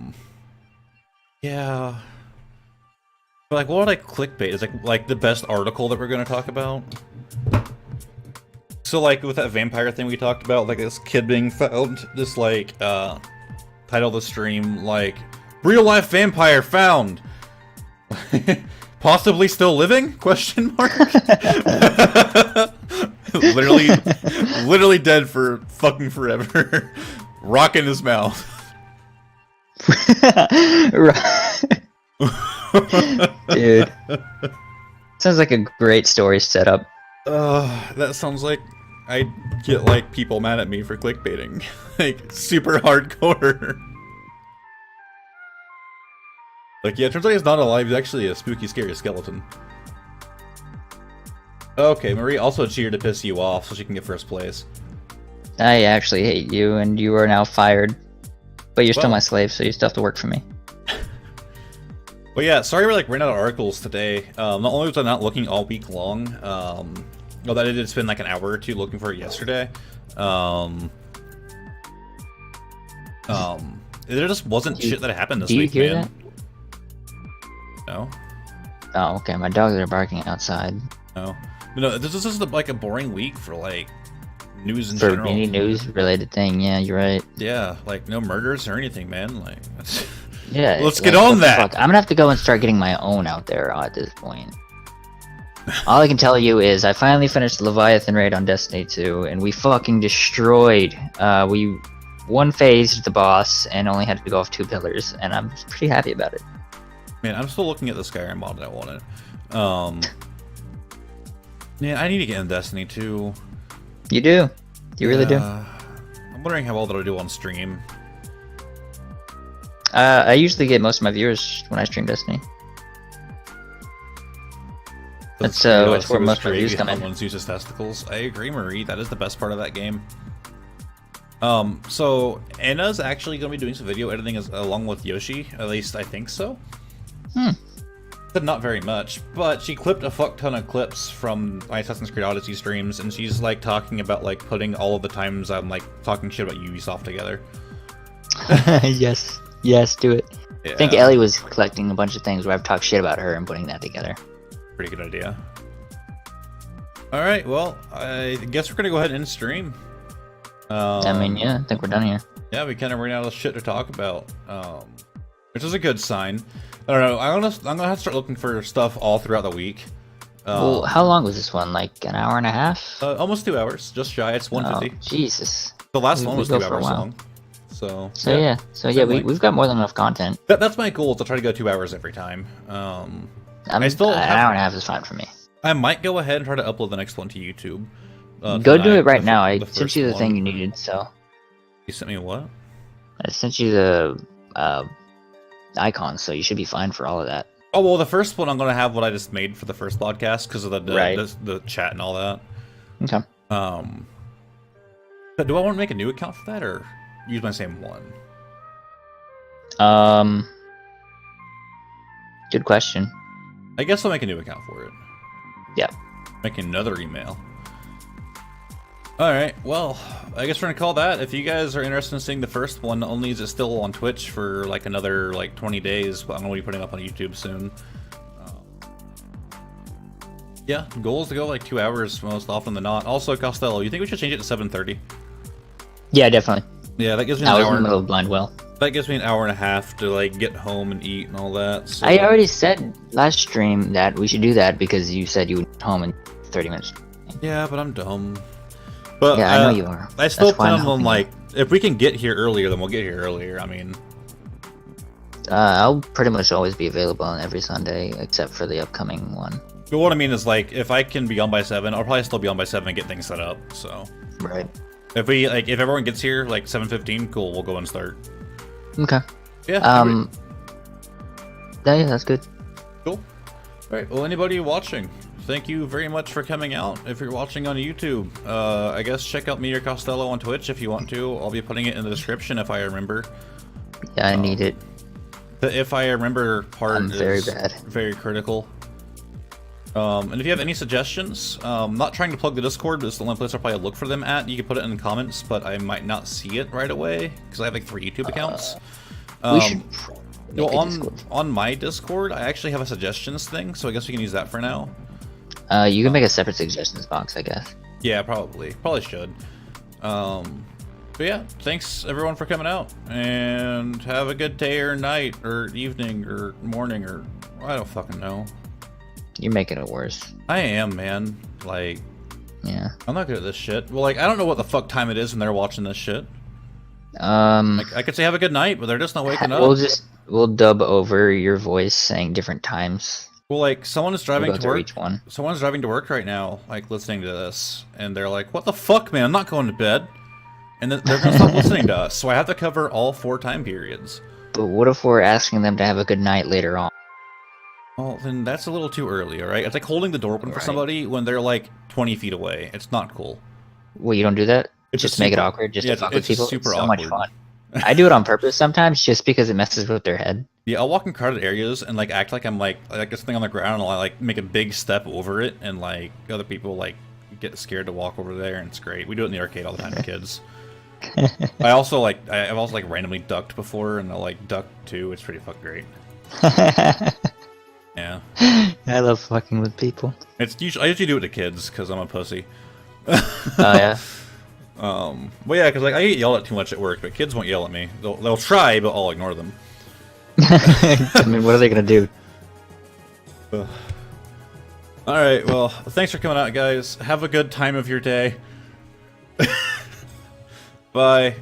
But like, what would I clickbait? Is like the best article that we're gonna talk about. So like with that vampire thing we talked about, like this kid being found, this like title of the stream like real life vampire found. Possibly still living? Question mark. literally dead for fucking forever. Rock in his mouth. Dude. Sounds like a great story setup. That sounds like I get like people mad at me for clickbaiting. Like super hardcore. Like, yeah, it turns out he's not alive, he's actually a spooky, scary skeleton. Okay, Marie also cheered to piss you off so she can get first place. I actually hate you, and you are now fired. But you're still my slave, so you still have to work for me. Well, yeah, sorry we like ran out of articles today. Not only was I not looking all week long, although I did spend like an hour or two looking for it yesterday. There just wasn't shit that happened this week, Do you hear man. that? No? Oh, okay. My dogs are barking outside. No. No, this is just like a boring week for like news in For general. any news-related thing, yeah, you're right. Yeah, like no murders or anything, man. Like, Yeah. let's like, get on what the that. fuck? I'm gonna have to go and start getting my own out there at this point. All I can tell you is I finally finished the Leviathan raid on Destiny 2, and we fucking destroyed. We one-phased the boss and only had to go off 2 pillars, and I'm pretty happy about it. Man, I'm still looking at the Skyrim mod that I wanted. Yeah, I need to get in Destiny 2. You do. You really do. I'm wondering how well that'll do on stream. I usually get most of my viewers when I stream Destiny. That's where most of my views come in. Someone uses testicles. I agree, Marie. That is the best part of that game. So Anna's actually going to be doing some video editing along with Yoshi. At least I think so. But not very much. But she clipped a fuck ton of clips from my Assassin's Creed Odyssey streams, and she's like talking about like putting all of the times I'm like talking shit about Ubisoft together. Yes, do it. Yeah, I think Ellie was collecting a bunch of things where I've talked shit about her and putting that together. pretty good idea. All right, well, I guess we're gonna go ahead and stream. I mean, yeah, I think we're done here. Yeah, we kind of ran out of shit to talk about, which is a good sign. I don't know. I'm gonna have to start looking for stuff all throughout the week. Well, how long was this one? Like an hour and a half? Almost 2 hours, just shy. It's 150. Oh, Jesus. The last one we was go 2 for a hours while. long. So yeah, we've got more than enough content. that's my goal, to try to go 2 hours every time. I still an have- hour and a half is fine for me. I might go ahead and try to upload the next one to YouTube. Go tonight, do it right the now. fir- I the sent first you the one. thing you needed, so You sent me what? I sent you the icons, so you should be fine for all of that. Oh well, the first one I'm gonna have what I just made for the first podcast because of Right. the chat and all that. Okay. But do I want to make a new account for that or use my same one? Good question. I guess I'll make a new account for it. Yep. Make another email. Alright, well, I guess we're gonna call that. If you guys are interested in seeing the first one, not only is it still on Twitch for like another like 20 days, but I'm gonna be putting it up on YouTube soon. Yeah, goal is to go like 2 hours most often than not. Also, Costello, you think we should change it to 7:30? Yeah, definitely. Yeah, that gives me I an was in hour. the middle of Blindwell. That gives me an hour and a half to like get home and eat and all that. So. I already said last stream that we should do that because you said you would get home in 30 minutes. Yeah, but I'm dumb. But Yeah, I know you are. I still That's why I'm plan on helping like if we can get here earlier, then we'll get here earlier. I mean, I'll pretty much always be available on every Sunday except for the upcoming one. but what I mean is like if I can be on by 7, I'll probably still be on by 7 and get things set up. So Right. if we like if everyone gets here like 7:15, cool, we'll go and start. Okay. Yeah. Yeah, that's good. Cool. All right. Well, anybody watching, thank you very much for coming out. If you're watching on YouTube, I guess check out me or Costello on Twitch if you want to. I'll be putting it in the description if I remember. Yeah, I need it. The if I remember part I'm very is bad. very critical. And if you have any suggestions, not trying to plug the Discord, but it's the only place I'll probably look for them at. You can put it in the comments, but I might not see it right away because I have like 3 YouTube accounts. We should make Well, a Discord. on my Discord, I actually have a suggestions thing, so I guess we can use that for now. You can make a separate suggestions box, I guess. Yeah, probably should. But yeah, thanks everyone for coming out, and have a good day or night or evening or morning or I don't fucking know. You're making it worse. I am, man. Like, Yeah. I'm not good at this shit. Well, like, I don't know what the fuck time it is when they're watching this shit. Like, I could say have a good night, but they're just not waking up. We'll dub over your voice saying different times. Well, like, someone is driving We'll go to work. through each one. Someone's driving to work right now, like, listening to this, and they're like, "What the fuck, man? I'm not going to bed." And then they're gonna stop listening to us, so I have to cover all 4 time periods. But what if we're asking them to have a good night later on? Well, then that's a little too early, alright? It's like holding the door open for Right. somebody when they're, like, 20 feet away. It's not cool. Well, you don't do that? It's Just just to make it super- awkward? Just yeah, to fuck it's with people? super It's so much awkward. fun. I do it on purpose sometimes just because it messes with their head. Yeah, I'll walk in crowded areas and, like, act like I'm, like this thing on the ground, and I'll, like, make a big step over it, and, like, other people, like, get scared to walk over there, and it's great. We do it in the arcade all the time, kids. I've also, like, randomly ducked before, and I'll, like, duck too. It's pretty fucking great. Yeah. I love fucking with people. I usually do it to kids, because I'm a pussy. Oh, yeah? Well, yeah, because, like, I get yelled at too much at work, but kids won't yell at me. They'll try, but I'll ignore them. I mean, what are they gonna do? Alright, well, thanks for coming out, guys. Have a good time of your day. Bye.